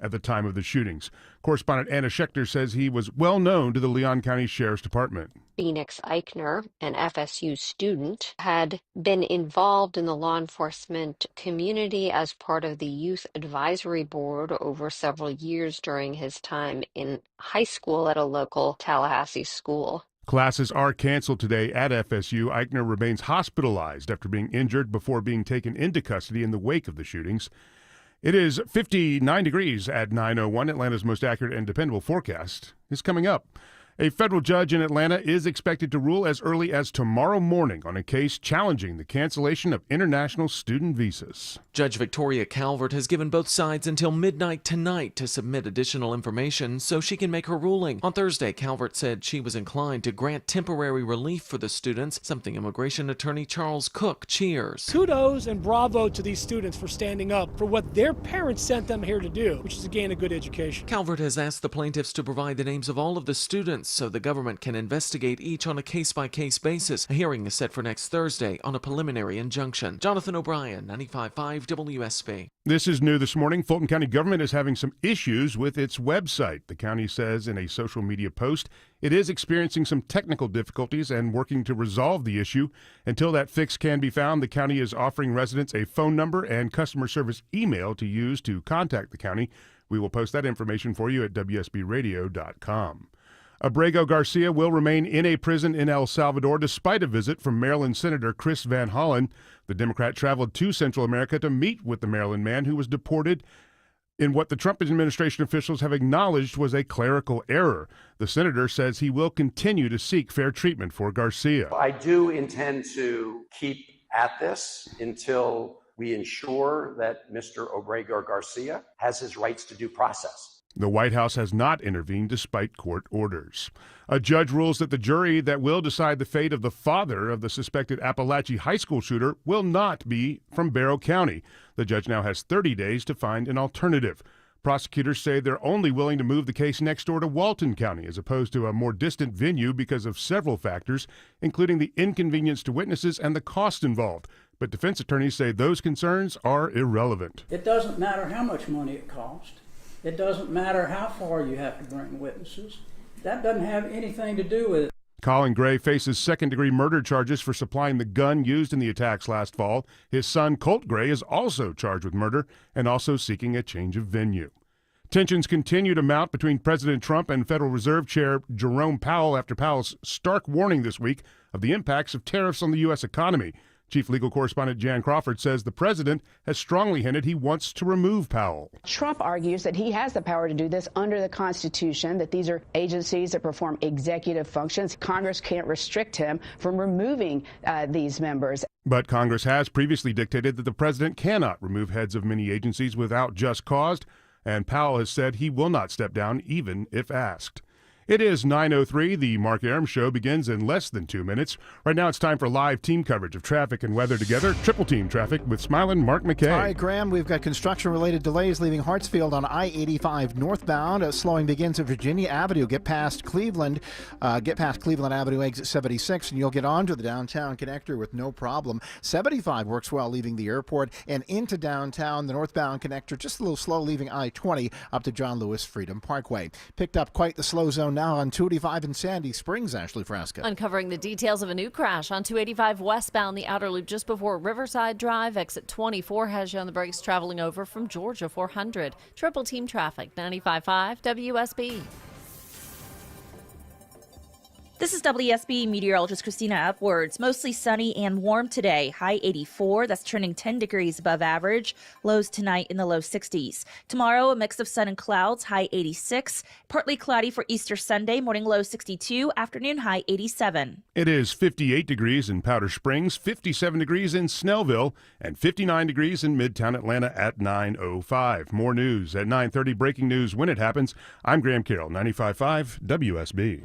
at the time of the shootings. Correspondent Anna Schechter says he was well known to the Leon County Sheriff's Department. Phoenix Eichner, an FSU student, had been involved in the law enforcement community as part of the Youth Advisory Board over several years during his time in high school at a local Tallahassee school. Classes are canceled today at FSU. Eichner remains hospitalized after being injured before being taken into custody in the wake of the shootings. It is 59 degrees at 9:01. Atlanta's most accurate and dependable forecast is coming up. A federal judge in Atlanta is expected to rule as early as tomorrow morning on a case challenging the cancellation of international student visas. Judge Victoria Calvert has given both sides until midnight tonight to submit additional information so she can make her ruling. On Thursday, Calvert said she was inclined to grant temporary relief for the students, something immigration attorney Charles Cook cheers. Kudos and bravo to these students for standing up for what their parents sent them here to do, which is to gain a good education. Calvert has asked the plaintiffs to provide the names of all of the students so the government can investigate each on a case-by-case basis. A hearing is set for next Thursday on a preliminary injunction. Jonathan O'Brien, 95.5 WSB. This is new this morning. Fulton County government is having some issues with its website. The county says in a social media post it is experiencing some technical difficulties and working to resolve the issue. Until that fix can be found, the county is offering residents a phone number and customer service email to use to contact the county. We will post that information for you at WSBradio.com. Abrego Garcia will remain in a prison in El Salvador despite a visit from Maryland Senator Chris Van Hollen. The Democrat traveled to Central America to meet with the Maryland man who was deported in what the Trump administration officials have acknowledged was a clerical error. The senator says he will continue to seek fair treatment for Garcia. I do intend to keep at this until we ensure that Mr. Abrego Garcia has his rights to due process. The White House has not intervened despite court orders. A judge rules that the jury that will decide the fate of the father of the suspected Appalachia high school shooter will not be from Barrow County. The judge now has 30 days to find an alternative. Prosecutors say they're only willing to move the case next door to Walton County as opposed to a more distant venue because of several factors, including the inconvenience to witnesses and the cost involved. But defense attorneys say those concerns are irrelevant. It doesn't matter how much money it costs. It doesn't matter how far you have to bring witnesses. That doesn't have anything to do with it. Colin Gray faces second-degree murder charges for supplying the gun used in the attacks last fall. His son, Colt Gray, is also charged with murder and also seeking a change of venue. Tensions continue to mount between President Trump and Federal Reserve Chair Jerome Powell after Powell's stark warning this week of the impacts of tariffs on the U.S. economy. Chief legal correspondent Jan Crawford says the president has strongly hinted he wants to remove Powell. Trump argues that he has the power to do this under the Constitution, that these are agencies that perform executive functions. Congress can't restrict him from removing these members. But Congress has previously dictated that the president cannot remove heads of many agencies without just cause, and Powell has said he will not step down even if asked. It is 9:03. The Mark Arum Show begins in less than 2 minutes. Right now it's time for live team coverage of traffic and weather together. Triple team traffic with Smiling Mark McKay. All right, Graham, we've got construction-related delays leaving Hartsfield on I-85 northbound. Slowing begins at Virginia Avenue. Get past Cleveland Avenue, exit 76, and you'll get onto the downtown connector with no problem. 75 works well leaving the airport and into downtown. The northbound connector just a little slow leaving I-20 up to John Lewis Freedom Parkway. Picked up quite the slow zone now on 285 in Sandy Springs. Ashley Frasca. Uncovering the details of a new crash on 285 westbound, the outer loop just before Riverside Drive. Exit 24 has you on the brakes traveling over from Georgia 400. Triple team traffic, 95.5 WSB. This is WSB meteorologist Christina Upwards. Mostly sunny and warm today. High 84. That's trending 10 degrees above average. Lows tonight in the low 60s. Tomorrow, a mix of sun and clouds. High 86. Partly cloudy for Easter Sunday. Morning low 62. Afternoon high 87. It is 58 degrees in Powder Springs, 57 degrees in Snellville, and 59 degrees in Midtown Atlanta at 9:05. More news at 9:30. Breaking news when it happens. I'm Graham Carroll, 95.5 WSB.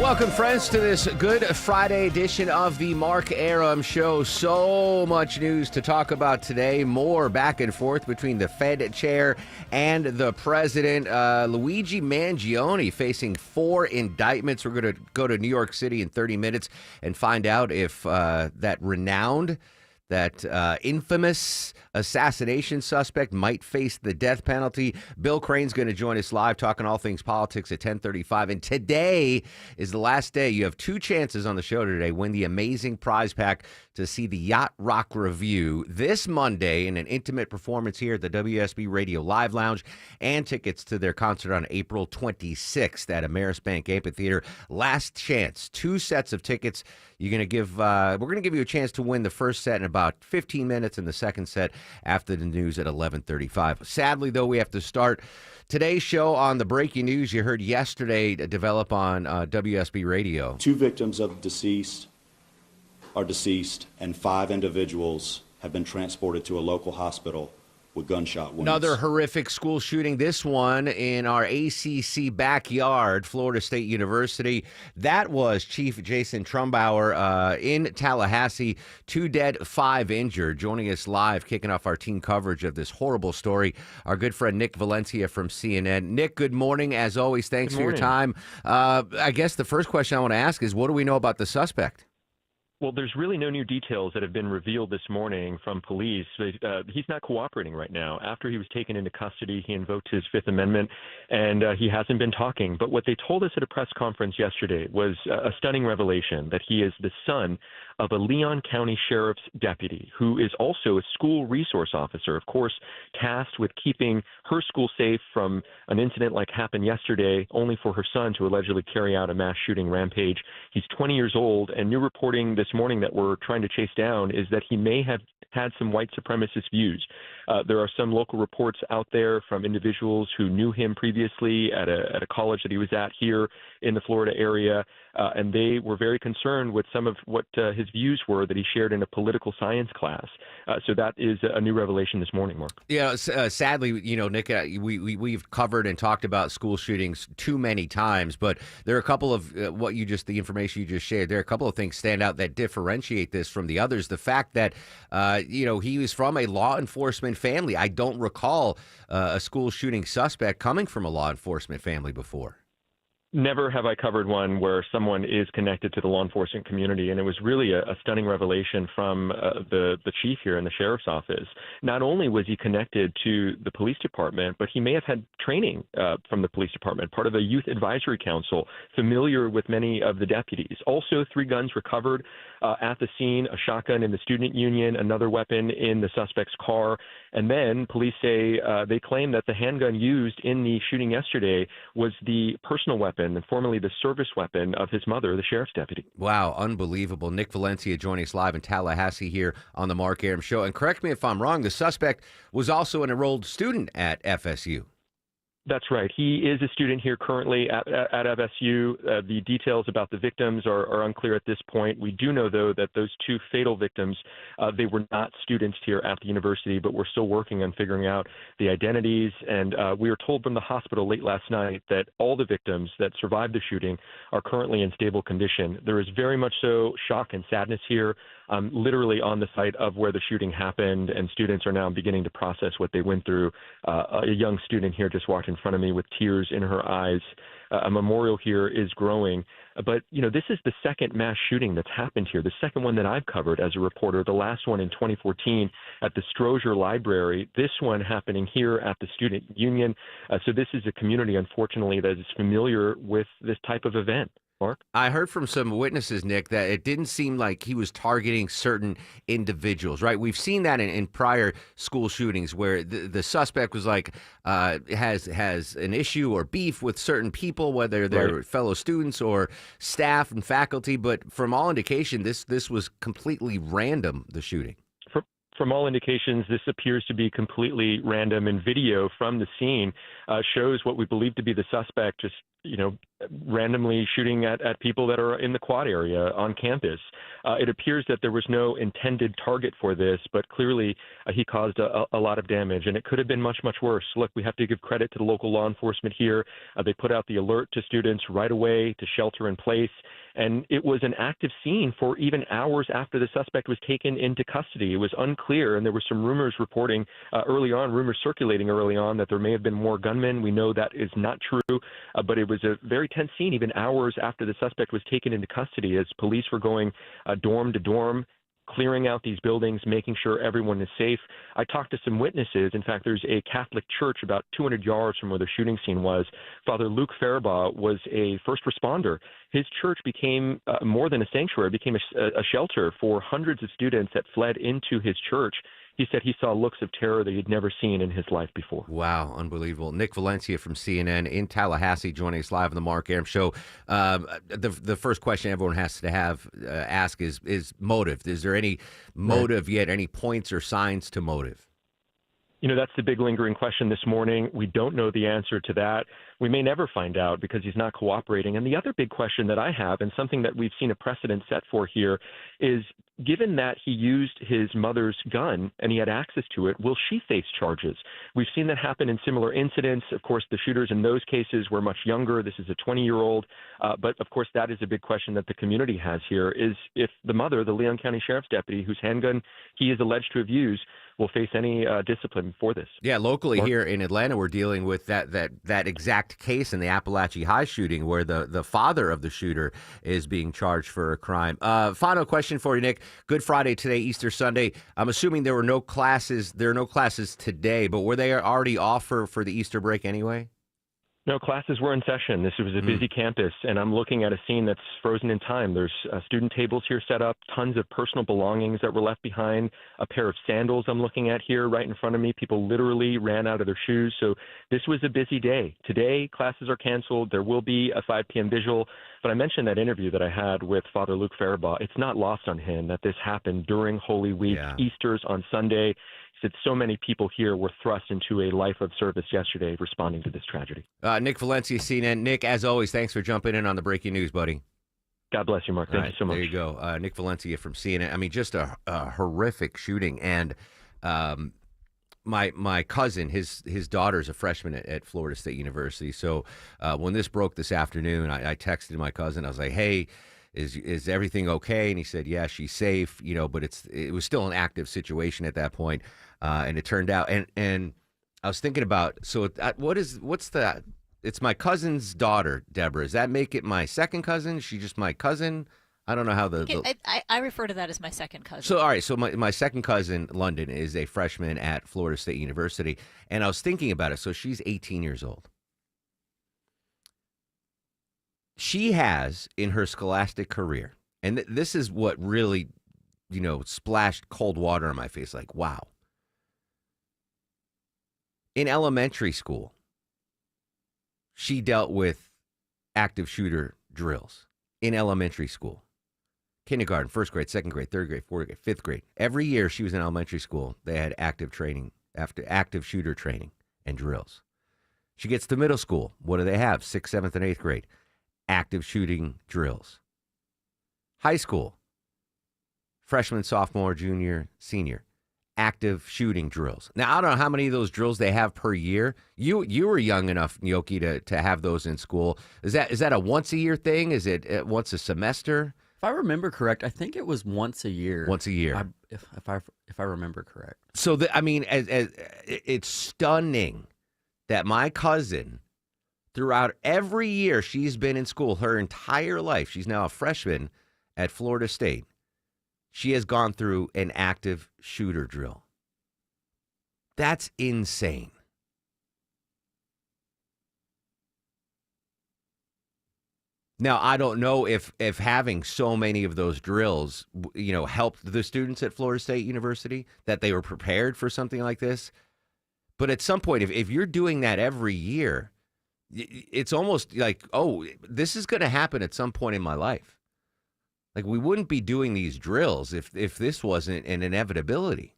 Welcome, friends, to this Good Friday edition of the Mark Arum Show. So much news to talk about today. More back and forth between the Fed chair and the president. Luigi Mangione facing 4 indictments. We're going to go to New York City in 30 minutes and find out if that infamous assassination suspect might face the death penalty. Bill Crane's going to join us live talking all things politics at 10:35. And today is the last day. You have 2 chances on the show today. Win the amazing prize pack to see the Yacht Rock Review this Monday in an intimate performance here at the WSB Radio Live Lounge, and tickets to their concert on April 26th at Ameris Bank Amphitheater. Last chance. 2 sets of tickets. We're going to give you a chance to win the first set in about 15 minutes and the second set after the news at 11:35. Sadly, though, we have to start today's show on the breaking news you heard yesterday develop on WSB Radio. 2 victims of the deceased are deceased, and 5 individuals have been transported to a local hospital with gunshot wounds. Another horrific school shooting, this one in our ACC backyard, Florida State University. That was Chief Jason Trumbauer in Tallahassee. 2 dead, 5 injured. Joining us live, kicking off our team coverage of this horrible story, our good friend Nick Valencia from CNN. Nick, good morning. As always, thanks for your time. I guess the first question I want to ask is, what do we know about the suspect? Well, there's really no new details that have been revealed this morning from police. He's not cooperating right now. After he was taken into custody, he invoked his Fifth Amendment, and he hasn't been talking. But what they told us at a press conference yesterday was a stunning revelation, that he is the son of a Leon County Sheriff's deputy who is also a school resource officer, of course, tasked with keeping her school safe from an incident like happened yesterday, only for her son to allegedly carry out a mass shooting rampage. He's 20 years old, and new reporting this morning that we're trying to chase down is that he may have had some white supremacist views. There are some local reports out there from individuals who knew him previously at a college that he was at here in the Florida area, and they were very concerned with some of what his views were that he shared in a political science class. So that is a new revelation this morning, Mark. Yeah, sadly, Nick, we've covered and talked about school shootings too many times, but there are a couple of the information you just shared. There are a couple of things stand out that differentiate this from the others. The fact that he was from a law enforcement family. I don't recall a school shooting suspect coming from a law enforcement family before. Never have I covered one where someone is connected to the law enforcement community, and it was really a stunning revelation from the chief here in the sheriff's office. Not only was he connected to the police department, but he may have had training from the police department, part of a youth advisory council, familiar with many of the deputies. Also, 3 guns recovered at the scene, a shotgun in the student union, another weapon in the suspect's car. And then police say they claim that the handgun used in the shooting yesterday was the personal weapon and formerly the service weapon of his mother, the sheriff's deputy. Wow, unbelievable. Nick Valencia joining us live in Tallahassee here on the Mark Arum Show. And correct me if I'm wrong, the suspect was also an enrolled student at FSU. That's right. He is a student here currently at FSU. The details about the victims are unclear at this point. We do know, though, that those 2 fatal victims, they were not students here at the university, but we're still working on figuring out the identities. And we were told from the hospital late last night that all the victims that survived the shooting are currently in stable condition. There is very much so shock and sadness here. I'm literally on the site of where the shooting happened, and students are now beginning to process what they went through. A young student here just walked in front of me with tears in her eyes. A memorial here is growing. But, this is the second mass shooting that's happened here, the second one that I've covered as a reporter, the last one in 2014 at the Strozier Library, this one happening here at the Student Union. So this is a community, unfortunately, that is familiar with this type of event. Mark? I heard from some witnesses, Nick, that it didn't seem like he was targeting certain individuals, right? We've seen that in prior school shootings where the suspect was like, has an issue or beef with certain people, whether they're fellow students or staff and faculty. But from all indication, this was completely random, the shooting. From all indications, this appears to be completely random, and video from the scene shows what we believe to be the suspect just randomly shooting at people that are in the quad area on campus. It appears that there was no intended target for this, but clearly he caused a lot of damage, and it could have been much, much worse. Look, we have to give credit to the local law enforcement here. They put out the alert to students right away to shelter in place, and it was an active scene for even hours after the suspect was taken into custody. It was unclear, and there were some rumors circulating early on that there may have been more gunmen. We know that is not true, but it was a very tense scene even hours after the suspect was taken into custody as police were going dorm to dorm, clearing out these buildings, making sure everyone is safe. I talked to some witnesses. In fact, there's a Catholic church about 200 yards from where the shooting scene was. Father Luke Faribaugh was a first responder. His church became more than a sanctuary, became a shelter for hundreds of students that fled into his church. He said he saw looks of terror that he'd never seen in his life before. Wow, unbelievable. Nick Valencia from CNN in Tallahassee joining us live on the Mark Arum Show. The first question everyone has to ask is motive. Is there any motive yet, any points or signs to motive? That's the big lingering question this morning. We don't know the answer to that. We may never find out because he's not cooperating. And the other big question that I have, and something that we've seen a precedent set for here, is given that he used his mother's gun and he had access to it, will she face charges? We've seen that happen in similar incidents. Of course, the shooters in those cases were much younger. This is a 20-year-old. But, of course, that is a big question that the community has here, is if the mother, the Leon County Sheriff's deputy, whose handgun he is alleged to have used, will face any discipline for this. Yeah, locally here in Atlanta, we're dealing with that exact case in the Appalachia High shooting where the father of the shooter is being charged for a crime. Final question for you, Nick. Good Friday today, Easter Sunday. I'm assuming there are no classes today, but were they already off for the Easter break anyway? No, classes were in session. This was a busy campus, and I'm looking at a scene that's frozen in time. There's student tables here set up, tons of personal belongings that were left behind, a pair of sandals I'm looking at here right in front of me. People literally ran out of their shoes. So this was a busy day. Today, classes are canceled. There will be a 5 p.m. vigil. But I mentioned that interview that I had with Father Luke Faribaugh. It's not lost on him that this happened during Holy Week. Yeah. Easter's on Sunday. He said so many people here were thrust into a life of service yesterday responding to this tragedy. Nick Valencia, CNN. Nick, as always, thanks for jumping in on the breaking news, buddy. God bless you, Mark. Thank you so much. There you go. Nick Valencia from CNN. I mean, just a horrific shooting. And my cousin, his daughter's a freshman at Florida State University. So when this broke this afternoon, I texted my cousin. I was like, hey, is everything okay? And he said, yeah, she's safe, but it was still an active situation at that point. And it turned out, and I was thinking about, so it's my cousin's daughter, Deborah. Does that make it my second cousin? Is she just my cousin? I don't know how I refer to that as my second cousin. So, all right. So my second cousin, London, is a freshman at Florida State University. And I was thinking about it. So she's 18 years old. She has, in her scholastic career, and this is what really, splashed cold water on my face. Like, wow. In elementary school, she dealt with active shooter drills in elementary school. Kindergarten, first grade, second grade, third grade, fourth grade, fifth grade. Every year she was in elementary school, they had active shooter training and drills. She gets to middle school. What do they have? 6th, 7th, and 8th grade. Active shooting drills. High school, freshman, sophomore, junior, senior, active shooting drills. Now, I don't know how many of those drills they have per year. You were young enough, Nyoki, to have those in school. Is that a once a year thing? Is it once a semester? If I remember correct, I think it was once a year. Once a year. If I remember correct. So, it's stunning that my cousin, throughout every year she's been in school, her entire life, she's now a freshman at Florida State, she has gone through an active shooter drill. That's insane. Now, I don't know if having so many of those drills, helped the students at Florida State University, that they were prepared for something like this. But at some point, if you're doing that every year, it's almost like, oh, this is going to happen at some point in my life. Like, we wouldn't be doing these drills if this wasn't an inevitability.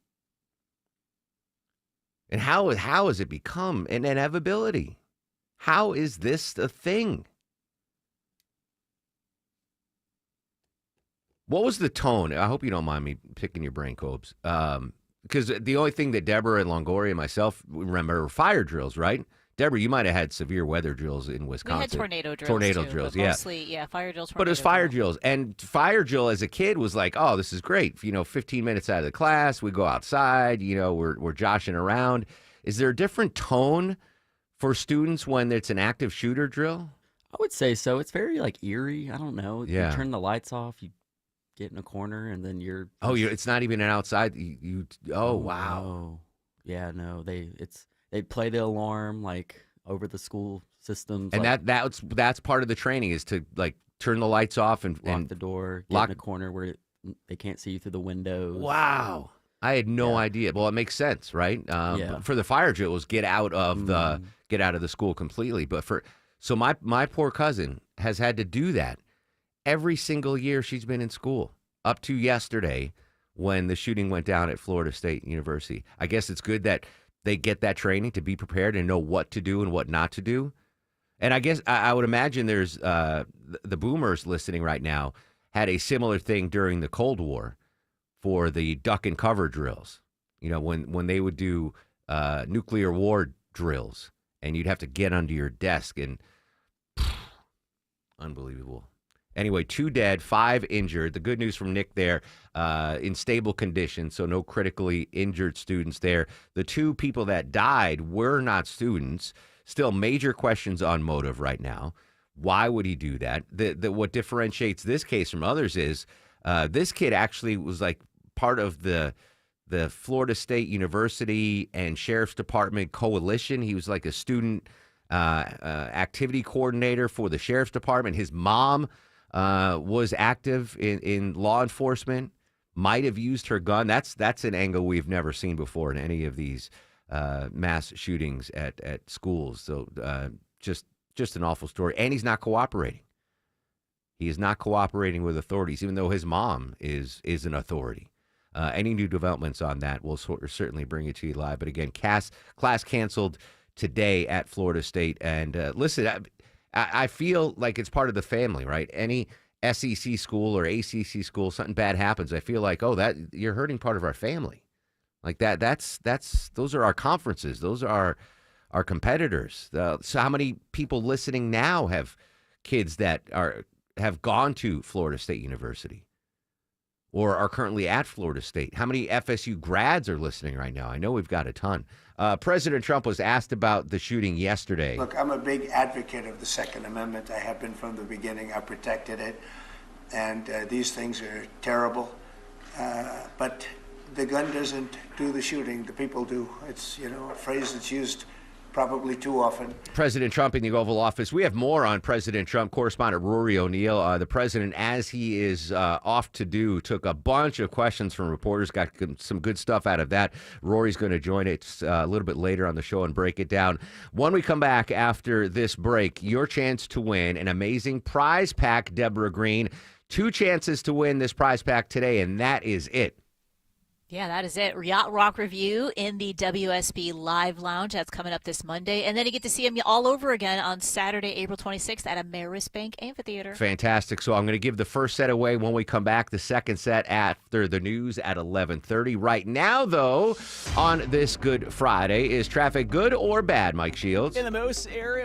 And how has it become an inevitability? How is this a thing? What was the tone? I hope you don't mind me picking your brain, Cobes. Because the only thing that Deborah and Longoria and myself remember were fire drills, right? Deborah, you might have had severe weather drills in Wisconsin. We had tornado drills. Tornado too, drills, but yeah. Mostly, fire drills. But it was fire drills. And fire drill as a kid was like, oh, this is great. 15 minutes out of the class, we go outside, we're joshing around. Is there a different tone for students when it's an active shooter drill? I would say so. It's very eerie. I don't know. Yeah. You turn the lights off, you get in a corner, and then you're. Oh, it's not even an outside. Oh, wow. No. Yeah, no. They play the alarm over the school systems. And that's part of the training is to turn the lights off and lock the door, get in a corner where they can't see you through the windows. Wow. I had no idea. Well, it makes sense, right? Yeah. For the fire drill, it was get out of the school completely. But so my poor cousin has had to do that every single year she's been in school up to yesterday when the shooting went down at Florida State University. I guess it's good that they get that training to be prepared and know what to do and what not to do. And I guess I would imagine there's the boomers listening right now had a similar thing during the Cold War for the duck and cover drills. When they would do nuclear war drills and you'd have to get under your desk and unbelievable. Anyway, 2 dead, 5 injured. The good news from Nick there, in stable condition, so no critically injured students there. The 2 people that died were not students. Still major questions on motive right now. Why would he do that? What differentiates this case from others is this kid actually was part of the Florida State University and Sheriff's Department coalition. He was a student activity coordinator for the Sheriff's Department. His mom was active in law enforcement, might have used her gun. That's an angle we've never seen before in any of these mass shootings at schools. So just an awful story. And he's not cooperating. He is not cooperating with authorities, even though his mom is an authority. Any new developments on that, we'll certainly bring it to you live. But again, class canceled today at Florida State. And listen, I feel like it's part of the family, right? Any SEC school or ACC school, something bad happens, I feel like, that you're hurting part of our family. Those are our conferences. Those are our competitors. So how many people listening now have kids that have gone to Florida State University or are currently at Florida State? How many FSU grads are listening right now? I know we've got a ton. President Trump was asked about the shooting yesterday. Look, I'm a big advocate of the Second Amendment. I have been from the beginning. I protected it. And these things are terrible. But the gun doesn't do the shooting. The people do. It's, a phrase that's used probably too often. President Trump in the Oval Office. We have more on President Trump. Correspondent Rory O'Neill, the president, as he is off to do, took a bunch of questions from reporters, got some good stuff out of that. Rory's going to join us a little bit later on the show and break it down. When we come back after this break, your chance to win an amazing prize pack, Deborah Green. 2 chances to win this prize pack today, and that is it. Yeah, that is it. Yacht Rock Review in the WSB Live Lounge. That's coming up this Monday. And then you get to see him all over again on Saturday, April 26th at Ameris Bank Amphitheater. Fantastic. So I'm going to give the first set away when we come back. The second set after the news at 11:30. Right now, though, on this Good Friday, is traffic good or bad, Mike Shields? In the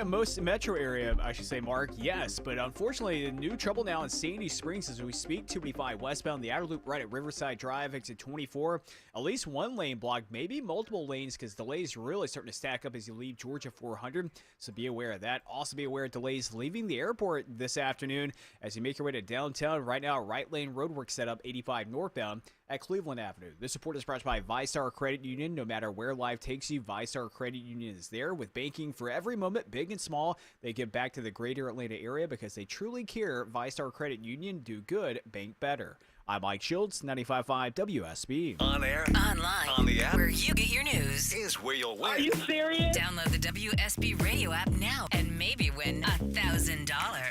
most metro area, I should say, Mark, yes. But unfortunately, new trouble now in Sandy Springs as we speak. 285 westbound, the outer loop right at Riverside Drive, exit 24. At least 1 lane blocked, maybe multiple lanes because delays really starting to stack up as you leave Georgia 400. So be aware of that. Also be aware of delays leaving the airport this afternoon as you make your way to downtown. Right now, right lane roadwork set up 85 northbound at Cleveland Avenue. This support is brought to you by VyStar Credit Union. No matter where life takes you, VyStar Credit Union is there with banking for every moment, big and small. They give back to the greater Atlanta area because they truly care. VyStar Credit Union, do good, bank better. I'm Mike Shields, 95.5 WSB. On air, online, on the app, where you get your news is where you'll win. Are you serious? Download the WSB radio app now and maybe win $1,000.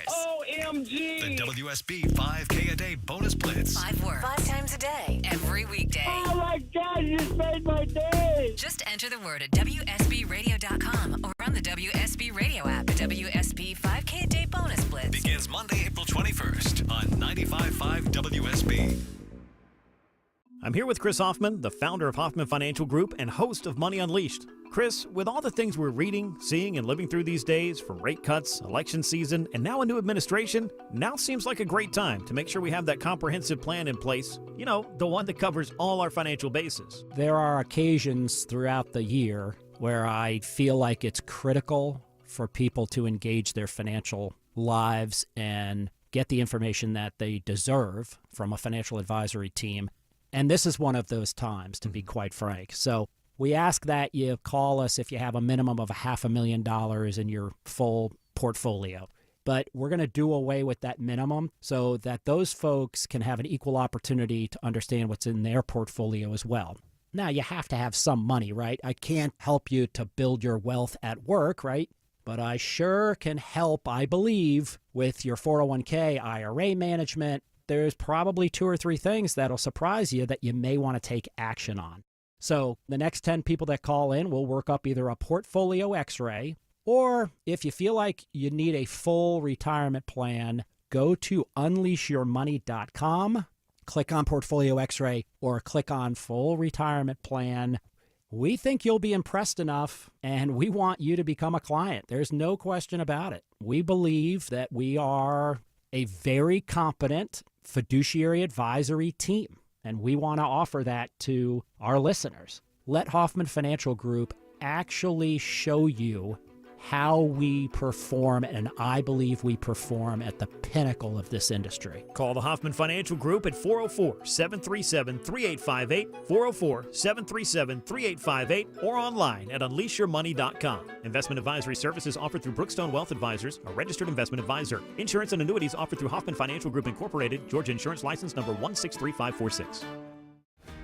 OMG! The WSB 5K a day bonus blitz. 5 words, 5 times a day, every weekday. Oh my God, you just made my day! Just enter the word at WSBradio.com or on the WSB radio app. The WSB 5K a day bonus blitz begins Monday, April 21st on 95.5 WSB. I'm here with Chris Hoffman, the founder of Hoffman Financial Group and host of Money Unleashed. Chris, with all the things we're reading, seeing, and living through these days, from rate cuts, election season, and now a new administration, now seems like a great time to make sure we have that comprehensive plan in place. You know, the one that covers all our financial bases. There are occasions throughout the year where I feel like it's critical for people to engage their financial lives and get the information that they deserve from a financial advisory team. And this is one of those times, to be quite frank. So we ask that you call us if you have a minimum of $500,000 in your full portfolio. But we're going to do away with that minimum so that those folks can have an equal opportunity to understand what's in their portfolio as well. Now, you have to have some money, right? I can't help you to build your wealth at work, right? But I sure can help, I believe, with your 401k, IRA management. There's probably 2 or 3 things that'll surprise you that you may want to take action on. So the next 10 people that call in will work up either a portfolio x-ray, or if you feel like you need a full retirement plan, go to unleashyourmoney.com, click on portfolio x-ray, or click on full retirement plan. We think you'll be impressed enough, and we want you to become a client. There's no question about it. We believe that we are a very competent fiduciary advisory team, and we want to offer that to our listeners. Let Hoffman Financial Group actually show you how we perform, and I believe we perform at the pinnacle of this industry. Call the Hoffman Financial Group at 404-737-3858, 404-737-3858, or online at unleashyourmoney.com. Investment advisory services offered through Brookstone Wealth Advisors, a registered investment advisor. Insurance and annuities offered through Hoffman Financial Group Incorporated, Georgia Insurance License number 163546.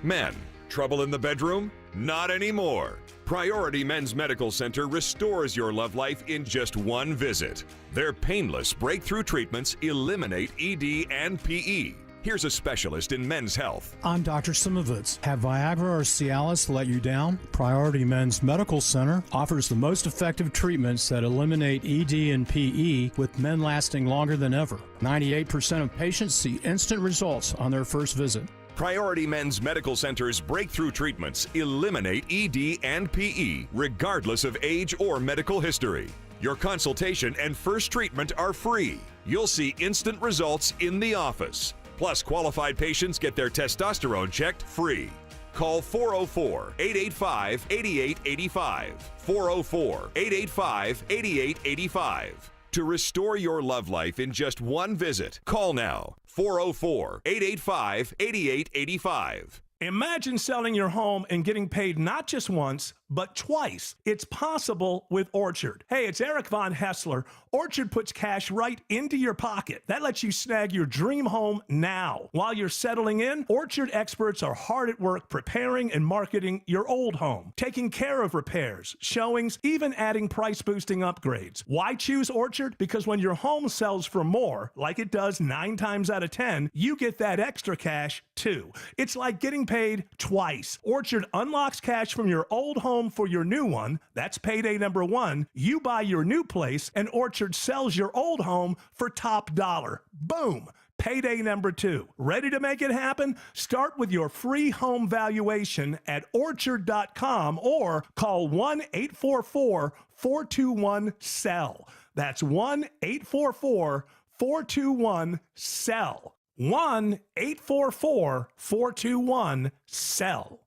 Men, trouble in the bedroom? Not anymore. Priority Men's Medical Center restores your love life in just one visit. Their painless breakthrough treatments eliminate ED and PE. Here's a specialist in men's health. I'm Dr. Simovitz. Have Viagra or Cialis let you down? Priority Men's Medical Center offers the most effective treatments that eliminate ED and PE, with men lasting longer than ever. 98% of patients see instant results on their first visit. Priority Men's Medical Center's breakthrough treatments eliminate ED and PE, regardless of age or medical history. Your consultation and first treatment are free. You'll see instant results in the office. Plus, qualified patients get their testosterone checked free. Call 404-885-8885. 404-885-8885. To restore your love life in just one visit, call now. 404-885-8885. Imagine selling your home and getting paid not just once, but twice. It's possible with Orchard. Hey, it's Eric Von Hessler. Orchard puts cash right into your pocket. That lets you snag your dream home now. While you're settling in, Orchard experts are hard at work preparing and marketing your old home, taking care of repairs, showings, even adding price-boosting upgrades. Why choose Orchard? Because when your home sells for more, like it does 9 times out of 10, you get that extra cash too. It's like getting paid twice. Orchard unlocks cash from your old home for your new one. That's payday number 1. You buy your new place, and Orchard sells your old home for top dollar. Boom! Payday number 2. Ready to make it happen? Start with your free home valuation at orchard.com or call 1-844-421-SELL. That's 1-844-421-SELL. 1-844-421-SELL.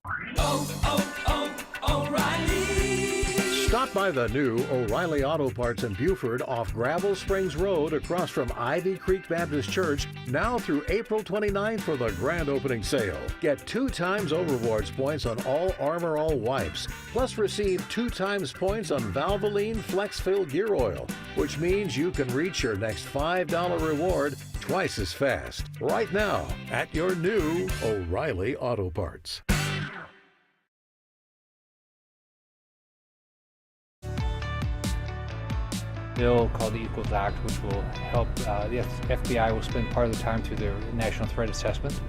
Stop by the new O'Reilly Auto Parts in Buford off Gravel Springs Road across from Ivy Creek Baptist Church now through April 29th for the grand opening sale. Get 2 times O-Rewards points on all Armor All wipes, plus receive 2 times points on Valvoline FlexFill gear oil, which means you can reach your next $5 reward twice as fast. Right now at your new O'Reilly Auto Parts. Bill called the Equals Act, which will help the FBI will spend part of the time through their national threat assessment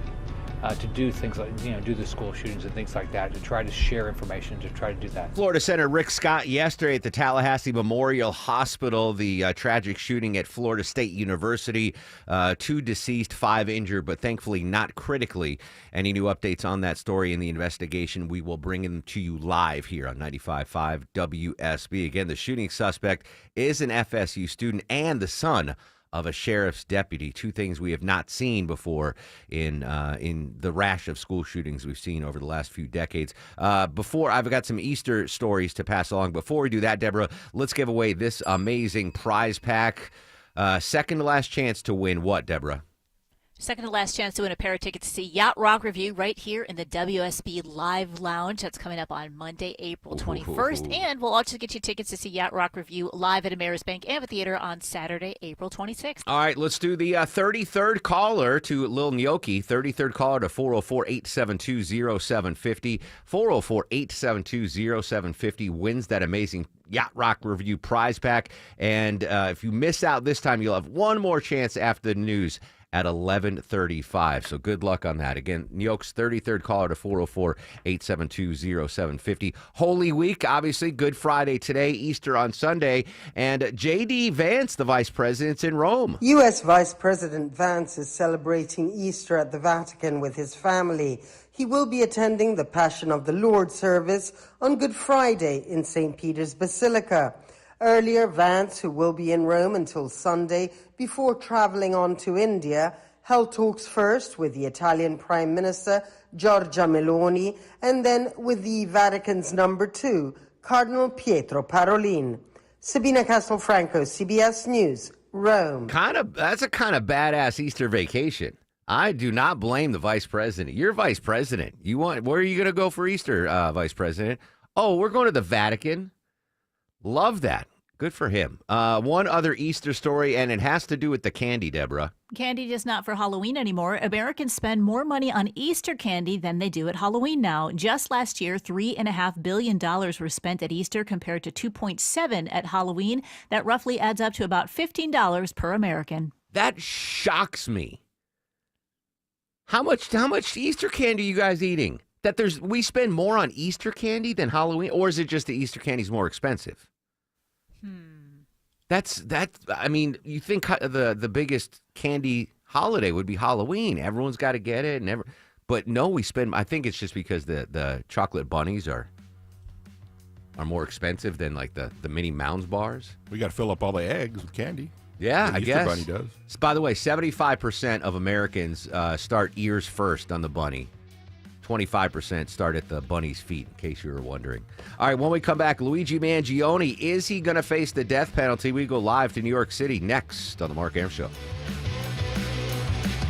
to do things like, do the school shootings and things like that, to try to share information, to try to do that. Florida Senator Rick Scott yesterday at the Tallahassee Memorial Hospital, the tragic shooting at Florida State University. 2 deceased, 5 injured, but thankfully not critically. Any new updates on that story in the investigation, we will bring them to you live here on 95.5 WSB. Again, the shooting suspect is an FSU student and the son of a sheriff's deputy. 2 things we have not seen before in the rash of school shootings we've seen over the last few decades. Before, I've got some Easter stories to pass along. Before we do that, Deborah, let's give away this amazing prize pack. Second to last chance to win what, Deborah? Second to last chance to win a pair of tickets to see Yacht Rock Review right here in the WSB Live Lounge. That's coming up on Monday, April 21st. And we'll also get you tickets to see Yacht Rock Review live at Ameris Bank Amphitheater on Saturday, April 26th. All right, let's do the 33rd caller to Lil Gnocchi. 33rd caller to 404-872-0750. 404-872-0750 wins that amazing Yacht Rock Review prize pack. And if you miss out this time, you'll have one more chance after the news at 11:35. So good luck on that. Again, Gnocchi's 33rd caller to 404-872-0750. Holy Week, obviously, Good Friday today, Easter on Sunday. And J.D. Vance, the vice president's in Rome. U.S. Vice President Vance is celebrating Easter at the Vatican with his family. He will be attending the Passion of the Lord service on Good Friday in St. Peter's Basilica. Earlier, Vance, who will be in Rome until Sunday before traveling on to India, held talks first with the Italian Prime Minister Giorgia Meloni and then with the Vatican's number 2, Cardinal Pietro Parolin. Sabina Castelfranco, CBS News, Rome. That's a kind of badass Easter vacation. I do not blame the vice president. You're vice president. Where are you going to go for Easter, vice president? Oh, we're going to the Vatican. Love that. Good for him. One other Easter story, and it has to do with the candy, Deborah. Candy is not for Halloween anymore. Americans spend more money on Easter candy than they do at Halloween now. Just last year, $3.5 billion were spent at Easter compared to $2.7 at Halloween. That roughly adds up to about $15 per American. That shocks me. How much Easter candy are you guys eating? We spend more on Easter candy than Halloween, or is it just the Easter candy's more expensive? I mean, you think the biggest candy holiday would be Halloween. Everyone's got to get it, but no, we spend. I think it's just because the chocolate bunnies are more expensive than like the Minnie Mouse bars. We got to fill up all the eggs with candy. Yeah, I guess. Bunny does. By the way, 75% of Americans start ears first on the bunny. 25% start at the bunny's feet, in case you were wondering. All right, when we come back, Luigi Mangione, is he going to face the death penalty? We go live to New York City next on The Mark Arum Show.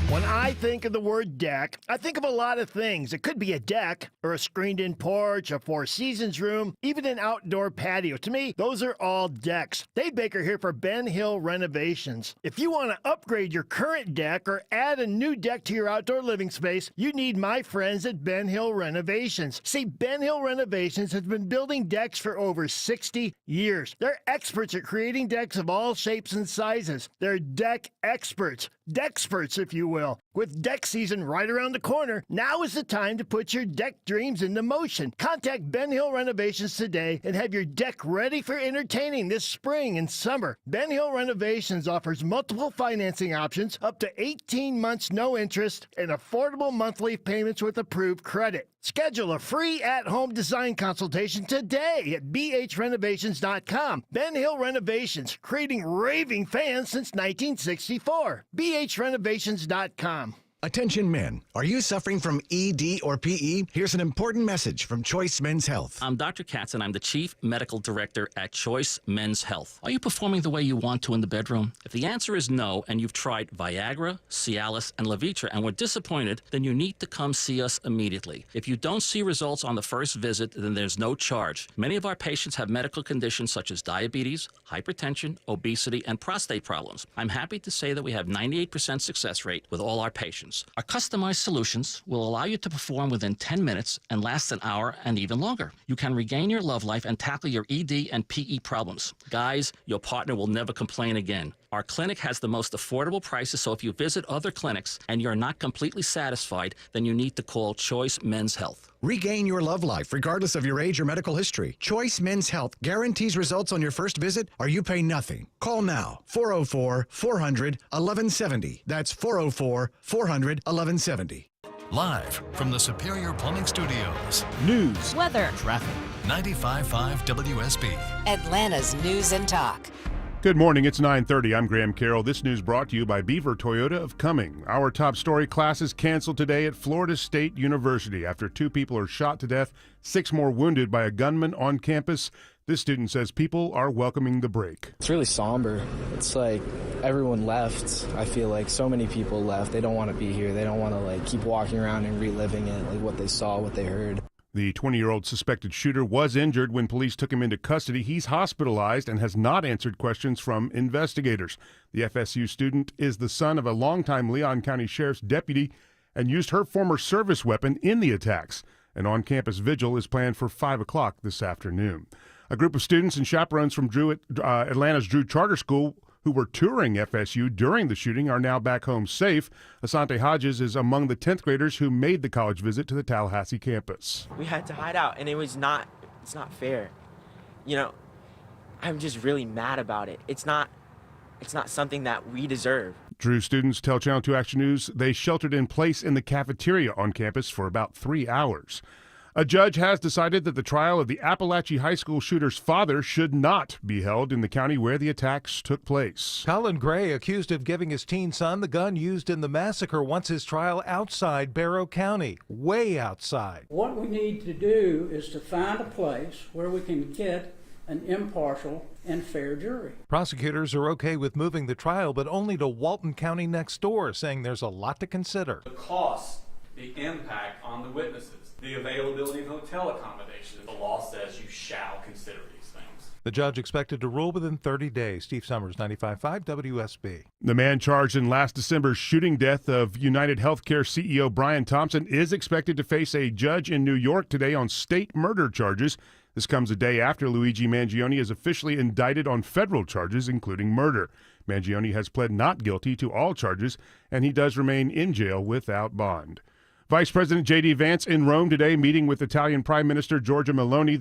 When I think of the word deck, I think of a lot of things. It could be a deck, or a screened-in porch, a Four Seasons room, even an outdoor patio. To me, those are all decks. Dave Baker here for Ben Hill Renovations. If you want to upgrade your current deck or add a new deck to your outdoor living space, you need my friends at Ben Hill Renovations. See, Ben Hill Renovations has been building decks for over 60 years. They're experts at creating decks of all shapes and sizes. They're deck experts. Dexperts, if you will. With deck season right around the corner, now is the time to put your deck dreams into motion. Contact Ben Hill Renovations today and have your deck ready for entertaining this spring and summer. Ben Hill Renovations offers multiple financing options, up to 18 months no interest, and affordable monthly payments with approved credit. Schedule a free at-home design consultation today at bhrenovations.com. Ben Hill Renovations, creating raving fans since 1964. bhrenovations.com. Attention men, are you suffering from ED or PE? Here's an important message from Choice Men's Health. I'm Dr. Katz and I'm the Chief Medical Director at Choice Men's Health. Are you performing the way you want to in the bedroom? If the answer is no and you've tried Viagra, Cialis, and Levitra and were disappointed, then you need to come see us immediately. If you don't see results on the first visit, then there's no charge. Many of our patients have medical conditions such as diabetes, hypertension, obesity, and prostate problems. I'm happy to say that we have 98% success rate with all our patients. problems. Our customized solutions will allow you to perform within 10 minutes and last an hour and even longer. You can regain your love life and tackle your ED and PE problems. Guys, your partner will never complain again. Our clinic has the most affordable prices, so if you visit other clinics and you're not completely satisfied, then you need to call Choice Men's Health. Regain your love life regardless of your age or medical history. Choice Men's Health guarantees results on your first visit or you pay nothing. Call now. 404-400-1170. That's 404-400-1170. Live from the Superior Plumbing Studios. News, weather, traffic. 95.5 WSB. Atlanta's News and Talk. Good morning, it's 9:30. I'm Graham Carroll. This news brought to you by Beaver Toyota of Cumming. Our top story: classes canceled today at Florida State University after 2 people are shot to death, 6 more wounded by a gunman on campus. This student says people are welcoming the break. It's really somber. It's like everyone left. I feel like so many people left. They don't want to be here. They don't want to keep walking around and reliving it, like what they saw, what they heard. The 20-year-old suspected shooter was injured when police took him into custody. He's hospitalized and has not answered questions from investigators. The FSU student is the son of a longtime Leon County Sheriff's deputy and used her former service weapon in the attacks. An on-campus vigil is planned for 5 o'clock this afternoon. A group of students and chaperones from Atlanta's Drew Charter School who were touring FSU during the shooting are now back home safe. Asante Hodges is among the 10th graders who made the college visit to the Tallahassee campus. We had to hide out, and it's not fair. I'm just really mad about it. It's not something that we deserve. Drew students tell Channel 2 Action News they sheltered in place in the cafeteria on campus for about 3 hours. A judge has decided that the trial of the Appalachia High School shooter's father should not be held in the county where the attacks took place. Colin Gray, accused of giving his teen son the gun used in the massacre, wants his trial outside Barrow County, way outside. What we need to do is to find a place where we can get an impartial and fair jury. Prosecutors are okay with moving the trial, but only to Walton County next door, saying there's a lot to consider. The cost, the impact on the witnesses, the availability of hotel accommodations. The law says you shall consider these things. The judge expected to rule within 30 days. Steve Summers, 95.5 WSB. The man charged in last December's shooting death of United Healthcare CEO Brian Thompson is expected to face a judge in New York today on state murder charges. This comes a day after Luigi Mangione is officially indicted on federal charges, including murder. Mangione has pled not guilty to all charges, and he does remain in jail without bond. Vice President J.D. Vance in Rome today, meeting with Italian Prime Minister Giorgia Meloni.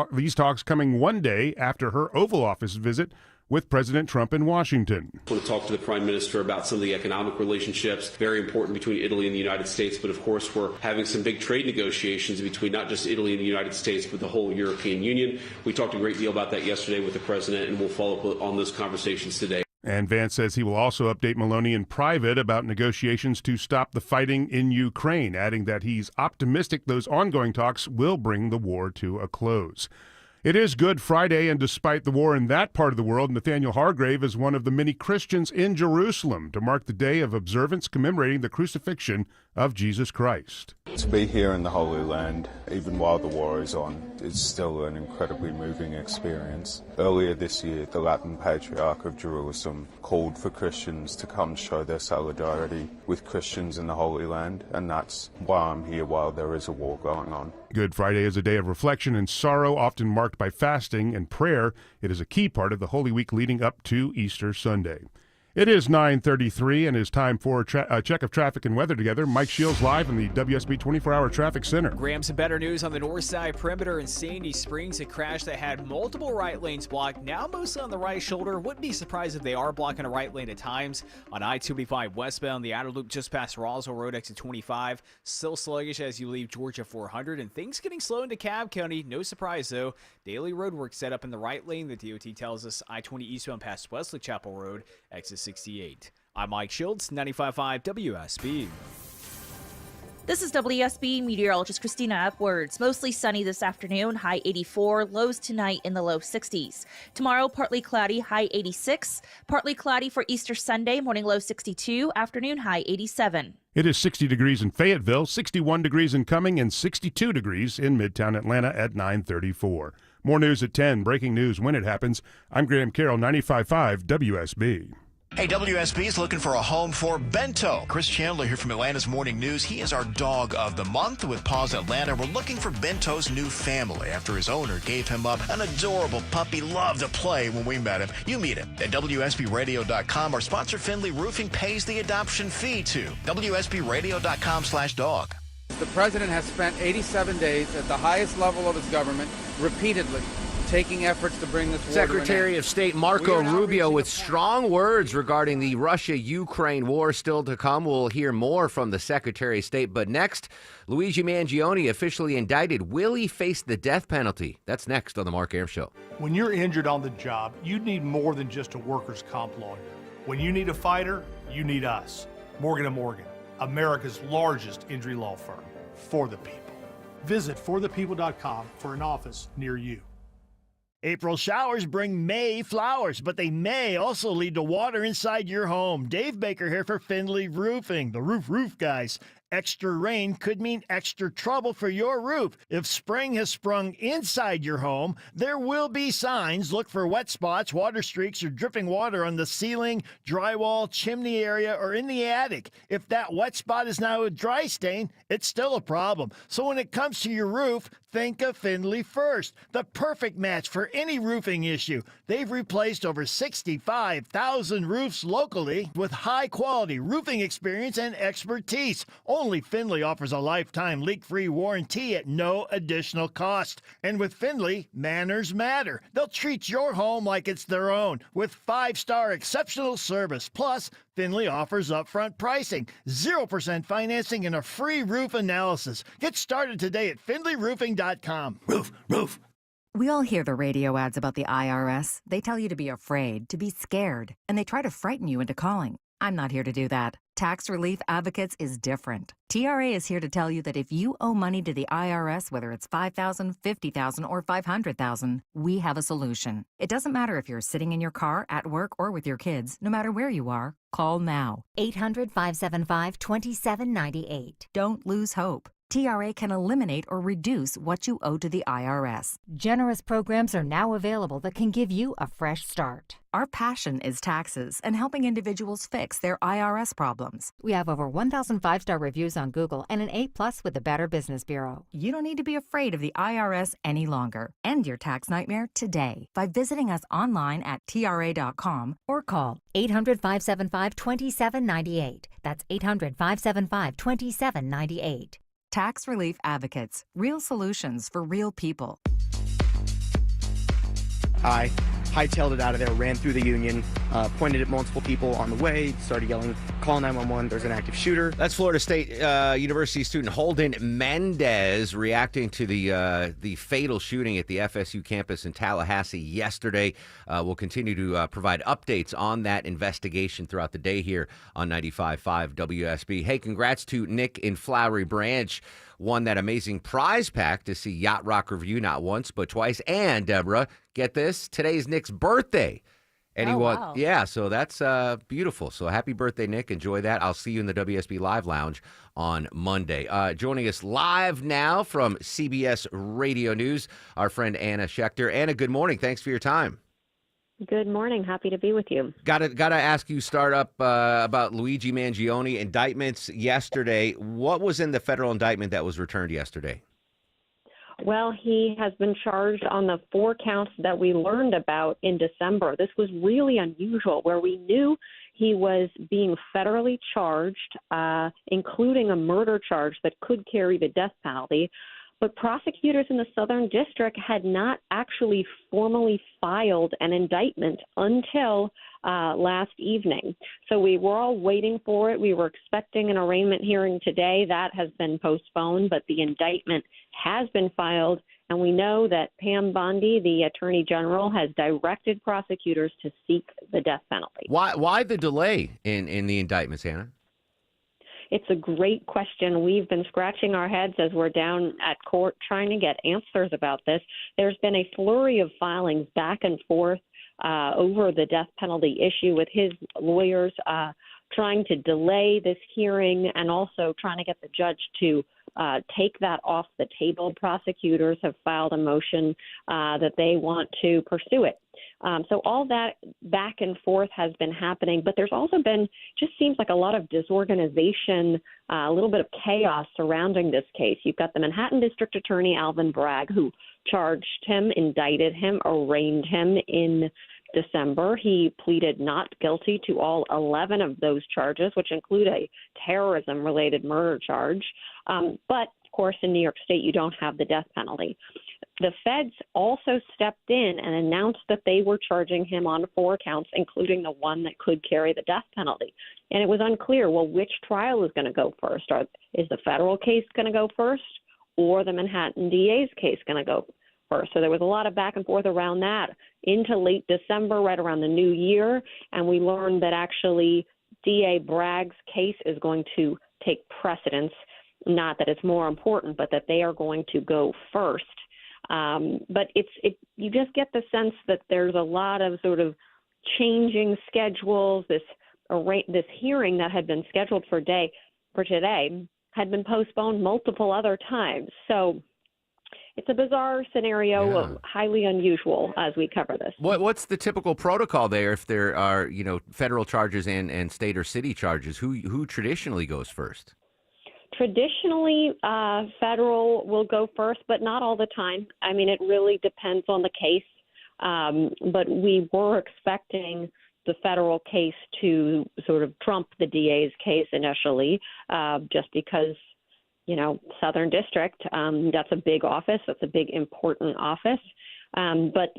These talks coming one day after her Oval Office visit with President Trump in Washington. I want to talk to the Prime Minister about some of the economic relationships, very important between Italy and the United States. But of course, we're having some big trade negotiations between not just Italy and the United States, but the whole European Union. We talked a great deal about that yesterday with the President, and we'll follow up on those conversations today. And Vance says he will also update Meloni in private about negotiations to stop the fighting in Ukraine, adding that he's optimistic those ongoing talks will bring the war to a close. It is Good Friday, and despite the war in that part of the world, Nathaniel Hargrave is one of the many Christians in Jerusalem to mark the day of observance commemorating the crucifixion of Jesus Christ. To be here in the Holy Land, even while the war is on, is still an incredibly moving experience. Earlier this year, the Latin Patriarch of Jerusalem called for Christians to come show their solidarity with Christians in the Holy Land, and that's why I'm here while there is a war going on. Good Friday is a day of reflection and sorrow, often marked by fasting and prayer. It is a key part of the Holy Week leading up to Easter Sunday. It is 9:33 and it's time for a check of traffic and weather together. Mike Shields live in the WSB 24-hour traffic center. Graham, some better news on the north side perimeter in Sandy Springs. A crash that had multiple right lanes blocked, now mostly on the right shoulder. Wouldn't be surprised if they are blocking a right lane at times. On I-285 westbound, the outer loop just past Roswell Road, exit 25. Still sluggish as you leave Georgia 400, and things getting slow into Cobb County. No surprise though. Daily road work set up in the right lane. The DOT tells us I-20 eastbound past Wesley Chapel Road, exit 68. I'm Mike Shields, 95.5 WSB. This is WSB meteorologist Christina Upwards. Mostly sunny this afternoon, high 84, lows tonight in the low 60s. Tomorrow, partly cloudy, high 86. Partly cloudy for Easter Sunday, morning low 62, afternoon high 87. It is 60 degrees in Fayetteville, 61 degrees in Cumming, and 62 degrees in Midtown Atlanta at 9:34. More news at 10. Breaking news when it happens. I'm Graham Carroll, 95.5 WSB. Hey, WSB is looking for a home for Bento. Chris Chandler here from Atlanta's Morning News. He is our dog of the month with Paws Atlanta. We're looking for Bento's new family after his owner gave him up. An adorable puppy, loved to play when we met him. You meet him at WSBRadio.com. Our sponsor, Findlay Roofing, pays the adoption fee to WSBRadio.com/dog. The president has spent 87 days at the highest level of his government repeatedly taking efforts to bring this war Secretary to an of State Marco Rubio with strong words regarding the Russia-Ukraine war still to come. We'll hear more from the Secretary of State. But next, Luigi Mangione officially indicted. Will he face the death penalty? That's next on The Mark Arum Show. When you're injured on the job, you need more than just a workers' comp lawyer. When you need a fighter, you need us. Morgan & Morgan, America's largest injury law firm. For the people. Visit forthepeople.com for an office near you. April showers bring May flowers, but they may also lead to water inside your home. Dave Baker here for Findlay Roofing, the roof guys. Extra rain could mean extra trouble for your roof. If spring has sprung inside your home, there will be signs. Look for wet spots, water streaks, or dripping water on the ceiling, drywall, chimney area, or in the attic. If that wet spot is now a dry stain, it's still a problem. So when it comes to your roof, think of Findlay first. The perfect match for any roofing issue. They've replaced over 65,000 roofs locally with high-quality roofing experience and expertise. Only Findlay offers a lifetime leak-free warranty at no additional cost. And with Findlay, manners matter. They'll treat your home like it's their own with 5-star exceptional service. Plus, Findlay offers upfront pricing, 0% financing, and a free roof analysis. Get started today at FindlayRoofing.com. Roof. We all hear the radio ads about the IRS. They tell you to be afraid, to be scared, and they try to frighten you into calling. I'm not here to do that. Tax Relief Advocates is different. TRA is here to tell you that if you owe money to the IRS, whether it's $5,000, $50,000, or $500,000, we have a solution. It doesn't matter if you're sitting in your car, at work, or with your kids. No matter where you are, call now. 800-575-2798. Don't lose hope. TRA can eliminate or reduce what you owe to the IRS. Generous programs are now available that can give you a fresh start. Our passion is taxes and helping individuals fix their IRS problems. We have over 1,000 5-star reviews on Google and an A+ with the Better Business Bureau. You don't need to be afraid of the IRS any longer. End your tax nightmare today by visiting us online at TRA.com or call 800-575-2798. That's 800-575-2798. Tax Relief Advocates. Real solutions for real people. I hightailed it out of there, ran through the Union, pointed at multiple people on the way, started yelling, call 911, there's an active shooter. That's Florida State University student Holden Mendez reacting to the fatal shooting at the FSU campus in Tallahassee yesterday. We'll continue to provide updates on that investigation throughout the day here on 95.5 WSB. Hey, congrats to Nick in Flowery Branch. Won that amazing prize pack to see Yacht Rock Review not once but twice. And Deborah, get this, today's Nick's birthday. And he won, wow. Yeah, so that's beautiful. So happy birthday, Nick. Enjoy that. I'll see you in the WSB Live Lounge on Monday. Joining us live now from CBS Radio News, our friend Anna Schechter. Anna, good morning. Thanks for your time. Good morning. Happy to be with you. Gotta ask you, start up about Luigi Mangione indictments yesterday. What was in the federal indictment that was returned yesterday? Well, he has been charged on the 4 counts that we learned about in December. This was really unusual, where we knew he was being federally charged, including a murder charge that could carry the death penalty. But prosecutors in the Southern District had not actually formally filed an indictment until last evening. So we were all waiting for it. We were expecting an arraignment hearing today. That has been postponed, but the indictment has been filed. And we know that Pam Bondi, the Attorney General, has directed prosecutors to seek the death penalty. Why the delay in the indictments, Hannah? It's a great question. We've been scratching our heads as we're down at court trying to get answers about this. There's been a flurry of filings back and forth over the death penalty issue with his lawyers trying to delay this hearing and also trying to get the judge to take that off the table. Prosecutors have filed a motion that they want to pursue it. So all that back and forth has been happening, but there's also been, just seems like a lot of disorganization, a little bit of chaos surrounding this case. You've got the Manhattan District Attorney Alvin Bragg, who charged him, indicted him, arraigned him in December. He pleaded not guilty to all 11 of those charges, which include a terrorism-related murder charge. But, of course, in New York State, you don't have the death penalty. The feds also stepped in and announced that they were charging him on 4 counts, including the one that could carry the death penalty. And it was unclear, well, which trial is going to go first? Is the federal case going to go first, or the Manhattan DA's case going to go first? So there was a lot of back and forth around that into late December, right around the new year. And we learned that actually DA Bragg's case is going to take precedence, not that it's more important, but that they are going to go first. But you just get the sense that there's a lot of sort of changing schedules. This hearing that had been scheduled for today had been postponed multiple other times. So it's a bizarre scenario, highly unusual as we cover this. What's the typical protocol there if there are, federal charges and state or city charges? Who traditionally goes first? Traditionally, federal will go first, but not all the time. I mean, it really depends on the case. But we were expecting the federal case to sort of trump the DA's case initially, just because, Southern District, that's a big office. That's a big, important office. But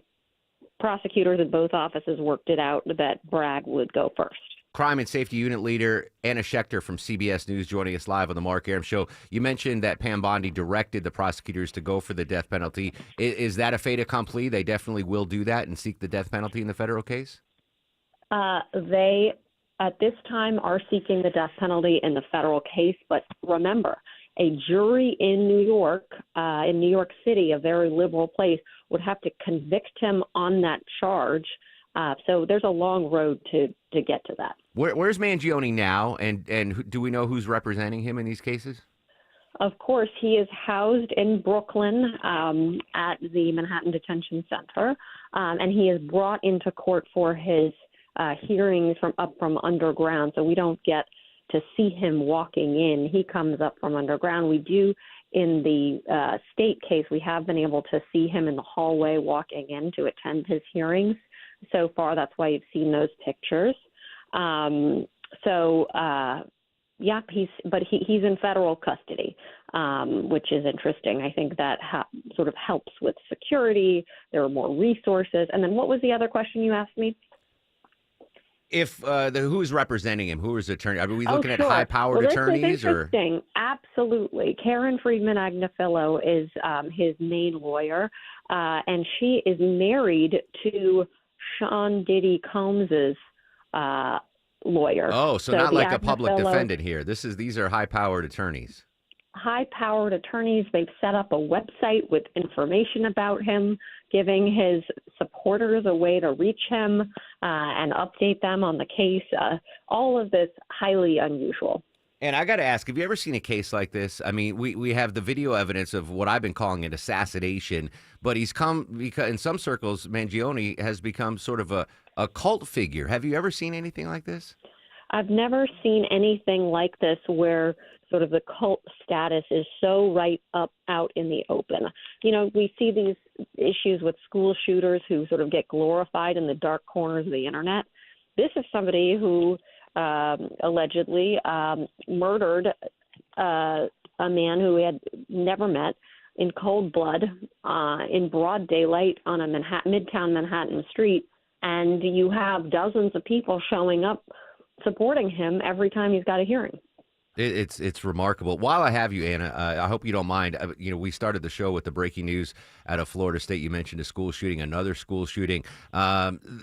prosecutors at both offices worked it out that Bragg would go first. Crime and Safety Unit Leader Anna Schechter from CBS News joining us live on the Mark Arum Show. You mentioned that Pam Bondi directed the prosecutors to go for the death penalty. Is that a fait accompli? They definitely will do that and seek the death penalty in the federal case? They, at this time, are seeking the death penalty in the federal case. But remember, a jury in New York City, a very liberal place, would have to convict him on that charge. So there's a long road to get to that. Where's Mangione now, and do we know who's representing him in these cases? Of course, he is housed in Brooklyn at the Manhattan Detention Center, and he is brought into court for his hearings from underground. So we don't get to see him walking in. He comes up from underground. We do in the state case. We have been able to see him in the hallway walking in to attend his hearings. So far, that's why you've seen those pictures. He's in federal custody, which is interesting. I think that sort of helps with security. There are more resources. And then what was the other question you asked me? If who is representing him? Who is the attorney? Are we looking at sure. high-powered attorneys? This is interesting. Absolutely. Karen Friedman Agnifilo is his main lawyer, and she is married to Sean Diddy Combs's lawyer. Oh, so not like a public defendant here. These are high-powered attorneys. High-powered attorneys. They've set up a website with information about him, giving his supporters a way to reach him and update them on the case. All of this highly unusual. And I got to ask, have you ever seen a case like this? I mean, we have the video evidence of what I've been calling an assassination, but he's come because in some circles, Mangione has become sort of a cult figure. Have you ever seen anything like this? I've never seen anything like this where sort of the cult status is so out in the open. We see these issues with school shooters who sort of get glorified in the dark corners of the internet. This is somebody who allegedly murdered a man who he had never met in cold blood in broad daylight on a Midtown Manhattan street, and you have dozens of people showing up supporting him every time he's got a hearing. It's remarkable. While I have you, Anna, I hope you don't mind. We started the show with the breaking news out of Florida State. You mentioned a school shooting, another school shooting.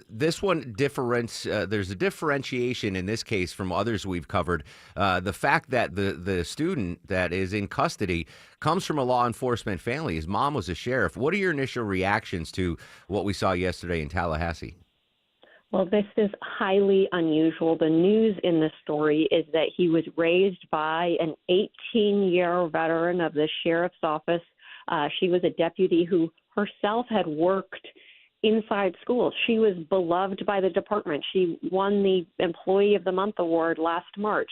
This one there's a differentiation in this case from others we've covered. The fact that the student that is in custody comes from a law enforcement family. His mom was a sheriff. What are your initial reactions to what we saw yesterday in Tallahassee? Well, this is highly unusual. The news in this story is that he was raised by an 18-year veteran of the sheriff's office. She was a deputy who herself had worked inside schools. She was beloved by the department. She won the Employee of the Month award last March.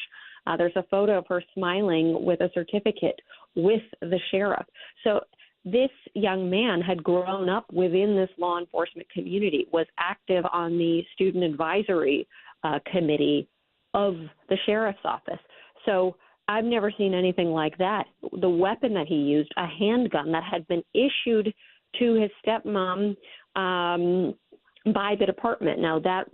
There's a photo of her smiling with a certificate with the sheriff. So this young man had grown up within this law enforcement community, was active on the student advisory committee of the sheriff's office. So I've never seen anything like that. The weapon that he used, a handgun that had been issued to his stepmom by the department. Now, that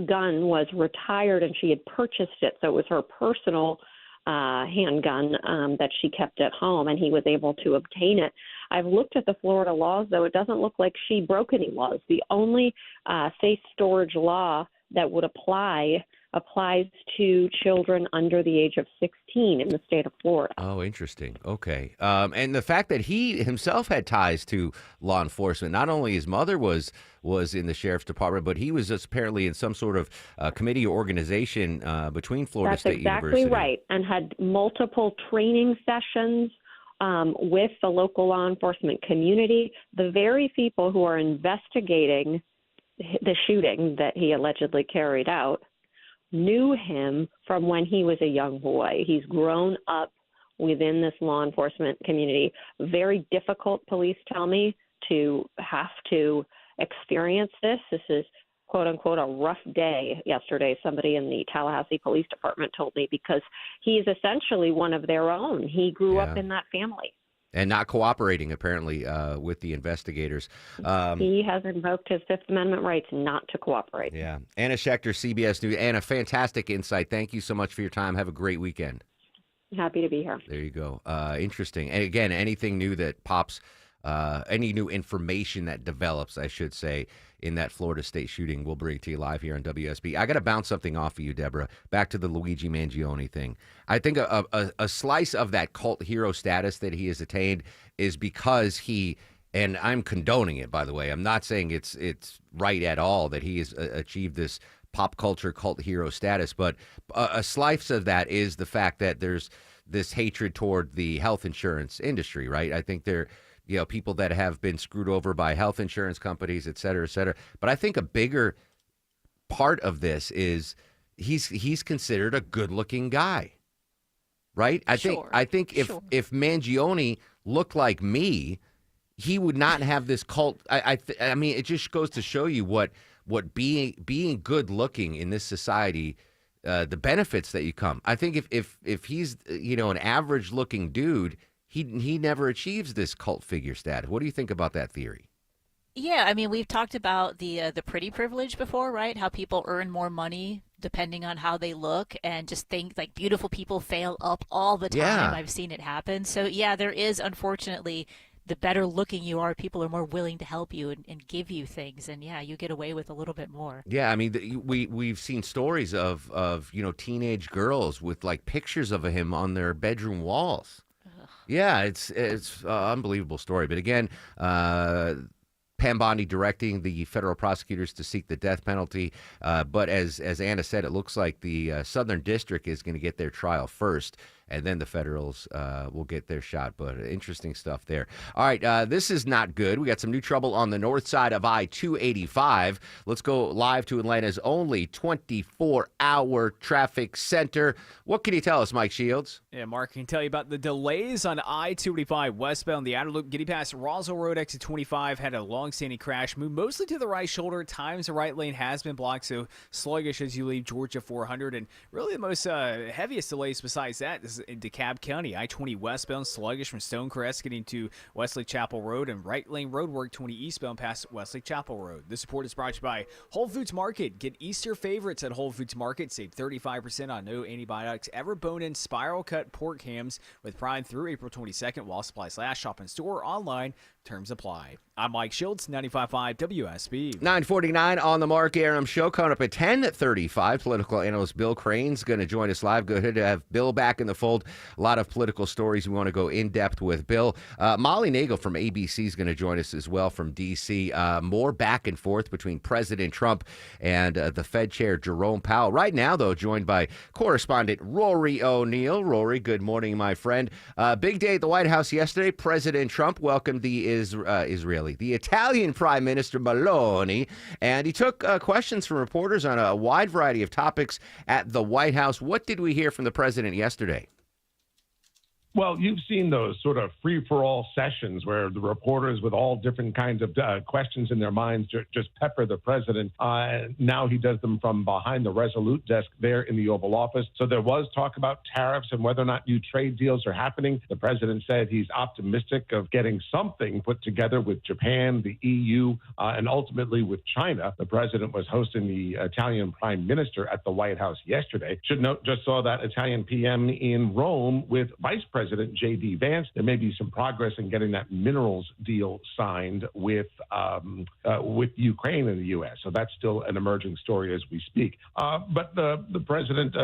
gun was retired and she had purchased it, so it was her personal handgun that she kept at home, and he was able to obtain it. I've looked at the Florida laws, though. It doesn't look like she broke any laws. The only safe storage law that would applies to children under the age of 16 in the state of Florida. Oh, interesting. Okay. And the fact that he himself had ties to law enforcement, not only his mother was in the sheriff's department, but he was just apparently in some sort of committee or organization between Florida State University. That's exactly right, and had multiple training sessions with the local law enforcement community. The very people who are investigating the shooting that he allegedly carried out knew him from when he was a young boy. He's grown up within this law enforcement community. Very difficult, police tell me, to have to experience this. This is, quote unquote, a rough day yesterday. Somebody in the Tallahassee Police Department told me, because he's essentially one of their own. He grew up in that family. And not cooperating, apparently, with the investigators. He has invoked his Fifth Amendment rights not to cooperate. Yeah. Anna Schechter, CBS News. Anna, fantastic insight. Thank you so much for your time. Have a great weekend. Happy to be here. There you go. Interesting. And again, anything new that pops, any new information that develops, I should say, in that Florida State shooting, we'll bring it to you live here on WSB. I got to bounce something off of you, Deborah. Back to the Luigi Mangione thing. I think a slice of that cult hero status that he has attained is because he, and I'm condoning it, by the way. I'm not saying it's right at all that he has achieved this pop culture cult hero status, but a slice of that is the fact that there's this hatred toward the health insurance industry, right? I think people that have been screwed over by health insurance companies, et cetera, et cetera. But I think a bigger part of this is he's considered a good-looking guy, right? I think if Mangione looked like me, he would not have this cult. I mean, it just goes to show you what being good-looking in this society, the benefits that you come. I think if he's an average-looking dude, he never achieves this cult figure status. What do you think about that theory? Yeah, I mean, we've talked about the pretty privilege before, right? How people earn more money depending on how they look, and just think like beautiful people fail up all the time. Yeah. I've seen it happen. So yeah, there is, unfortunately, the better looking you are, people are more willing to help you and give you things, and yeah, you get away with a little bit more. Yeah, I mean, we've seen stories of teenage girls with like pictures of him on their bedroom walls. Yeah, it's an unbelievable story. But again, Pam Bondi directing the federal prosecutors to seek the death penalty. But as Anna said, it looks like the Southern District is going to get their trial first, and then the federals will get their shot. But interesting stuff there. All right, this is not good. We got some new trouble on the north side of I-285. Let's go live to Atlanta's only 24-hour traffic center. What can you tell us, Mike Shields? Yeah, Mark can tell you about the delays on I-285 westbound. The outer loop getting past Roswell Road, exit 25, had a long-standing crash. Moved mostly to the right shoulder. Times the right lane has been blocked, so sluggish as you leave Georgia 400. And really the most heaviest delays besides that is in DeKalb County. I-20 westbound, sluggish from Stonecrest getting to Wesley Chapel Road, and right lane roadwork 20 eastbound past Wesley Chapel Road. This report is brought to you by Whole Foods Market. Get Easter favorites at Whole Foods Market. Save 35% on no antibiotics ever bone-in spiral cut pork hams with Prime through April 22nd while supplies last. Shop in store or online. Terms apply. I'm Mike Shields, 95.5 WSB. 9:49 on the Mark Aram Show. Coming up at 10:35, political analyst Bill Crane's going to join us live. Good to have Bill back in the fold. unfold. A lot of political stories we want to go in depth with. Bill, Molly Nagel from ABC is going to join us as well from D.C. More back and forth between President Trump and the Fed Chair Jerome Powell. Right now, though, joined by correspondent Rory O'Neill. Rory, good morning, my friend. Big day at the White House yesterday. President Trump welcomed the Italian Prime Minister Meloni, and he took questions from reporters on a wide variety of topics at the White House. What did we hear from the president yesterday? Well, you've seen those sort of free-for-all sessions where the reporters with all different kinds of questions in their minds just pepper the president. Now he does them from behind the Resolute desk there in the Oval Office. So there was talk about tariffs and whether or not new trade deals are happening. The president said he's optimistic of getting something put together with Japan, the EU, and ultimately with China. The president was hosting the Italian prime minister at the White House yesterday. Should note, just saw that Italian PM in Rome with Vice President J.D. Vance. There may be some progress in getting that minerals deal signed with Ukraine and the U.S. So that's still an emerging story as we speak. But the president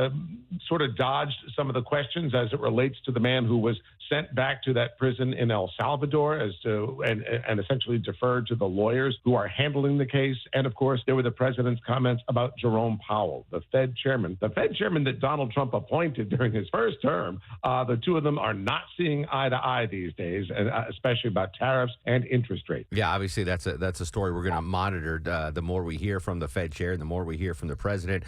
sort of dodged some of the questions as it relates to the man who was sent back to that prison in El Salvador and essentially deferred to the lawyers who are handling the case. And of course, there were the president's comments about Jerome Powell, the Fed chairman that Donald Trump appointed during his first term. The two of them are not seeing eye to eye these days, and especially about tariffs and interest rates. Yeah, obviously that's a story we're going to monitor. The more we hear from the Fed chair, the more we hear from the president.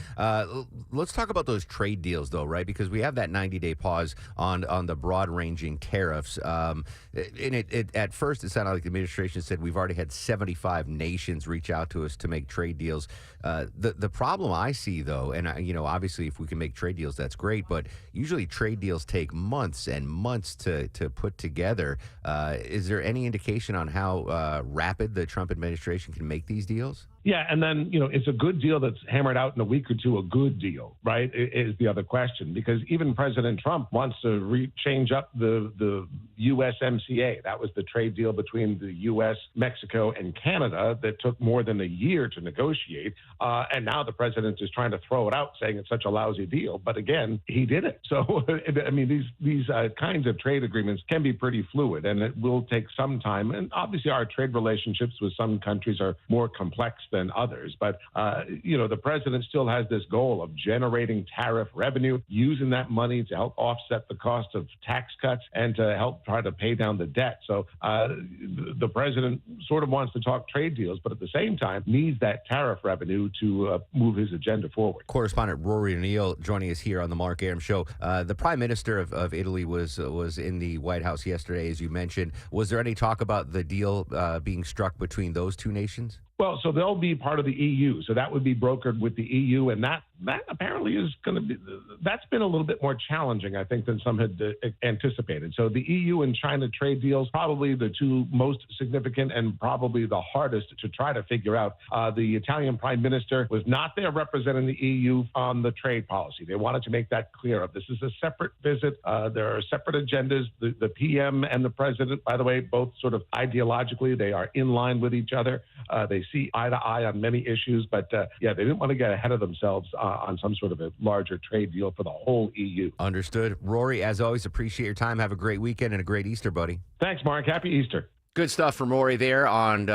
Let's talk about those trade deals, though, right? Because we have that 90-day pause on the broad-ranging tariffs. At first, it sounded like the administration said we've already had 75 nations reach out to us to make trade deals. The problem I see, though, and obviously if we can make trade deals, that's great, but usually trade deals take months and months to put together. Is there any indication on how rapid the Trump administration can make these deals? Yeah, and then, it's a good deal that's hammered out in a week or two. A good deal, right, is the other question, because even President Trump wants to change up the USMCA. That was the trade deal between the U.S., Mexico, and Canada that took more than a year to negotiate. And now the president is trying to throw it out, saying it's such a lousy deal. But again, he did it. So, I mean, these kinds of trade agreements can be pretty fluid, and it will take some time. And obviously, our trade relationships with some countries are more complex than others. But, the president still has this goal of generating tariff revenue, using that money to help offset the cost of tax cuts and to help try to pay down the debt. So the president sort of wants to talk trade deals, but at the same time needs that tariff revenue to move his agenda forward. Correspondent Rory O'Neill joining us here on the Mark Arum Show. The Prime Minister of Italy was in the White House yesterday, as you mentioned. Was there any talk about the deal being struck between those two nations? Well, so they'll be part of the EU. So that would be brokered with the EU. And that apparently is going to be, that's been a little bit more challenging, I think, than some had anticipated. So the EU and China trade deals, probably the two most significant and probably the hardest to try to figure out. The Italian prime minister was not there representing the EU on the trade policy. They wanted to make that clear. This is a separate visit. There are separate agendas. The PM and the president, by the way, both sort of ideologically, they are in line with each other. They see eye to eye on many issues, but they didn't want to get ahead of themselves on some sort of a larger trade deal for the whole EU. Understood. Rory, as always, appreciate your time. Have a great weekend and a great Easter, buddy. Thanks, Mark. Happy Easter. Good stuff from Rory there on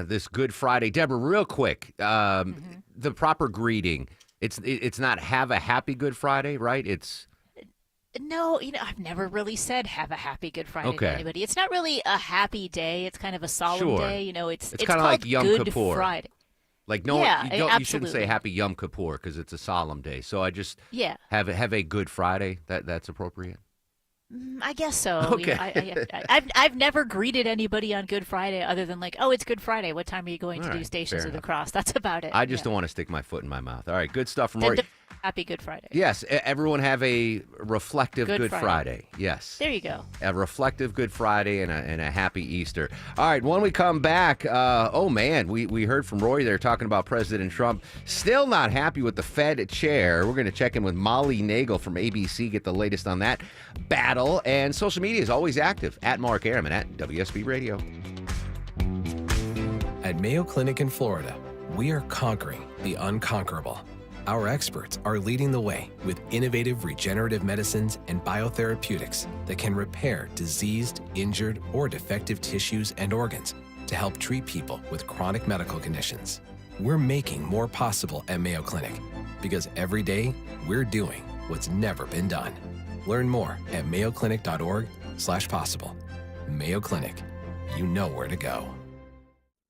this Good Friday. Deborah, real quick, the proper greeting. It's not have a happy Good Friday, right? It's... No, I've never really said have a happy Good Friday to anybody. It's not really a happy day. It's kind of a solemn day. It's kind of like Yom Good Kippur. Friday. Like you shouldn't say Happy Yom Kippur because it's a solemn day. So I just have a Good Friday. That's appropriate. I guess so. Okay. I've never greeted anybody on Good Friday other than like, oh, it's Good Friday. What time are you going to do Stations of the Cross? That's about it. I just don't want to stick my foot in my mouth. All right, good stuff from Rory. Happy Good Friday. Yes, everyone have a reflective Good Friday. Yes. There you go. A reflective Good Friday and a happy Easter. All right, when we come back, we heard from Roy there talking about President Trump. Still not happy with the Fed chair. We're going to check in with Molly Nagel from ABC, get the latest on that battle. And social media is always active, at Mark Arum and at WSB Radio. At Mayo Clinic in Florida, we are conquering the unconquerable. Our experts are leading the way with innovative regenerative medicines and biotherapeutics that can repair diseased, injured, or defective tissues and organs to help treat people with chronic medical conditions. We're making more possible at Mayo Clinic because every day we're doing what's never been done. Learn more at mayoclinic.org/possible. Mayo Clinic, you know where to go.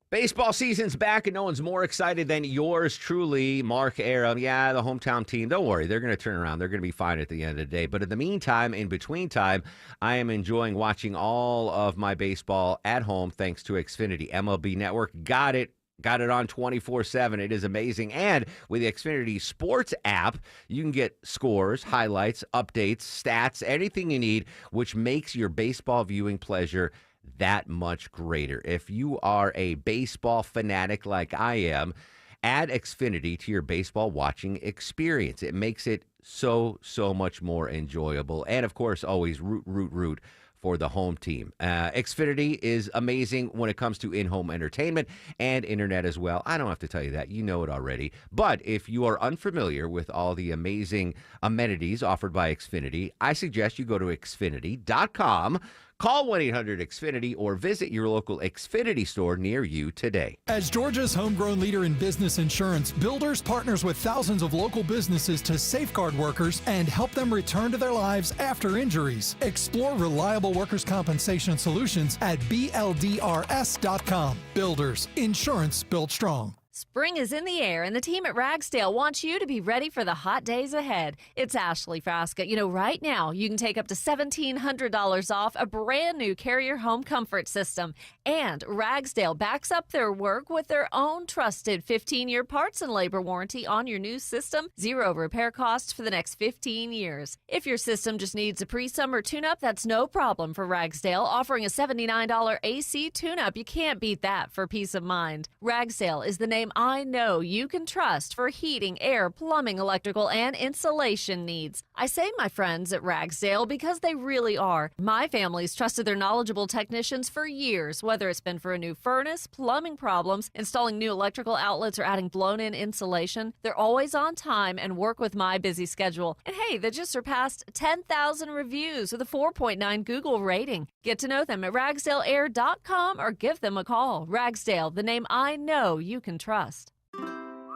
Baseball season's back, and no one's more excited than yours truly, Mark Arum. Yeah, the hometown team, don't worry. They're going to turn around. They're going to be fine at the end of the day. But in the meantime, in between time, I am enjoying watching all of my baseball at home thanks to Xfinity. MLB Network got it on 24/7. It is amazing. And with the Xfinity Sports app, you can get scores, highlights, updates, stats, anything you need, which makes your baseball viewing pleasure that much greater. If you are a baseball fanatic like I am, add Xfinity to your baseball watching experience. It makes it so much more enjoyable. And of course, always root for the home team. Xfinity is amazing when it comes to in-home entertainment and internet as well. I don't have to tell you that. You know it already. But if you are unfamiliar with all the amazing amenities offered by Xfinity, I suggest you go to Xfinity.com. Call 1-800-XFINITY or visit your local Xfinity store near you today. As Georgia's homegrown leader in business insurance, Builders partners with thousands of local businesses to safeguard workers and help them return to their lives after injuries. Explore reliable workers' compensation solutions at BLDRS.com. Builders, insurance built strong. Spring is in the air, and the team at Ragsdale wants you to be ready for the hot days ahead. It's Ashley Frasca. You know, right now, you can take up to $1,700 off a brand new Carrier home comfort system. And Ragsdale backs up their work with their own trusted 15-year parts and labor warranty on your new system. 0 repair costs for the next 15 years. If your system just needs a pre-summer tune-up, that's no problem for Ragsdale, offering a $79 AC tune-up. You can't beat that for peace of mind. Ragsdale is the name I know you can trust for heating, air, plumbing, electrical, and insulation needs. I say my friends at Ragsdale because they really are. My family's trusted their knowledgeable technicians for years, whether it's been for a new furnace, plumbing problems, installing new electrical outlets, or adding blown-in insulation. They're always on time and work with my busy schedule. And hey, they just surpassed 10,000 reviews with a 4.9 Google rating. Get to know them at ragsdaleair.com or give them a call. Ragsdale, the name I know you can trust.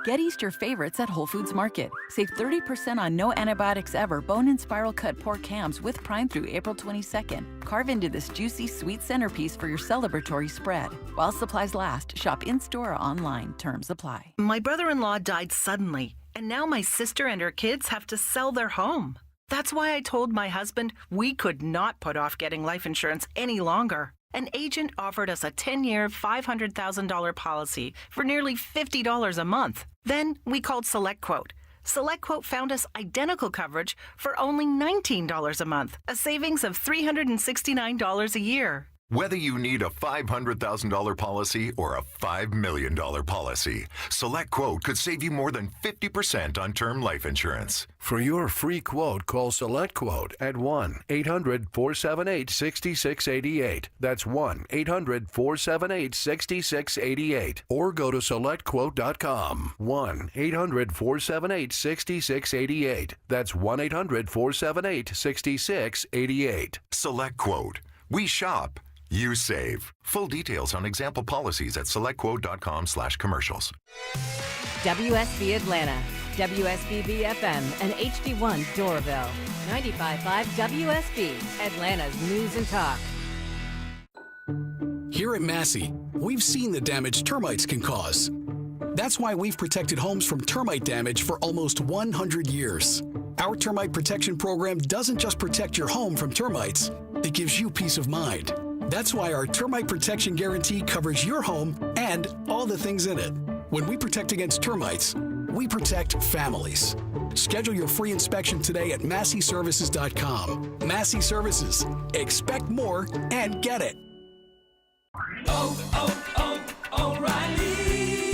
Get Easter favorites at Whole Foods Market. Save 30% on no antibiotics ever bone and spiral cut pork hams with Prime through April 22nd. Carve into this juicy, sweet centerpiece for your celebratory spread. While supplies last, shop in-store or online. Terms apply. My brother-in-law died suddenly, and now my sister and her kids have to sell their home. That's why I told my husband we could not put off getting life insurance any longer. An agent offered us a 10-year, $500,000 policy for nearly $50 a month. Then we called SelectQuote. SelectQuote found us identical coverage for only $19 a month, a savings of $369 a year. Whether you need a $500,000 policy or a $5 million policy, SelectQuote could save you more than 50% on term life insurance. For your free quote, call SelectQuote at 1-800-478-6688. That's 1-800-478-6688. Or go to SelectQuote.com. 1-800-478-6688. That's 1-800-478-6688. SelectQuote. We shop. You save. Full details on example policies at selectquote.com/commercials. WSB Atlanta, WSB BFM, and HD1 Doraville. 95.5 WSB, Atlanta's News and Talk. Here at Massey, we've seen the damage termites can cause. That's why we've protected homes from termite damage for almost 100 years. Our termite protection program doesn't just protect your home from termites, it gives you peace of mind. That's why our Termite Protection Guarantee covers your home and all the things in it. When we protect against termites, we protect families. Schedule your free inspection today at MasseyServices.com. Massey Services. Expect more and get it. O'Reilly.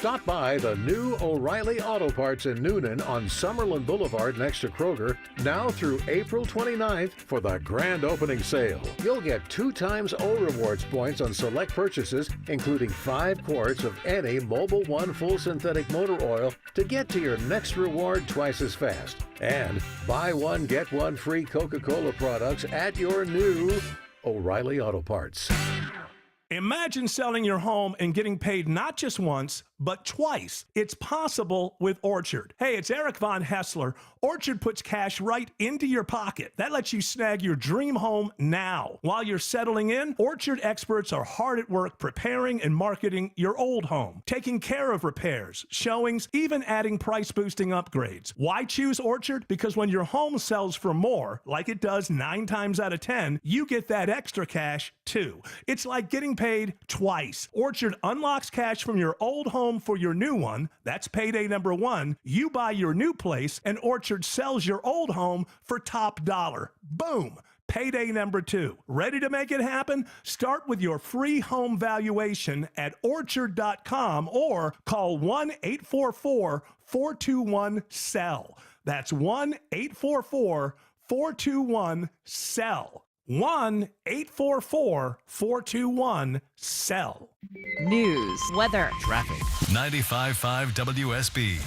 Stop by the new O'Reilly Auto Parts in Noonan on Summerlin Boulevard next to Kroger now through April 29th for the grand opening sale. You'll get 2 times O Rewards points on select purchases, including 5 quarts of any Mobil 1 full synthetic motor oil to get to your next reward twice as fast. And buy one, get one free Coca-Cola products at your new O'Reilly Auto Parts. Imagine selling your home and getting paid not just once, but twice. It's possible with Orchard. Hey, it's Eric Von Hessler. Orchard puts cash right into your pocket. That lets you snag your dream home now. While you're settling in, Orchard experts are hard at work preparing and marketing your old home, taking care of repairs, showings, even adding price-boosting upgrades. Why choose Orchard? Because when your home sells for more, like it does 9 times out of 10, you get that extra cash too. It's like getting paid twice. Orchard unlocks cash from your old home for your new one. That's payday number 1. You buy your new place, and Orchard sells your old home for top dollar. Boom! Payday number 2. Ready to make it happen? Start with your free home valuation at Orchard.com or call 1-844-421-SELL. That's 1-844-421-SELL. 1-844-421-SELL. News, weather, traffic. 95.5 WSB,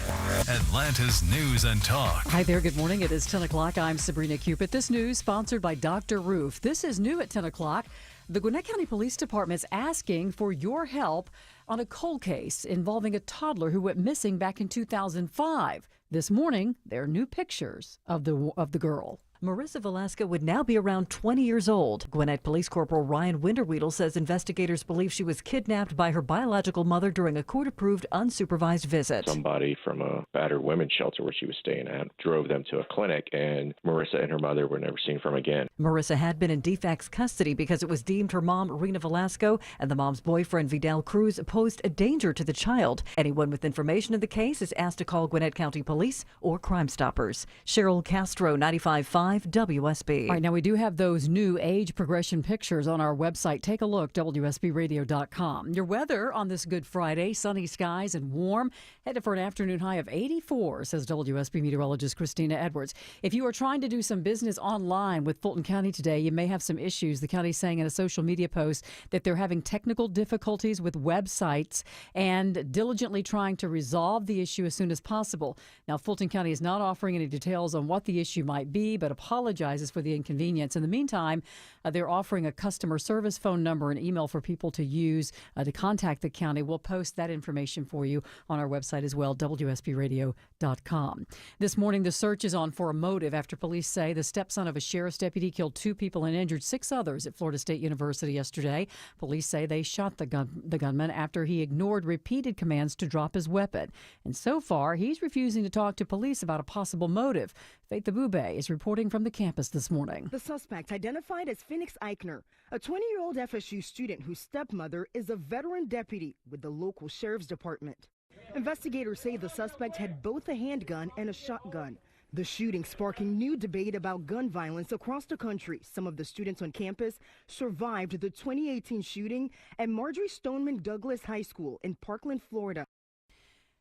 Atlanta's News and Talk. Hi there, good morning. It is 10 o'clock. I'm Sabrina Cupid. This news sponsored by Dr. Roof. This is new at 10 o'clock. The Gwinnett County Police Department is asking for your help on a cold case involving a toddler who went missing back in 2005. This morning, there are new pictures of the girl. Marissa Velasco would now be around 20 years old. Gwinnett Police Corporal Ryan Winterweedle says investigators believe she was kidnapped by her biological mother during a court-approved, unsupervised visit. Somebody from a battered women's shelter where she was staying at drove them to a clinic, and Marissa and her mother were never seen from again. Marissa had been in DFAC's custody because it was deemed her mom, Rena Velasco, and the mom's boyfriend, Vidal Cruz, posed a danger to the child. Anyone with information of the case is asked to call Gwinnett County Police or Crime Stoppers. Cheryl Castro, 95.5 WSB. All right, now we do have those new age progression pictures on our website. Take a look, WSBradio.com. Your weather on this Good Friday, sunny skies and warm. Headed for an afternoon high of 84, says WSB meteorologist Christina Edwards. If you are trying to do some business online with Fulton County today, you may have some issues. The county is saying in a social media post that they're having technical difficulties with websites and diligently trying to resolve the issue as soon as possible. Now, Fulton County is not offering any details on what the issue might be, but apologizes for the inconvenience. In the meantime, they're offering a customer service phone number and email for people to use to contact the county. We'll post that information for you on our website as well, WSBradio.com. This morning, the search is on for a motive after police say the stepson of a sheriff's deputy killed 2 people and injured 6 others at Florida State University yesterday. Police say they shot the gunman after he ignored repeated commands to drop his weapon. And so far, he's refusing to talk to police about a possible motive. Faith Abube is reporting from the campus this morning. The suspect, identified as Phoenix Eichner, a 20-year-old FSU student whose stepmother is a veteran deputy with the local sheriff's department. Investigators say the suspect had both a handgun and a shotgun. The shooting sparking new debate about gun violence across the country. Some of the students on campus survived the 2018 shooting at Marjorie Stoneman Douglas High School in Parkland, Florida.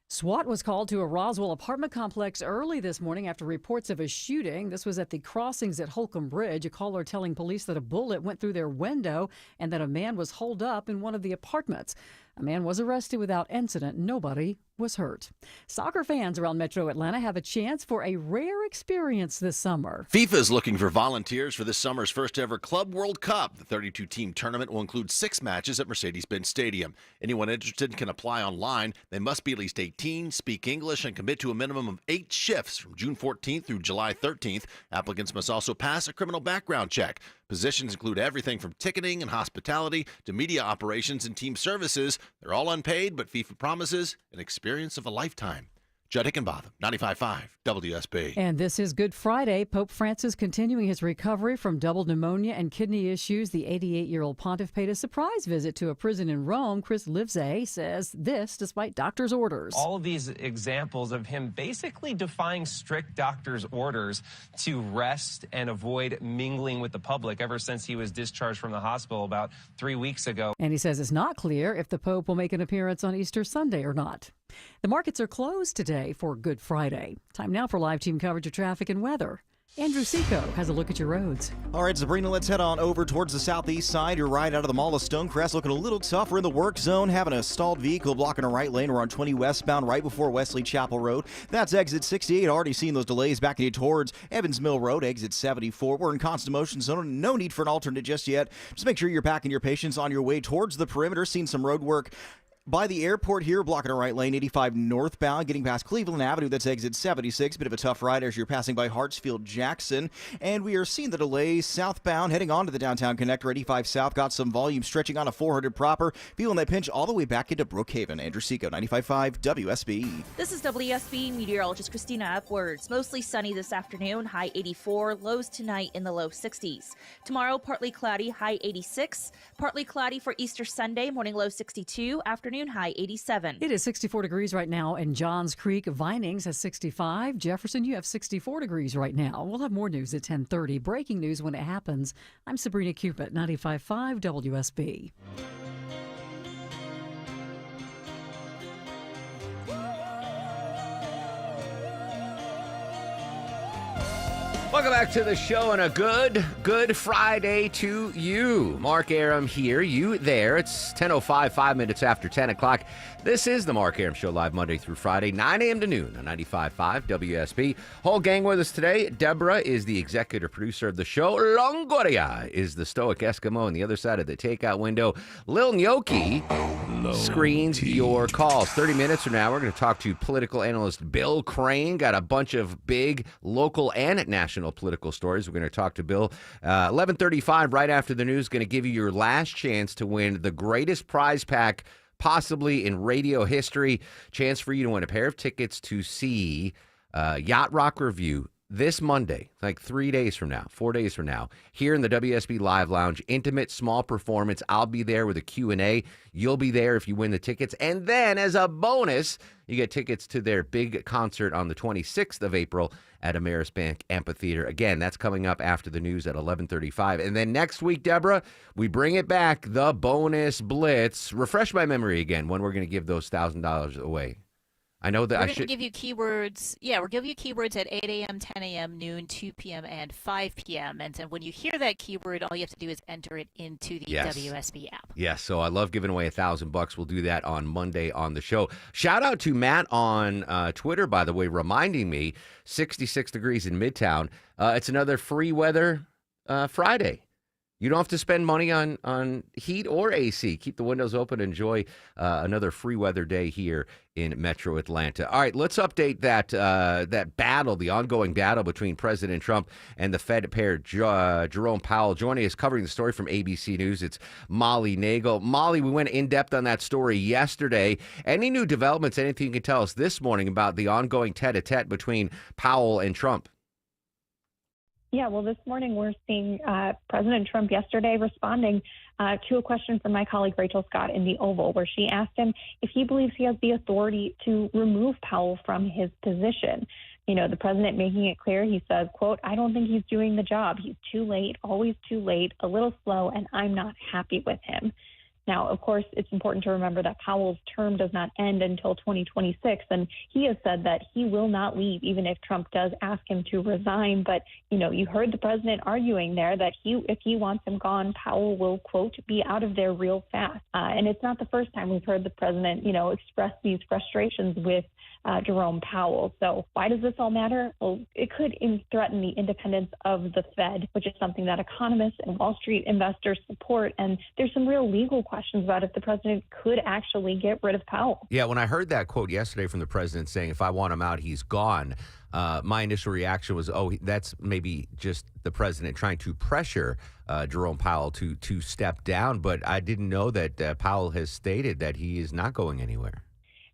SWAT was called to a Roswell apartment complex early this morning after reports of a shooting. This was at the crossings at Holcomb Bridge. A caller telling police that a bullet went through their window and that a man was holed up in one of the apartments. A man was arrested without incident. Nobody was hurt. Soccer fans around Metro Atlanta have a chance for a rare experience this summer. FIFA is looking for volunteers for this summer's first ever Club World Cup. The 32-team tournament will include 6 matches at Mercedes-Benz Stadium. Anyone interested can apply online. They must be at least 18, speak English, and commit to a minimum of 8 shifts from June 14th through July 13th. Applicants must also pass a criminal background check. Positions include everything from ticketing and hospitality to media operations and team services. They're all unpaid, but FIFA promises an experience of a lifetime. Judd Hickenbotham, 95.5 WSB. And this is Good Friday. Pope Francis continuing his recovery from double pneumonia and kidney issues. The 88-year-old pontiff paid a surprise visit to a prison in Rome. Chris Livesay says this despite doctor's orders. All of these examples of him basically defying strict doctor's orders to rest and avoid mingling with the public ever since he was discharged from the hospital about 3 weeks ago. And he says it's not clear if the Pope will make an appearance on Easter Sunday or not. The markets are closed today for Good Friday. Time now for live team coverage of traffic and weather. Andrew Seco has a look at your roads. All right, Sabrina, let's head on over towards the southeast side. You're right out of the Mall of Stonecrest, looking a little tough. We're in the work zone, having a stalled vehicle blocking a right lane. We're on 20 westbound right before Wesley Chapel Road. That's exit 68. Already seeing those delays backing you towards Evans Mill Road, exit 74. We're in constant motion, so no need for an alternate just yet. Just make sure you're packing your patience on your way towards the perimeter. Seeing some road work by the airport here, blocking a right lane, 85 northbound, getting past Cleveland Avenue. That's exit 76. Bit of a tough ride as you're passing by Hartsfield Jackson. And we are seeing the delays southbound, heading on to the downtown connector, 85 south. Got some volume stretching on a 400 proper. Feeling that pinch all the way back into Brookhaven. Andrew Seco, 95.5 WSB. This is WSB meteorologist Christina Upwards. Mostly sunny this afternoon, high 84. Lows tonight in the low 60s. Tomorrow, partly cloudy, high 86. Partly cloudy for Easter Sunday, morning low 62. Afternoon high 87. It is 64 degrees right now in Johns Creek. Vinings has 65. Jefferson, you have 64 degrees right now. We'll have more news at 10:30. Breaking news when it happens. I'm Sabrina Cupid, 95.5 WSB. Welcome back to the show and a good Friday to you. Mark Arum here, you there. It's 10:05, 5 minutes after 10 o'clock. This is the Mark Arum Show, live Monday through Friday, 9 a.m. to noon on 95.5 WSB. Whole gang with us today. Deborah is the executive producer of the show. Longoria is the stoic Eskimo on the other side of the takeout window. Lil Gnocchi screens your calls. 30 minutes from now, we're going to talk to political analyst Bill Crane. Got a bunch of big local and national political stories. We're going to talk to Bill. 11:35, right after the news, going to give you your last chance to win the greatest prize pack possibly in radio history. Chance for you to win a pair of tickets to see Yacht Rock Review this Monday, like 3 days from now, 4 days from now, here in the WSB Live Lounge. Intimate, small performance. I'll be there with a Q&A. You'll be there if you win the tickets. And then as a bonus, you get tickets to their big concert on the 26th of April at Ameris Bank Amphitheater. Again, that's coming up after the news at 11:35. And then next week, Deborah, we bring it back, the bonus blitz. Refresh my memory again when we're going to give those $1,000 away. I know that we're going to give you keywords. Yeah, we're giving you keywords at 8 a.m., 10 a.m., noon, 2 p.m., and 5 p.m. And so when you hear that keyword, all you have to do is enter it into the WSB app. Yes, so I love giving away $1,000. We'll do that on Monday on the show. Shout out to Matt on Twitter, by the way, reminding me, 66 degrees in Midtown. It's another free weather Friday. You don't have to spend money on heat or AC. Keep the windows open. Enjoy another free weather day here in Metro Atlanta. All right, let's update that battle, the ongoing battle between President Trump and the Fed pair, Jerome Powell. Joining us, covering the story from ABC News, it's Molly Nagel. Molly, we went in depth on that story yesterday. Any new developments, anything you can tell us this morning about the ongoing tete-a-tete between Powell and Trump? Yeah, well, this morning we're seeing President Trump yesterday responding to a question from my colleague Rachel Scott in the Oval, where she asked him if he believes he has the authority to remove Powell from his position. You know, the president making it clear, he says, quote, "I don't think he's doing the job. He's too late, always too late, a little slow, and I'm not happy with him." Now, of course, it's important to remember that Powell's term does not end until 2026, and he has said that he will not leave even if Trump does ask him to resign. But, you know, you heard the president arguing there that if he wants him gone, Powell will, quote, be out of there real fast. And it's not the first time we've heard the president, you know, express these frustrations with Jerome Powell. So why does this all matter? Well, it could threaten the independence of the Fed, which is something that economists and Wall Street investors support. And there's some real legal questions about if the president could actually get rid of Powell. Yeah, when I heard that quote yesterday from the president saying, if I want him out, he's gone, my initial reaction was, that's maybe just the president trying to pressure Jerome Powell to step down. But I didn't know that Powell has stated that he is not going anywhere.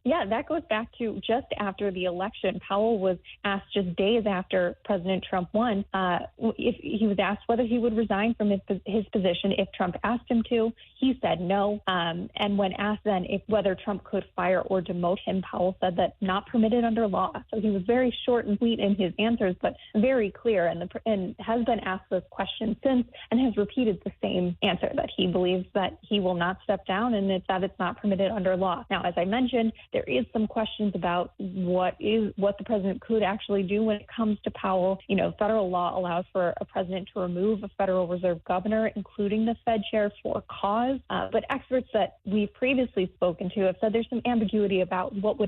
Yeah, that goes back to just after the election. Powell was asked just days after President Trump won, if he was asked whether he would resign from his position if Trump asked him to. He said no. And when asked then whether Trump could fire or demote him, Powell said that not permitted under law. So he was very short and sweet in his answers, but very clear, and has been asked this question since and has repeated the same answer, that he believes that he will not step down and that it's not permitted under law. Now, as I mentioned, there is some questions about what the president could actually do when it comes to Powell. Federal law allows for a president to remove a Federal Reserve governor, including the Fed chair, for cause. But experts that we've previously spoken to have said there's some ambiguity about what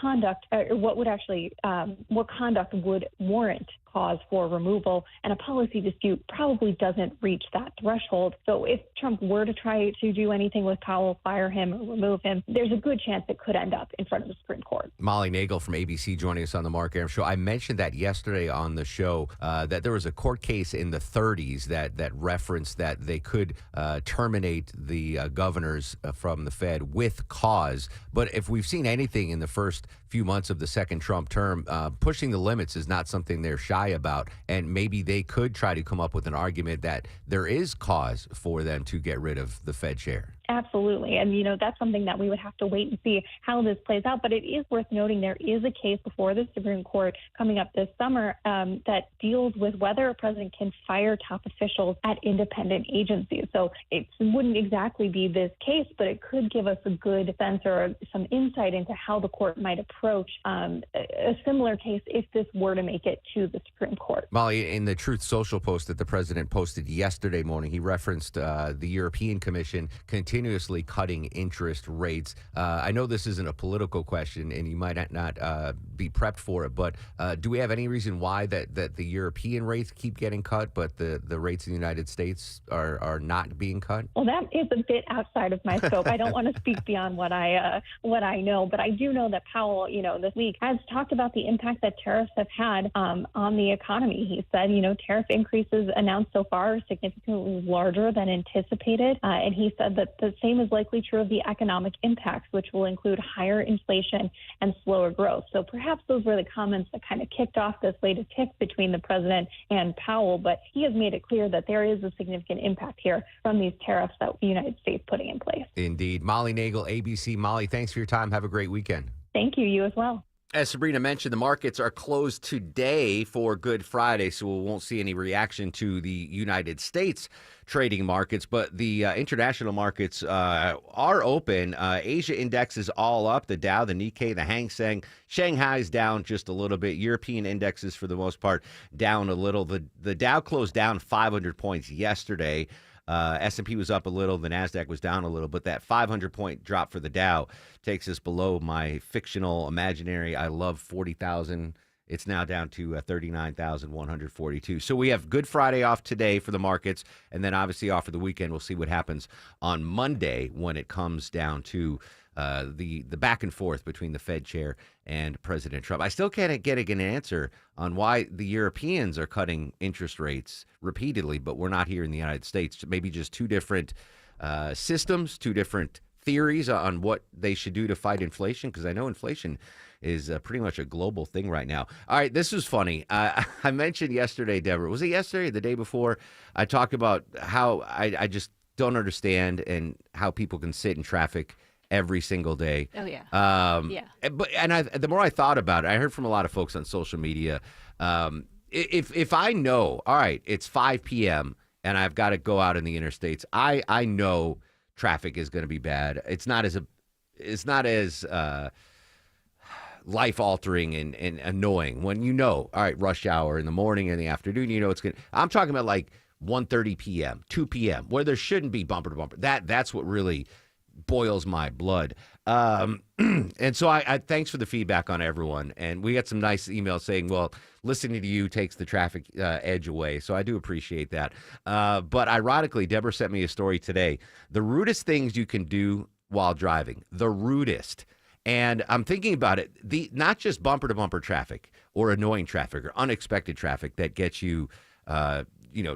conduct would warrant cause for removal, and a policy dispute probably doesn't reach that threshold. So if Trump were to try to do anything with Powell, fire him or remove him, there's a good chance it could end up in front of the Supreme Court. Molly Nagel from ABC joining us on the Mark Arum Show. I mentioned that yesterday on the show that there was a court case in the 30s that referenced that they could terminate the governors from the Fed with cause. But if we've seen anything in the first few months of the second Trump term, pushing the limits is not something they're shy about. And maybe they could try to come up with an argument that there is cause for them to get rid of the Fed chair. Absolutely. And, that's something that we would have to wait and see how this plays out. But it is worth noting there is a case before the Supreme Court coming up this summer that deals with whether a president can fire top officials at independent agencies. So it wouldn't exactly be this case, but it could give us a good sense or some insight into how the court might approach a similar case if this were to make it to the Supreme Court. Molly, in the Truth Social post that the president posted yesterday morning, he referenced the European Commission continuously cutting interest rates. I know this isn't a political question and you might not be prepped for it, but do we have any reason why that the European rates keep getting cut, but the rates in the United States are not being cut? Well, that is a bit outside of my scope. I don't want to speak beyond what I know, but I do know that Powell, this week has talked about the impact that tariffs have had on the economy. He said, tariff increases announced so far are significantly larger than anticipated, and he said that the same is likely true of the economic impacts, which will include higher inflation and slower growth. So perhaps those were the comments that kind of kicked off this latest tiff between the president and Powell, but he has made it clear that there is a significant impact here from these tariffs that the United States putting in place. Indeed. Molly Nagel, ABC. Molly, thanks for your time. Have a great weekend. Thank you. You as well. As Sabrina mentioned, the markets are closed today for Good Friday, so we won't see any reaction to the United States trading markets, but the international markets are open. Asia index is all up. The Dow, the Nikkei, the Hang Seng. Shanghai's down just a little bit. European indexes, for the most part, down a little. The Dow closed down 500 points yesterday. S&P was up a little, the NASDAQ was down a little, but that 500-point drop for the Dow takes us below my fictional, imaginary, I love 40,000. It's now down to 39,142. So we have Good Friday off today for the markets, and then obviously off for the weekend. We'll see what happens on Monday when it comes down to the back and forth between the Fed chair and President Trump. I still can't get an answer on why the Europeans are cutting interest rates repeatedly, but we're not here in the United States. Maybe just two different systems, two different theories on what they should do to fight inflation, because I know inflation is pretty much a global thing right now. All right, this is funny. I mentioned yesterday, Deborah, was it yesterday or the day before? I talked about how I just don't understand and how people can sit in traffic every single day. Oh, yeah. The more I thought about it, I heard from a lot of folks on social media, if I know, all right, it's 5 p.m. and I've got to go out in the interstates, I know traffic is going to be bad. It's not as life-altering and annoying when you know, all right, rush hour in the morning and the afternoon, it's going to, I'm talking about like 1:30 p.m., 2 p.m., where there shouldn't be bumper to bumper. That's what really boils my blood. And so I thanks for the feedback on everyone. And we got some nice emails saying, well, listening to you takes the traffic edge away. So I do appreciate that. But ironically, Deborah sent me a story today. The rudest things you can do while driving, the rudest. And I'm thinking about it, not just bumper to bumper traffic or annoying traffic or unexpected traffic that gets you,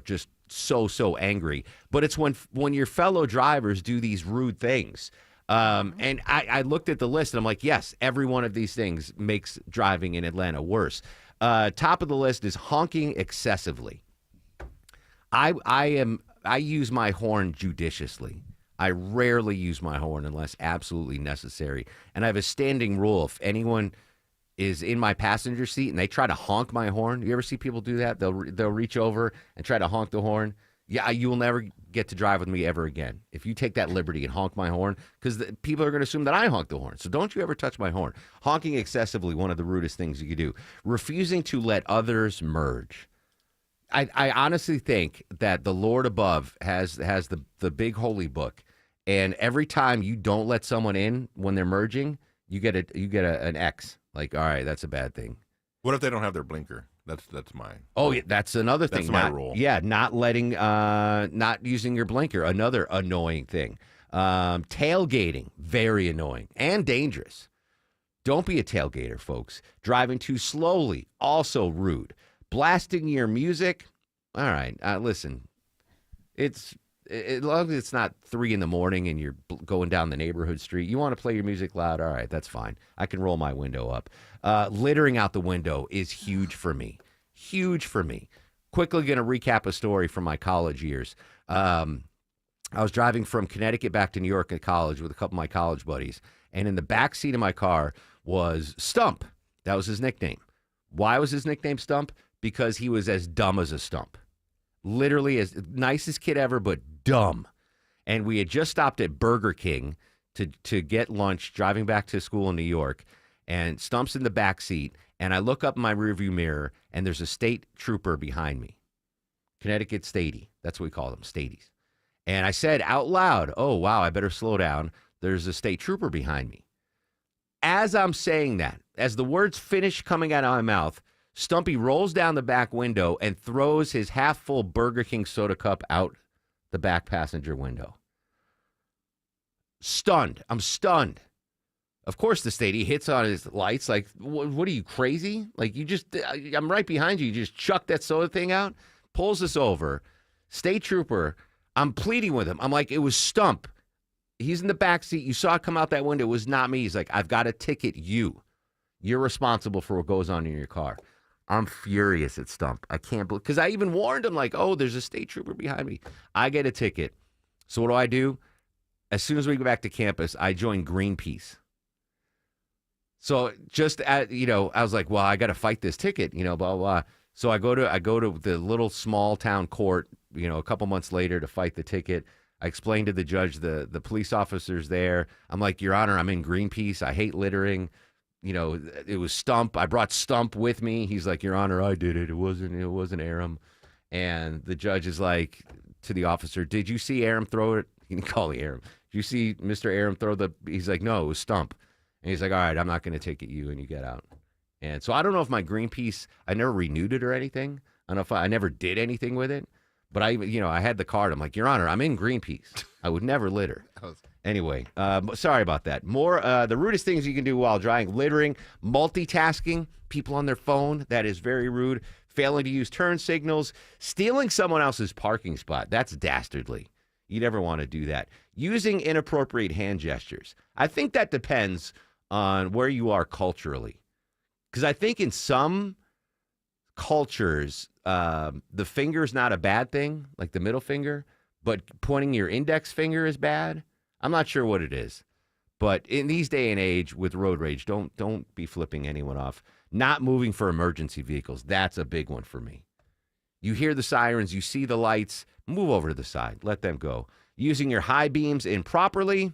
just so angry, but it's when your fellow drivers do these rude things. And I looked at the list and I'm like, yes, every one of these things makes driving in Atlanta worse. Top of the list is honking excessively. I use my horn judiciously. I rarely use my horn unless absolutely necessary. And I have a standing rule. If anyone is in my passenger seat and they try to honk my horn, you ever see people do that? They'll reach over and try to honk the horn. Yeah, you will never get to drive with me ever again if you take that liberty and honk my horn, because people are going to assume that I honk the horn. So don't you ever touch my horn. Honking excessively, one of the rudest things you could do. Refusing to let others merge. I honestly think that the Lord above has the big holy book, and every time you don't let someone in when they're merging, you get an X. Like, all right, that's a bad thing. What if they don't have their blinker? That's mine. Oh, yeah, that's another thing. That's my rule. Yeah, not using your blinker, another annoying thing. Tailgating, very annoying and dangerous. Don't be a tailgater, folks. Driving too slowly, also rude. Blasting your music, all right. Listen, as long as it's not 3 a.m. and you're going down the neighborhood street, you want to play your music loud, all right, that's fine. I can roll my window up. Littering out the window is huge for me. Huge for me. Quickly going to recap a story from my college years. I was driving from Connecticut back to New York at college with a couple of my college buddies, and in the back seat of my car was Stump. That was his nickname. Why was his nickname Stump? Because he was as dumb as a stump. Literally as nicest kid ever, but dumb. And we had just stopped at Burger King to get lunch, driving back to school in New York, and Stump's in the back seat, and I look up in my rearview mirror, and there's a state trooper behind me. Connecticut Statey. That's what we call them, Stateys. And I said out loud, oh, wow, I better slow down. There's a state trooper behind me. As I'm saying that, as the words finish coming out of my mouth, Stumpy rolls down the back window and throws his half-full Burger King soda cup out the back passenger window. Stunned. I'm stunned. Of course, the Statey hits on his lights like, what are you, crazy? Like, I'm right behind you. You just chuck that soda thing out, pulls us over. State trooper, I'm pleading with him. I'm like, it was Stump. He's in the back seat. You saw it come out that window. It was not me. He's like, I've got to ticket you. You're responsible for what goes on in your car. I'm furious at Stump. I can't believe, because I even warned him, like, oh, there's a state trooper behind me. I get a ticket. So what do? As soon as we go back to campus, I join Greenpeace. So just I was like, well, I got to fight this ticket, blah, blah, blah. So I go to the little small town court, a couple months later to fight the ticket. I explained to the judge, the police officers there. I'm like, Your Honor, I'm in Greenpeace. I hate littering. It was Stump. I brought Stump with me. He's like, Your Honor, I did it. It wasn't Aram. And the judge is like to the officer, did you see Aram throw it? He didn't call me Aram. Did you see Mr. Aram throw he's like, no, it was Stump. And he's like, all right, I'm not going to ticket you, and you get out. And so I don't know if my Greenpeace, I never renewed it or anything. I don't know if I never did anything with it. But I had the card. I'm like, Your Honor, I'm in Greenpeace. I would never litter. Anyway, sorry about that. More, the rudest things you can do while driving: littering, multitasking, people on their phone. That is very rude. Failing to use turn signals, stealing someone else's parking spot. That's dastardly. You never want to do that. Using inappropriate hand gestures. I think that depends on where you are culturally. Because I think in some cultures, the finger's not a bad thing, like the middle finger, but pointing your index finger is bad. I'm not sure what it is. But in these day and age with road rage, don't be flipping anyone off. Not moving for emergency vehicles. That's a big one for me. You hear the sirens, you see the lights, move over to the side. Let them go. Using your high beams improperly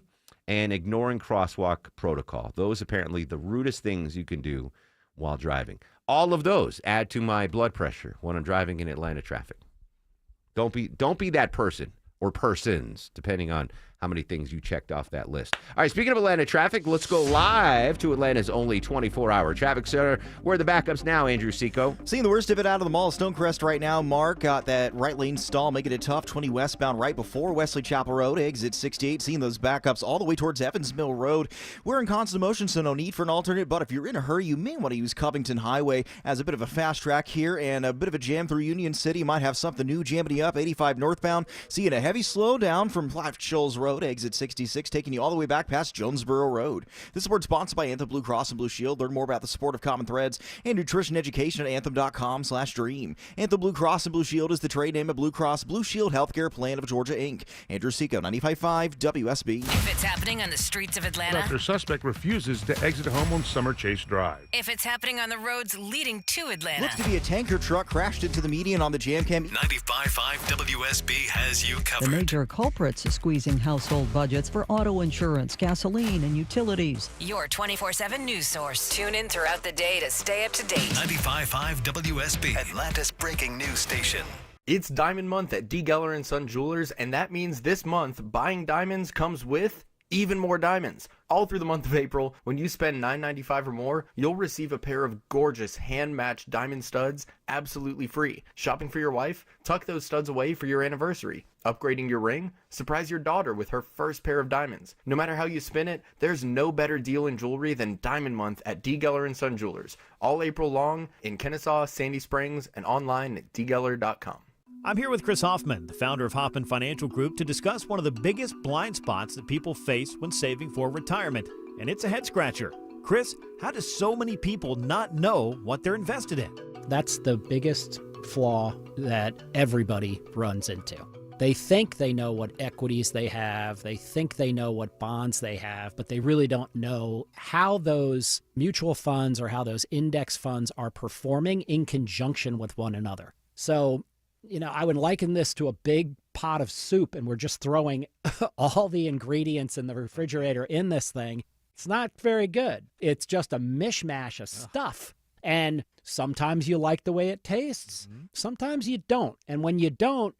and ignoring crosswalk protocol. Those apparently the rudest things you can do while driving. All of those add to my blood pressure when I'm driving in Atlanta traffic. Don't be that person or persons, depending on how many things you checked off that list. All right, speaking of Atlanta traffic, let's go live to Atlanta's only 24-hour traffic center. Where are the backups now, Andrew Seco? Seeing the worst of it out of the mall of Stonecrest right now. Mark got that right lane stall, making it tough. 20 westbound right before Wesley Chapel Road, exit 68. Seeing those backups all the way towards Evans Mill Road. We're in constant motion, so no need for an alternate. But if you're in a hurry, you may want to use Covington Highway as a bit of a fast track here and a bit of a jam through Union City. You might have something new jamming up. 85 northbound. Seeing a heavy heavy slowdown from Platte Shoals Road, exit 66, taking you all the way back past Jonesboro Road. This report sponsored by Anthem Blue Cross and Blue Shield. Learn more about the support of Common Threads and nutrition education at anthem.com/dream. Anthem Blue Cross and Blue Shield is the trade name of Blue Cross Blue Shield Healthcare Plan of Georgia, Inc. Andrew Seco, 95.5 WSB. If it's happening on the streets of Atlanta. After suspect refuses to exit home on Summer Chase Drive. If it's happening on the roads leading to Atlanta. Looks to be a tanker truck crashed into the median on the Jam Cam. 95.5 WSB has you covered. The major culprits squeezing household budgets for auto insurance, gasoline, and utilities. Your 24/7 news source. Tune in throughout the day to stay up to date. 95.5 WSB, Atlanta's breaking news station. It's Diamond Month at D. Geller & Son Jewelers, and that means this month, buying diamonds comes with even more diamonds. All through the month of April, when you spend $9.95 or more, you'll receive a pair of gorgeous hand-matched diamond studs absolutely free. Shopping for your wife? Tuck those studs away for your anniversary. Upgrading your ring? Surprise your daughter with her first pair of diamonds. No matter how you spin it, there's no better deal in jewelry than Diamond Month at D. Geller & Son Jewelers. All April long in Kennesaw, Sandy Springs, and online at dgeller.com. I'm here with Chris Hoffman, the founder of Hoffman Financial Group, to discuss one of the biggest blind spots that people face when saving for retirement, and it's a head scratcher. Chris, how do so many people not know what they're invested in? That's the biggest flaw that everybody runs into. They think they know what equities they have, they think they know what bonds they have, but they really don't know how those mutual funds or how those index funds are performing in conjunction with one another. So, I would liken this to a big pot of soup, and we're just throwing all the ingredients in the refrigerator in this thing. It's not very good. It's just a mishmash of stuff. And sometimes you like the way it tastes. Sometimes you don't. And when you don't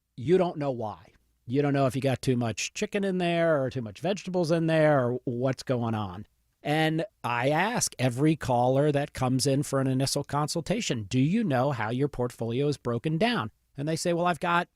know why. You don't know if you got too much chicken in there or too much vegetables in there or what's going on. And I ask every caller that comes in for an initial consultation, do you know how your portfolio is broken down? And they say, well, I've got,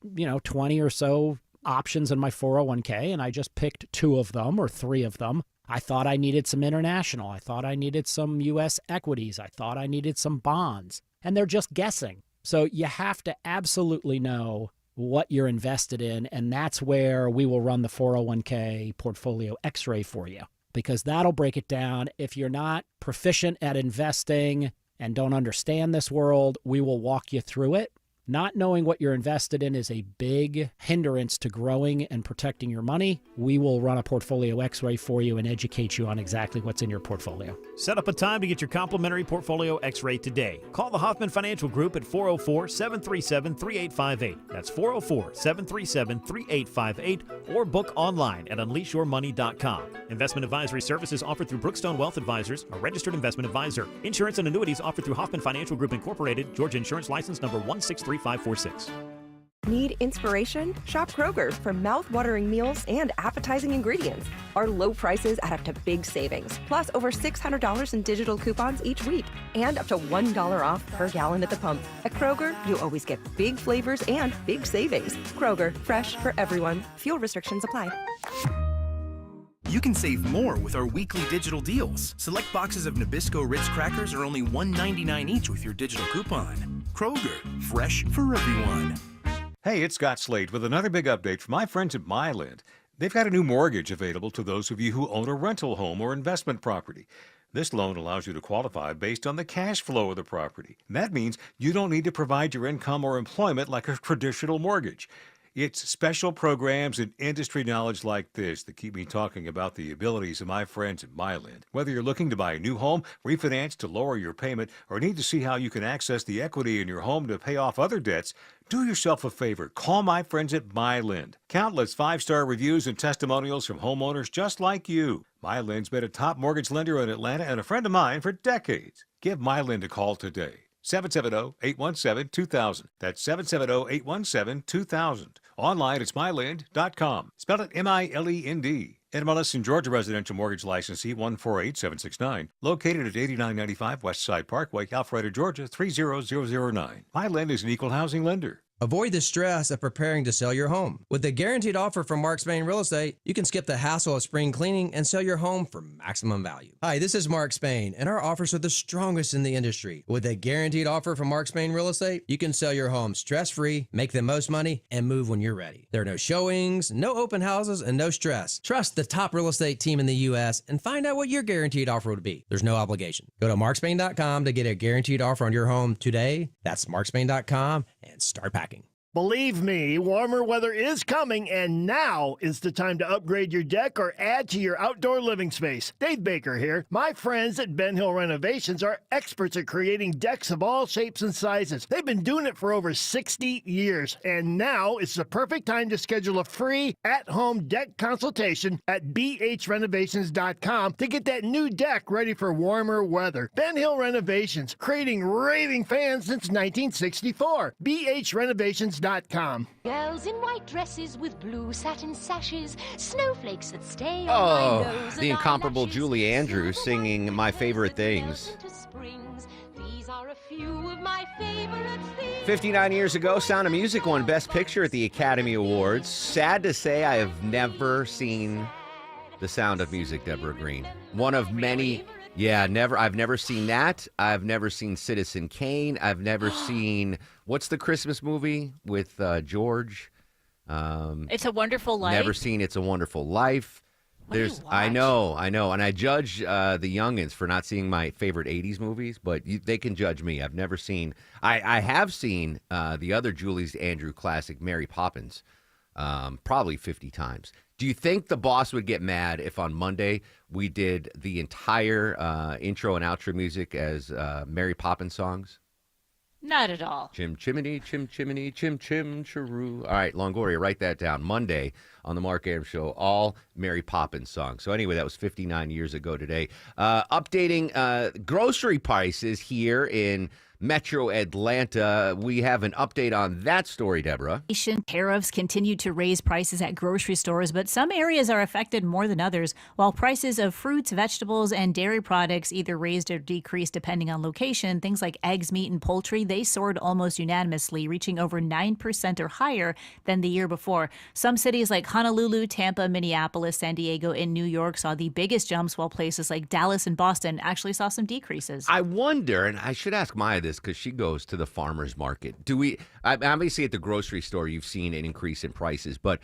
20 or so options in my 401k, and I just picked 2 of them or 3 of them. I thought I needed some international. I thought I needed some U.S. equities. I thought I needed some bonds. And they're just guessing. So you have to absolutely know what you're invested in, and that's where we will run the 401k portfolio x-ray for you, because that'll break it down. If you're not proficient at investing and don't understand this world, we will walk you through it. Not knowing what you're invested in is a big hindrance to growing and protecting your money. We will run a portfolio x-ray for you and educate you on exactly what's in your portfolio. Set up a time to get your complimentary portfolio x-ray today. Call the Hoffman Financial Group at 404-737-3858. That's 404-737-3858, or book online at unleashyourmoney.com. Investment advisory services offered through Brookstone Wealth Advisors, a registered investment advisor. Insurance and annuities offered through Hoffman Financial Group Incorporated, Georgia Insurance License number 163546. Need inspiration? Shop Kroger for mouth-watering meals and appetizing ingredients. Our low prices add up to big savings, plus over $600 in digital coupons each week, and up to $1 off per gallon at the pump. At Kroger, you always get big flavors and big savings. Kroger, fresh for everyone. Fuel restrictions apply. You can save more with our weekly digital deals. Select boxes of Nabisco Ritz crackers are only $1.99 each with your digital coupon. Kroger, fresh for everyone. Hey, it's Scott Slade with another big update from my friends at MyLend. They've got a new mortgage available to those of you who own a rental home or investment property. This loan allows you to qualify based on the cash flow of the property. And that means you don't need to provide your income or employment like a traditional mortgage. It's special programs and industry knowledge like this that keep me talking about the abilities of my friends at MyLend. Whether you're looking to buy a new home, refinance to lower your payment, or need to see how you can access the equity in your home to pay off other debts, do yourself a favor. Call my friends at MyLend. Countless 5-star reviews and testimonials from homeowners just like you. MyLend's been a top mortgage lender in Atlanta and a friend of mine for decades. Give MyLend a call today. 770-817-2000. That's 770-817-2000. Online, it's mylend.com. Spell it M-I-L-E-N-D. NMLS in Georgia residential mortgage licensee 148769. Located at 8995 West Side Parkway, Alpharetta, Georgia 30009. MyLend is an equal housing lender. Avoid the stress of preparing to sell your home. With a guaranteed offer from Mark Spain Real Estate, you can skip the hassle of spring cleaning and sell your home for maximum value. Hi, this is Mark Spain, and our offers are the strongest in the industry. With a guaranteed offer from Mark Spain Real Estate, you can sell your home stress-free, make the most money, and move when you're ready. There are no showings, no open houses, and no stress. Trust the top real estate team in the U.S. and find out what your guaranteed offer would be. There's no obligation. Go to markspain.com to get a guaranteed offer on your home today. That's markspain.com and start packing. Believe me, warmer weather is coming, and now is the time to upgrade your deck or add to your outdoor living space. Dave Baker here. My friends at Ben Hill Renovations are experts at creating decks of all shapes and sizes. They've been doing it for over 60 years, and now is the perfect time to schedule a free at-home deck consultation at bhrenovations.com to get that new deck ready for warmer weather. Ben Hill Renovations, creating raving fans since 1964. bhrenovations.com. Girls in white dresses with blue satin sashes, snowflakes that stay on my nose. The incomparable Julie Andrews singing My Favorite Things. These are a few of my favorite things. 59 years ago, Sound of Music won Best Picture at the Academy Awards. Sad to say, I have never seen The Sound of Music, Deborah Green. One of many. Yeah, never. I've never seen that. I've never seen Citizen Kane. I've never seen, what's the Christmas movie with George? It's a Wonderful Life. Never seen It's a Wonderful Life. I know, and I judge the youngins for not seeing my favorite 80s movies, but they can judge me. I've never seen. I have seen the other Julie's Andrew classic, Mary Poppins, probably 50 times. Do you think the boss would get mad if on Monday we did the entire intro and outro music as Mary Poppins songs? Not at all. Chim chimney, chim chimney, chim chim chiroo. All right, Longoria, write that down. Monday on the Mark Arum Show, all Mary Poppins songs. So anyway, that was 59 years ago today. Updating grocery prices here in Metro Atlanta. We have an update on that story, Deborah. Tariffs continue to raise prices at grocery stores, but some areas are affected more than others, while prices of fruits, vegetables, and dairy products either raised or decreased depending on location. Things like eggs, meat, and poultry, they soared almost unanimously, reaching over 9% or higher than the year before. Some cities like Honolulu, Tampa, Minneapolis, San Diego, and New York saw the biggest jumps, while places like Dallas and Boston actually saw some decreases. I wonder, and I should ask Maya this because she goes to the farmer's market. Obviously at the grocery store, you've seen an increase in prices, but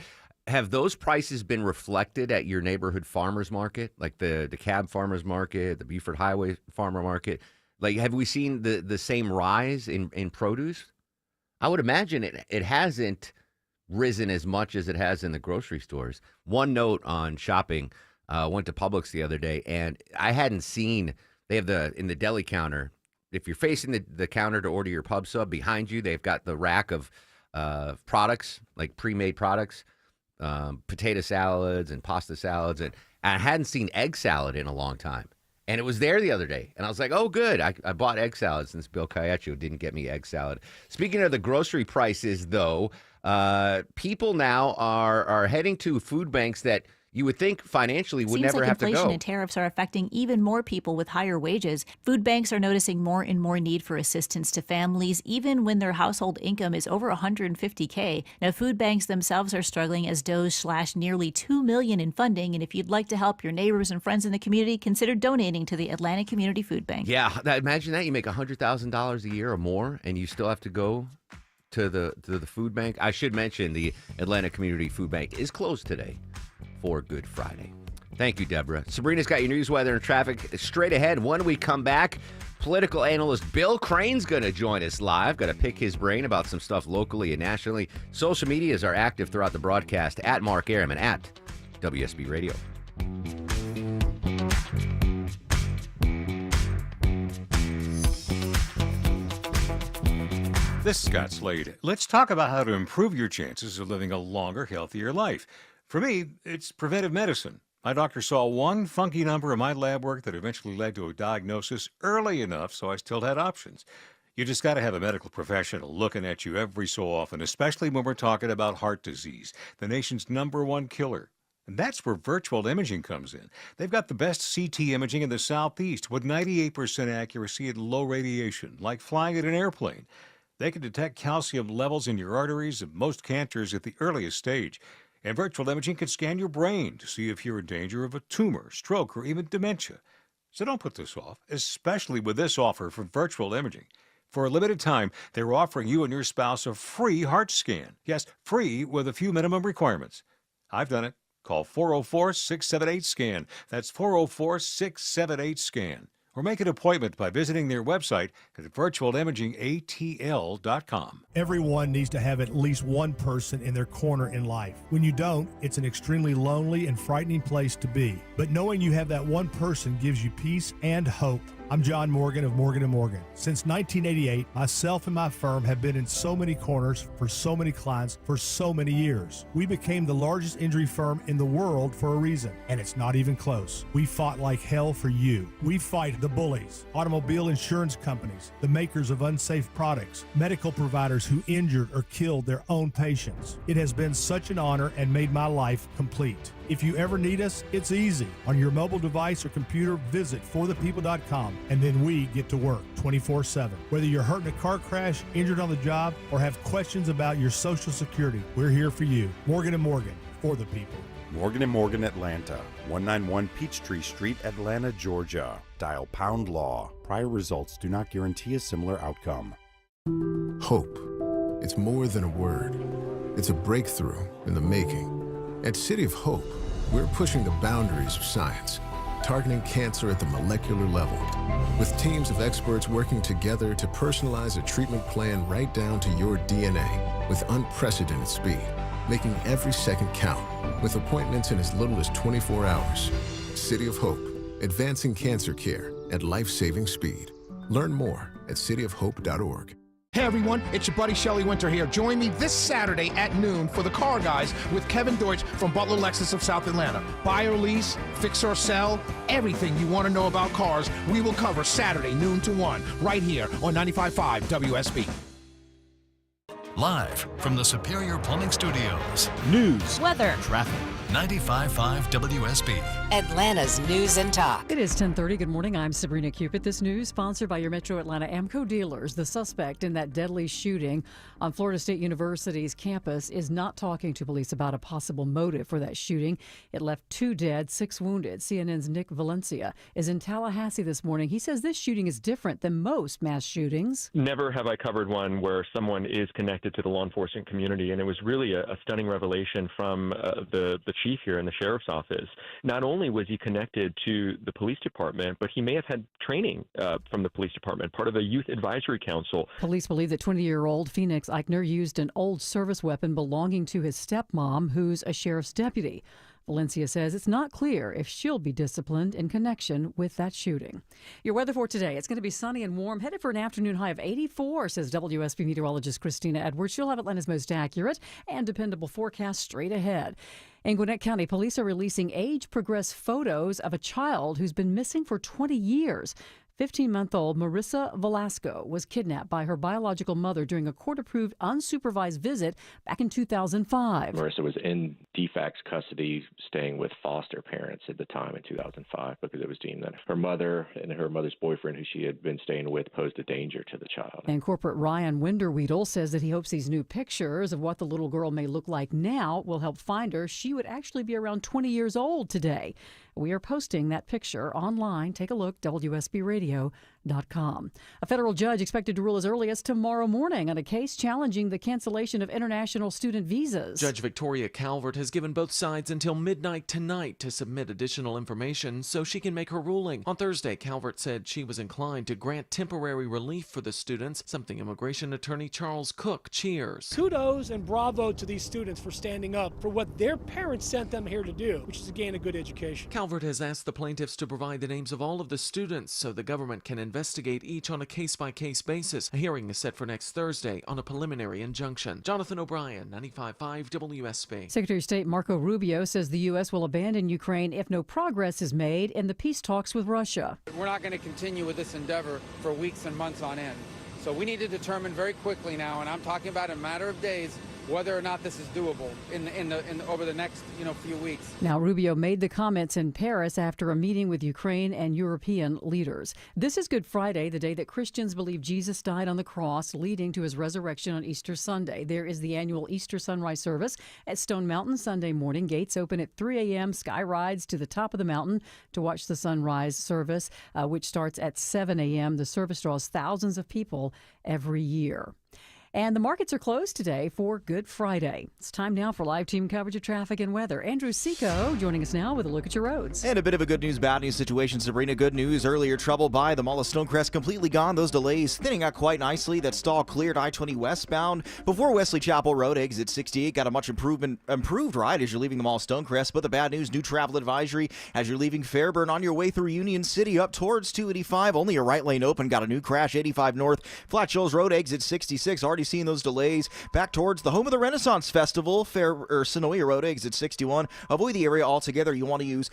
have those prices been reflected at your neighborhood farmer's market, like the DeKalb farmer's market, the Beaufort Highway farmer market? Like, have we seen the same rise in produce? I would imagine it hasn't risen as much as it has in the grocery stores. One note on shopping, went to Publix the other day, and I hadn't seen, they have in the deli counter, if you're facing the counter to order your pub sub, behind you, they've got the rack of products, like pre-made products, potato salads and pasta salads. And I hadn't seen egg salad in a long time. And it was there the other day. And I was like, oh, good. I bought egg salad since Bill Caiuccio didn't get me egg salad. Speaking of the grocery prices, though, people now are heading to food banks that you would think financially would never have to go. Inflation and tariffs are affecting even more people with higher wages. Food banks are noticing more and more need for assistance to families, even when their household income is over $150K. Now, food banks themselves are struggling as DOGE slashed nearly $2 million in funding. And if you'd like to help your neighbors and friends in the community, consider donating to the Atlanta Community Food Bank. Yeah, imagine that. You make $100,000 a year or more, and you still have to go to the food bank. I should mention the Atlanta Community Food Bank is closed today for Good Friday. Thank you, Deborah. Sabrina's got your news, weather, and traffic straight ahead. When we come back, political analyst Bill Crane's going to join us live. Got to pick his brain about some stuff locally and nationally. Social medias are active throughout the broadcast at Mark Arum and at WSB Radio. This is Scott Slade. Let's talk about how to improve your chances of living a longer, healthier life. For me, it's preventive medicine. My doctor saw one funky number in my lab work that eventually led to a diagnosis early enough so I still had options. You just got to have a medical professional looking at you every so often, especially when we're talking about heart disease, the nation's #1 killer. And that's where virtual imaging comes in. They've got the best CT imaging in the Southeast with 98% accuracy and low radiation, like flying in an airplane. They can detect calcium levels in your arteries and most cancers at the earliest stage. And virtual imaging can scan your brain to see if you're in danger of a tumor, stroke, or even dementia. So don't put this off, especially with this offer from Virtual Imaging. For a limited time, they're offering you and your spouse a free heart scan. Yes, free with a few minimum requirements. I've done it. Call 404-678-SCAN. That's 404-678-SCAN. Or make an appointment by visiting their website at virtualimagingatl.com. Everyone needs to have at least one person in their corner in life. When you don't, it's an extremely lonely and frightening place to be. But knowing you have that one person gives you peace and hope. I'm John Morgan of Morgan & Morgan. Since 1988, myself and my firm have been in so many corners for so many clients for so many years. We became the largest injury firm in the world for a reason, and it's not even close. We fought like hell for you. We fight the bullies, automobile insurance companies, the makers of unsafe products, medical providers who injured or killed their own patients. It has been such an honor and made my life complete. If you ever need us, it's easy. On your mobile device or computer, visit forthepeople.com, and then we get to work 24/7. Whether you're hurt in a car crash, injured on the job, or have questions about your Social Security, we're here for you. Morgan & Morgan, for the people. Morgan & Morgan Atlanta, 191 Peachtree Street, Atlanta, Georgia. Dial # law. Prior results do not guarantee a similar outcome. Hope. It's more than a word. It's a breakthrough in the making. At City of Hope, we're pushing the boundaries of science, targeting cancer at the molecular level, with teams of experts working together to personalize a treatment plan right down to your DNA with unprecedented speed, making every second count, with appointments in as little as 24 hours. City of Hope, advancing cancer care at life-saving speed. Learn more at cityofhope.org. Hey everyone, it's your buddy Shelley Winter here. Join me this Saturday at noon for The Car Guys with Kevin Deutsch from Butler Lexus of South Atlanta. Buy or lease, fix or sell, everything you want to know about cars, we will cover Saturday noon to 1 right here on 95.5 WSB. Live from the Superior Plumbing Studios. News, weather, traffic. 95.5 WSB. Atlanta's News and Talk. It is 10:30. Good morning. I'm Sabrina Cupid. This news sponsored by your Metro Atlanta Amco dealers. The suspect in that deadly shooting on Florida State University's campus is not talking to police about a possible motive for that shooting. It left 2 dead, 6 wounded. CNN's Nick Valencia is in Tallahassee this morning. He says this shooting is different than most mass shootings. Never have I covered one where someone is connected to the law enforcement community, and it was really a stunning revelation from the chief here in the sheriff's office. Not only was he connected to the police department, but he may have had training from the police department, part of a youth advisory council. Police believe that 20-year-old Phoenix Eichner used an old service weapon belonging to his stepmom, who's a sheriff's deputy. Valencia says it's not clear if she'll be disciplined in connection with that shooting. Your weather for today, it's going to be sunny and warm, headed for an afternoon high of 84, says WSB meteorologist Christina Edwards. She'll have Atlanta's most accurate and dependable forecast straight ahead. In Gwinnett County, police are releasing age-progressed photos of a child who's been missing for 20 years. 15-month-old Marissa Velasco was kidnapped by her biological mother during a court-approved unsupervised visit back in 2005. Marissa was in DFAC's custody, staying with foster parents at the time in 2005, because it was deemed that her mother and her mother's boyfriend, who she had been staying with, posed a danger to the child. And Corporate Ryan Winderweedle says that he hopes these new pictures of what the little girl may look like now will help find her. She would actually be around 20 years old today. We are posting that picture online. Take a look, WSBradio.com. A federal judge expected to rule as early as tomorrow morning on a case challenging the cancellation of international student visas. Judge Victoria Calvert has given both sides until midnight tonight to submit additional information so she can make her ruling. On Thursday, Calvert said she was inclined to grant temporary relief for the students, something immigration attorney Charles Cook cheers. Kudos and bravo to these students for standing up for what their parents sent them here to do, which is to gain a good education. Calvert has asked the plaintiffs to provide the names of all of the students so the government can investigate each on a case-by-case basis. A hearing is set for next Thursday on a preliminary injunction. Jonathan O'Brien, 95.5 WSB. Secretary of State Marco Rubio says the U.S. will abandon Ukraine if no progress is made in the peace talks with Russia. We're not going to continue with this endeavor for weeks and months on end. So we need to determine very quickly now, and I'm talking about a matter of days, whether or not this is doable over the next few weeks. Now, Rubio made the comments in Paris after a meeting with Ukraine and European leaders. This is Good Friday, the day that Christians believe Jesus died on the cross, leading to his resurrection on Easter Sunday. There is the annual Easter sunrise service at Stone Mountain Sunday morning. Gates open at 3 a.m. Sky rides to the top of the mountain to watch the sunrise service, which starts at 7 a.m. The service draws thousands of people every year. And the markets are closed today for Good Friday. It's time now for live team coverage of traffic and weather. Andrew Seco joining us now with a look at your roads. And a bit of a good news, bad news situation, Sabrina. Good news, earlier trouble by the Mall of Stonecrest completely gone. Those delays thinning out quite nicely. That stall cleared I-20 westbound before Wesley Chapel Road, exit 68. Got a much improved ride as you're leaving the Mall of Stonecrest. But the bad news, new travel advisory as you're leaving Fairburn on your way through Union City up towards 285. Only a right lane open. Got a new crash, 85 North, Flat Shoals Road, exit 66. Already seeing those delays. Back towards the home of the Renaissance Festival, Sonoya Road, exit 61. Avoid the area altogether. You want to use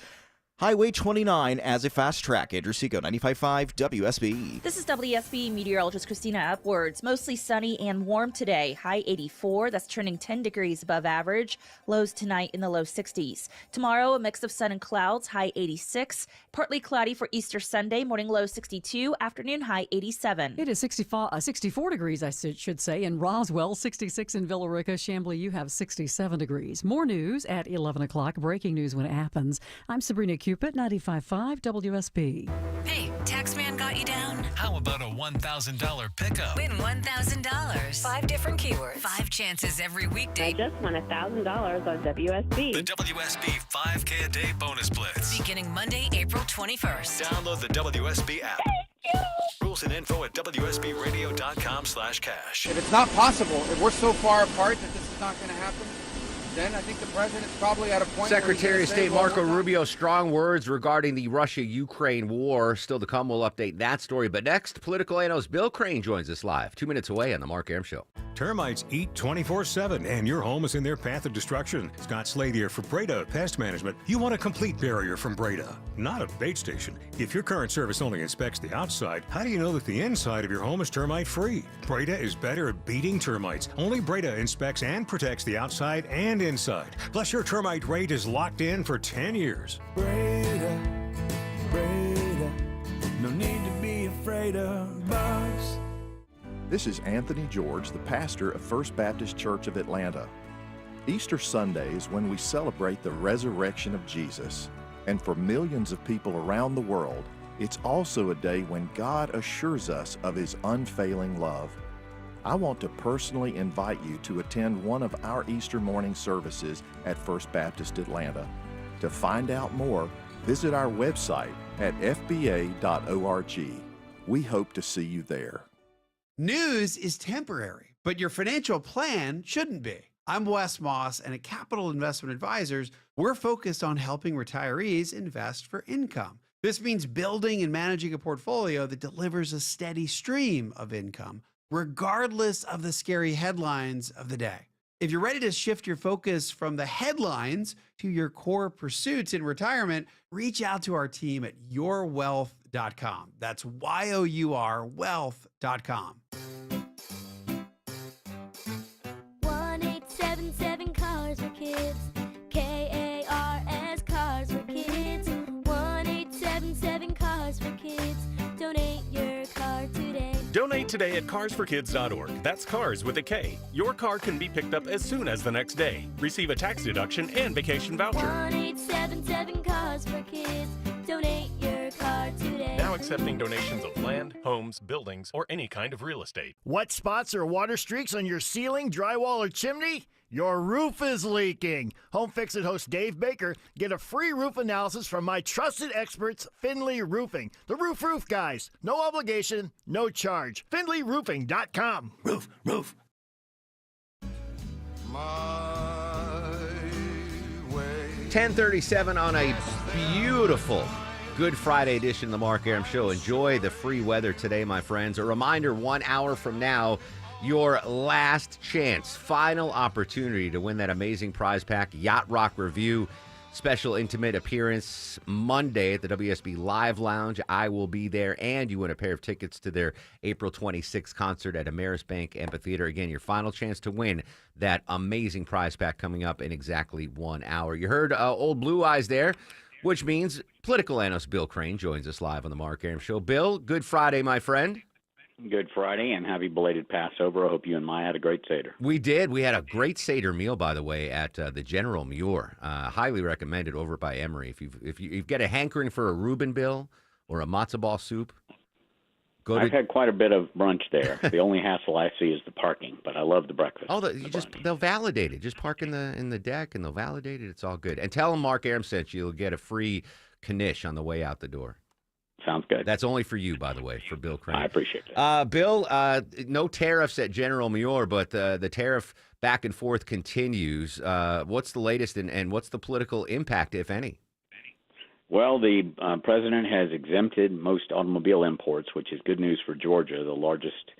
Highway 29 as a fast track. Andrew Seco, 95.5 WSB. This is WSB meteorologist Christina Upwards. Mostly sunny and warm today. High 84. That's turning 10 degrees above average. Lows tonight in the low 60s. Tomorrow, a mix of sun and clouds. High 86. Partly cloudy for Easter Sunday. Morning low 62. Afternoon high 87. It is 64 degrees, I should say, in Roswell. 66 in Villa Rica. Chambly, you have 67 degrees. More news at 11 o'clock. Breaking news when it happens. I'm Sabrina Cupid, 95.5 WSB. Hey, Taxman got you down? How about a $1,000 pickup? Win $1,000. 5 different keywords. 5 chances every weekday. I just won $1,000 on WSB. The WSB 5K a day bonus blitz. Beginning Monday, April 21st. Download the WSB app. Rules and info at WSBRadio.com/cash. If it's not possible, if we're so far apart that this is not going to happen, then I think the president's probably at a point. Secretary of State Marco Rubio, strong words regarding the Russia-Ukraine war. Still to come, we'll update that story. But next, political analyst Bill Crane joins us live, 2 minutes away on The Mark Arum Show. Termites eat 24/7, and your home is in their path of destruction. Scott Slade here for Breda Pest Management. You want a complete barrier from Breda, not a bait station. If your current service only inspects the outside, how do you know that the inside of your home is termite-free? Breda is better at beating termites. Only Breda inspects and protects the outside and inside. Plus, your termite rate is locked in for 10 years. Breda, no need to be afraid of bugs. This is Anthony George, the pastor of First Baptist Church of Atlanta. Easter Sunday is when we celebrate the resurrection of Jesus. And for millions of people around the world, it's also a day when God assures us of his unfailing love. I want to personally invite you to attend one of our Easter morning services at First Baptist Atlanta. To find out more, visit our website at fba.org. We hope to see you there. News is temporary, but your financial plan shouldn't be. I'm Wes Moss, and at Capital Investment Advisors, we're focused on helping retirees invest for income. This means building and managing a portfolio that delivers a steady stream of income, regardless of the scary headlines of the day. If you're ready to shift your focus from the headlines to your core pursuits in retirement, reach out to our team at yourwealth.com. That's YOUR wealth.com. 1877 Cars for Kids. KARS Cars for Kids. 1877 Cars for Kids. Donate your car today. Donate today at carsforkids.org. That's cars with a K. Your car can be picked up as soon as the next day. Receive a tax deduction and vacation voucher. 1877 Cars for Kids. Donate your car today. Now accepting donations of land, homes, buildings, or any kind of real estate. Wet spots or water streaks on your ceiling, drywall, or chimney? Your roof is leaking. Home Fix It host Dave Baker. Get a free roof analysis from my trusted experts, Finley Roofing. The roof guys. No obligation, no charge. FinleyRoofing.com. Roof. 10:37 on a beautiful Good Friday edition of the Mark Arum Show. Enjoy the free weather today, my friends. A reminder, 1 hour from now, your last chance, final opportunity to win that amazing prize pack, Yacht Rock Review. special intimate appearance Monday at the WSB Live Lounge. I will be there, and you win a pair of tickets to their April 26th concert at Ameris Bank Amphitheater. Again, your final chance to win that amazing prize pack coming up in exactly 1 hour. You heard old Blue Eyes there, which means political analyst Bill Crane joins us live on the Mark Aram Show. Bill, good Friday, my friend. Good Friday, and happy belated Passover. I hope you and Maya had a great Seder. We did. We had a great Seder meal, by the way, at the General Muir. Highly recommended over by Emory. If you get a hankering for a Reuben, Bill, or a matzo ball soup, I've had quite a bit of brunch there. The only hassle I see is the parking, but I love the breakfast. Oh, they'll validate it. Just park in the deck, and they'll validate it. It's all good. And tell them Mark Aram sent you. You'll get a free knish on the way out the door. Sounds good. That's only for you, by the way, for Bill Crane. I appreciate it. Bill, no tariffs at General Muir, but the tariff back and forth continues. What's the latest, and what's the political impact, if any? Well, the president has exempted most automobile imports, which is good news for Georgia. The largest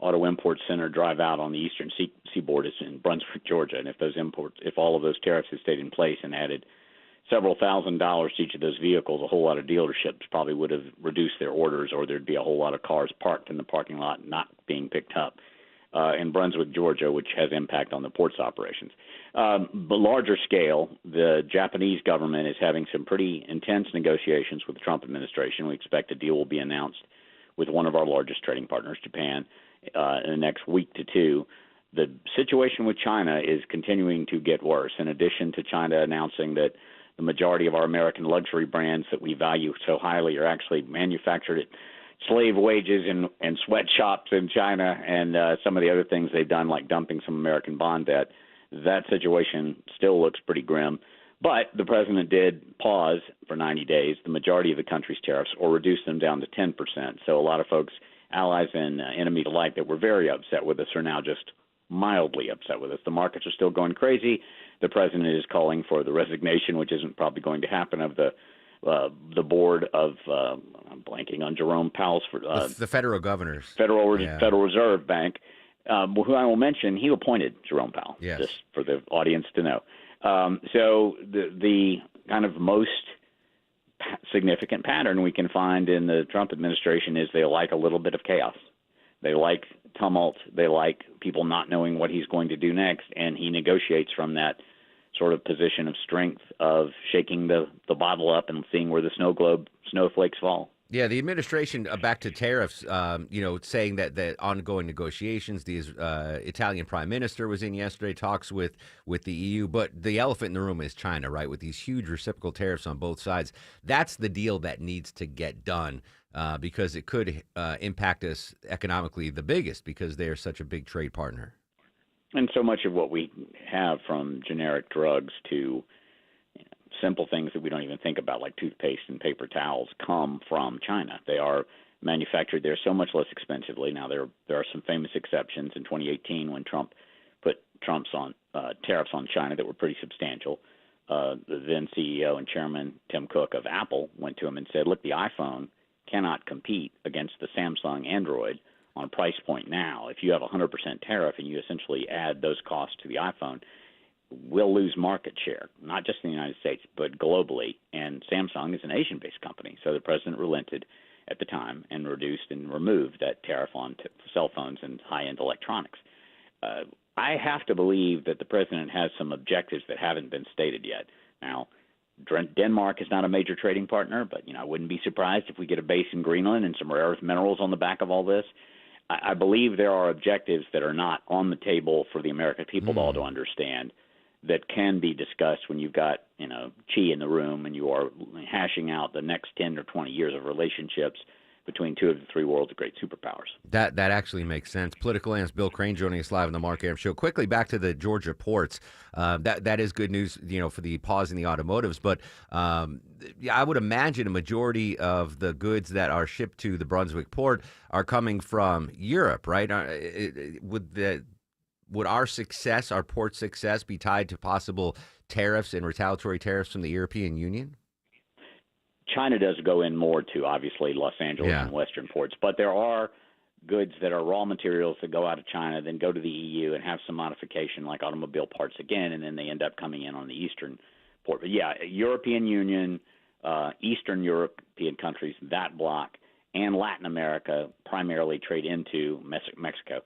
auto import center drive out on the eastern seaboard is in Brunswick, Georgia. And if all of those tariffs had stayed in place and added several $1,000s to each of those vehicles, a whole lot of dealerships probably would have reduced their orders, or there'd be a whole lot of cars parked in the parking lot not being picked up in Brunswick, Georgia, which has impact on the port's operations. But larger scale, the Japanese government is having some pretty intense negotiations with the Trump administration. We expect a deal will be announced with one of our largest trading partners, Japan, in the next week to two. The situation with China is continuing to get worse. In addition to China announcing that the majority of our American luxury brands that we value so highly are actually manufactured at slave wages and sweatshops in China, and some of the other things they've done, like dumping some American bond debt. That situation still looks pretty grim. But the president did pause for 90 days the majority of the country's tariffs, or reduce them down to 10%. So a lot of folks, allies and enemies alike, that were very upset with us are now just mildly upset with us. The markets are still going crazy. The president is calling for the resignation, which isn't probably going to happen, of the board of I'm blanking on Jerome Powell's the federal governors, Federal Reserve Bank, who I will mention. He appointed Jerome Powell, yes, just for the audience to know. So the kind of most significant pattern we can find in the Trump administration is they like a little bit of chaos. They like tumult. They like people not knowing what he's going to do next, and he negotiates from that sort of position of strength of shaking the bottle up and seeing where the snowflakes fall. Yeah, the administration, back to tariffs, saying that the ongoing negotiations, the Italian prime minister was in yesterday, talks with the EU, but the elephant in the room is China, right, with these huge reciprocal tariffs on both sides. That's the deal that needs to get done because it could impact us economically the biggest, because they are such a big trade partner. And so much of what we have, from generic drugs to simple things that we don't even think about, like toothpaste and paper towels, come from China. They are manufactured there so much less expensively. Now, there are some famous exceptions. In 2018, when Trump put tariffs on China that were pretty substantial, the then CEO and chairman Tim Cook of Apple went to him and said, look, the iPhone cannot compete against the Samsung Android on price point now. If you have a 100% tariff and you essentially add those costs to the iPhone, we'll lose market share, not just in the United States, but globally. And Samsung is an Asian-based company. So the president relented at the time and reduced and removed that tariff on cell phones and high-end electronics. I have to believe that the president has some objectives that haven't been stated yet. Now, Denmark is not a major trading partner, but I wouldn't be surprised if we get a base in Greenland and some rare earth minerals on the back of all this. I believe there are objectives that are not on the table for the American people all to understand, that can be discussed when you've got, Xi in the room and you are hashing out the next 10 or 20 years of relationships between two of the three world's great superpowers. That actually makes sense. Political analyst Bill Crane joining us live on the Mark Aram Show. Quickly back to the Georgia ports. That is good news, for the pause in the automotives. But I would imagine a majority of the goods that are shipped to the Brunswick port are coming from Europe, right? Would our success, our port success, be tied to possible tariffs and retaliatory tariffs from the European Union? China does go in more to, obviously, Los Angeles and Western ports, but there are goods that are raw materials that go out of China, then go to the EU and have some modification, like automobile parts again, and then they end up coming in on the eastern support. But yeah, European Union, Eastern European countries, that bloc, and Latin America primarily trade into Mexico.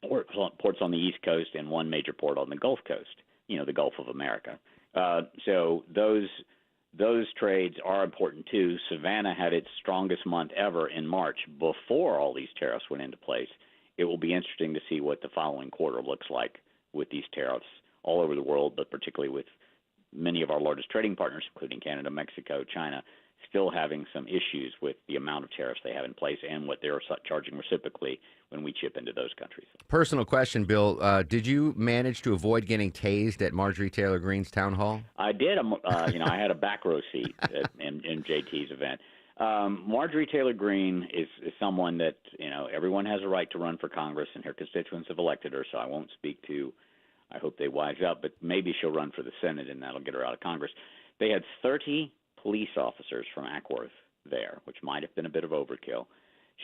Ports on the East Coast and one major port on the Gulf Coast, the Gulf of America. So those trades are important too. Savannah had its strongest month ever in March before all these tariffs went into place. It will be interesting to see what the following quarter looks like with these tariffs all over the world, but particularly with many of our largest trading partners, including Canada, Mexico, China, still having some issues with the amount of tariffs they have in place and what they're charging reciprocally when we chip into those countries. Personal question, Bill. Did you manage to avoid getting tased at Marjorie Taylor Greene's town hall? I did. I had a back row seat at JT's event. Marjorie Taylor Greene is someone that, everyone has a right to run for Congress, and her constituents have elected her, so I won't speak to, I hope they wise up, but maybe she'll run for the Senate, and that'll get her out of Congress. They had 30 police officers from Ackworth there, which might have been a bit of overkill.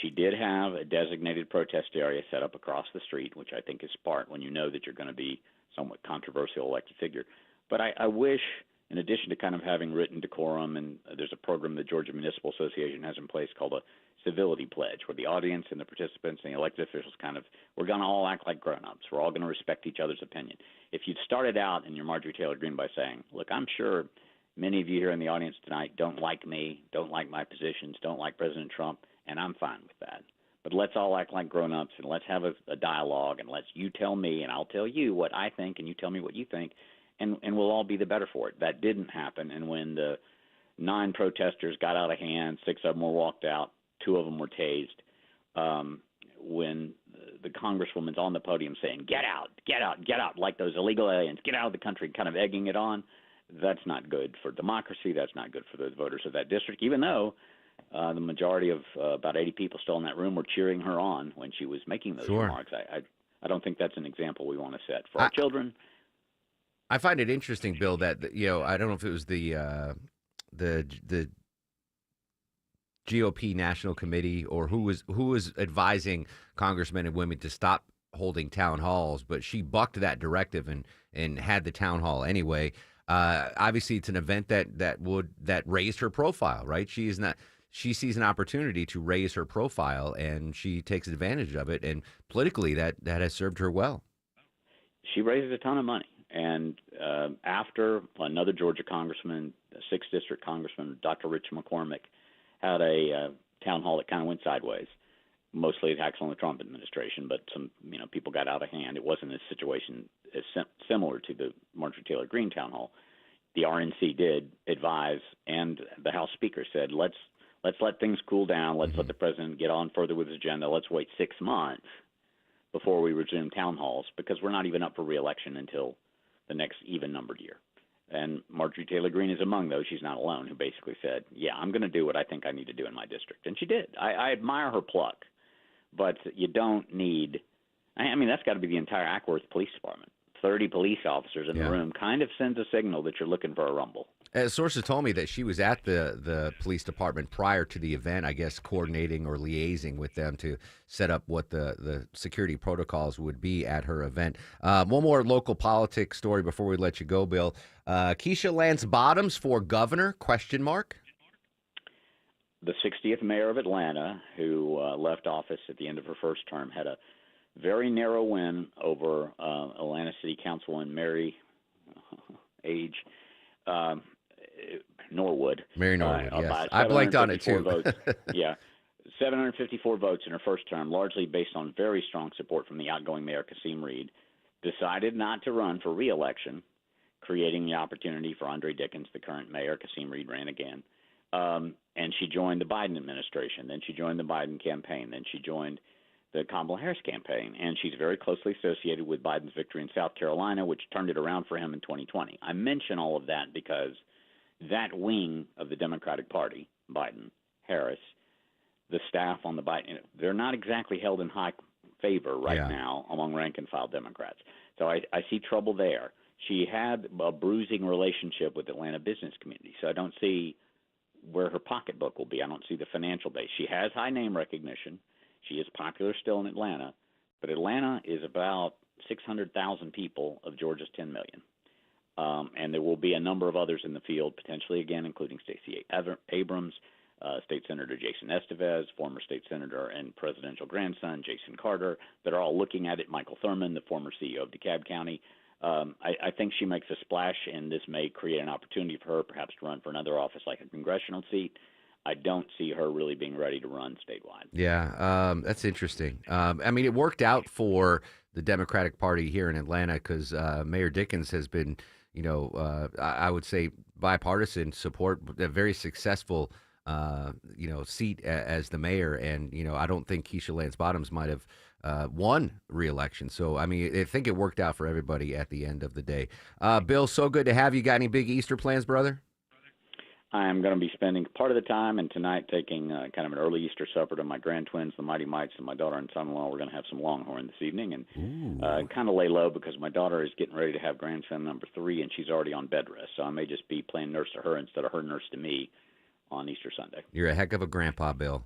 She did have a designated protest area set up across the street, which I think is smart when you know that you're going to be somewhat controversial elected figure. But I wish, in addition to kind of having written decorum, and there's a program the Georgia Municipal Association has in place called a civility pledge, where the audience and the participants and the elected officials we're going to all act like grown-ups. We're all going to respect each other's opinion. If you'd started out in your Marjorie Taylor Greene by saying, look, I'm sure many of you here in the audience tonight don't like me, don't like my positions, don't like President Trump, and I'm fine with that. But let's all act like grown-ups, and let's have a dialogue, and you tell me and I'll tell you what I think, and you tell me what you think, and we'll all be the better for it. That didn't happen, and when the 9 protesters got out of hand, 6 of them were walked out, 2 of them were tased. When the congresswoman's on the podium saying, get out, get out, get out, like those illegal aliens, get out of the country, kind of egging it on, that's not good for democracy. That's not good for the voters of that district, even though the majority of about 80 people still in that room were cheering her on when she was making those remarks. I don't think that's an example we want to set for our children. I find it interesting, Bill, that I don't know if it was the GOP National Committee or who was advising congressmen and women to stop holding town halls, but she bucked that directive and had the town hall anyway. Obviously, it's an event that raised her profile, right? She sees an opportunity to raise her profile, and she takes advantage of it. And politically, that has served her well. She raises a ton of money. And after another Georgia congressman, a 6th District congressman, Dr. Rich McCormick, had a town hall that kind of went sideways, mostly attacks on the Trump administration, but some people got out of hand. It wasn't a situation as similar to the Marjorie Taylor Greene town hall. The RNC did advise, and the House Speaker said, let's let things cool down. Let's let the president get on further with his agenda. Let's wait 6 months before we resume town halls, because we're not even up for re-election until the next even-numbered year. And Marjorie Taylor Greene is among those. She's not alone, who basically said, yeah, I'm going to do what I think I need to do in my district. And she did. I admire her pluck, but you don't need – I mean, that's got to be the entire Ackworth Police Department. 30 police officers in the room kind of sends a signal that you're looking for a rumble. Sources told me that she was at the police department prior to the event, I guess coordinating or liaising with them to set up what the security protocols would be at her event. One more local politics story before we let you go, Bill. Keisha Lance Bottoms for governor, ? The 60th mayor of Atlanta, who left office at the end of her first term, had a very narrow win over Atlanta City Councilwoman Mary Norwood. Mary Norwood, yes. I blanked on it, too. Votes. Yeah, 754 votes in her first term, largely based on very strong support from the outgoing mayor, Kasim Reed, decided not to run for re-election, creating the opportunity for Andre Dickens, the current mayor. Kasim Reed ran again. And she joined the Biden administration. Then she joined the Biden campaign. Then she joined the Kamala Harris campaign. And she's very closely associated with Biden's victory in South Carolina, which turned it around for him in 2020. I mention all of that because that wing of the Democratic Party, Biden, Harris, the staff on the Biden, they're not exactly held in high favor right now among rank-and-file Democrats. So I see trouble there. She had a bruising relationship with the Atlanta business community, so I don't see where her pocketbook will be. I don't see the financial base. She has high name recognition. She is popular still in Atlanta, but Atlanta is about 600,000 people of Georgia's 10 million. And there will be a number of others in the field, potentially again, including Stacey Abrams, State Senator Jason Estevez, former state senator and presidential grandson Jason Carter, that are all looking at it. Michael Thurman, the former CEO of DeKalb County. I think she makes a splash, and this may create an opportunity for her perhaps to run for another office like a congressional seat. I don't see her really being ready to run statewide. Yeah, that's interesting. I mean, it worked out for the Democratic Party here in Atlanta because Mayor Dickens has been, I would say bipartisan support, a very successful, seat as the mayor. And, I don't think Keisha Lance Bottoms might have won re-election. So, I mean, I think it worked out for everybody at the end of the day. Bill, so good to have you. Got any big Easter plans, brother? I'm going to be spending part of the time and tonight taking kind of an early Easter supper to my grand twins, the Mighty Mites, and my daughter and son-in-law. We're going to have some Longhorn this evening and kind of lay low because my daughter is getting ready to have grandson number 3, and she's already on bed rest. So I may just be playing nurse to her instead of her nurse to me on Easter Sunday. You're a heck of a grandpa, Bill.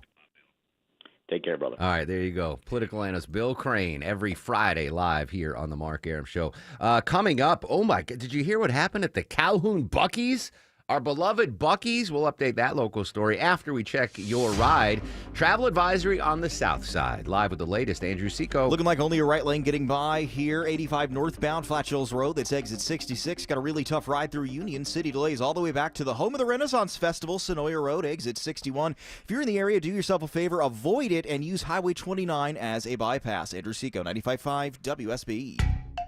Take care, brother. All right, there you go. Political analyst Bill Crane every Friday live here on the Mark Arum Show. Coming up, oh my God, did you hear what happened at the Calhoun Buc-ee's? Our beloved Buc-ee's. We'll update that local story after we check your ride. Travel advisory on the south side. Live with the latest, Andrew Seco. Looking like only a right lane getting by here. 85 northbound, Flat Hills Road. That's exit 66. Got a really tough ride through Union City. Delays all the way back to the home of the Renaissance Festival, Sonoya Road, exit 61. If you're in the area, do yourself a favor. Avoid it and use Highway 29 as a bypass. Andrew Seco, 95.5 WSB.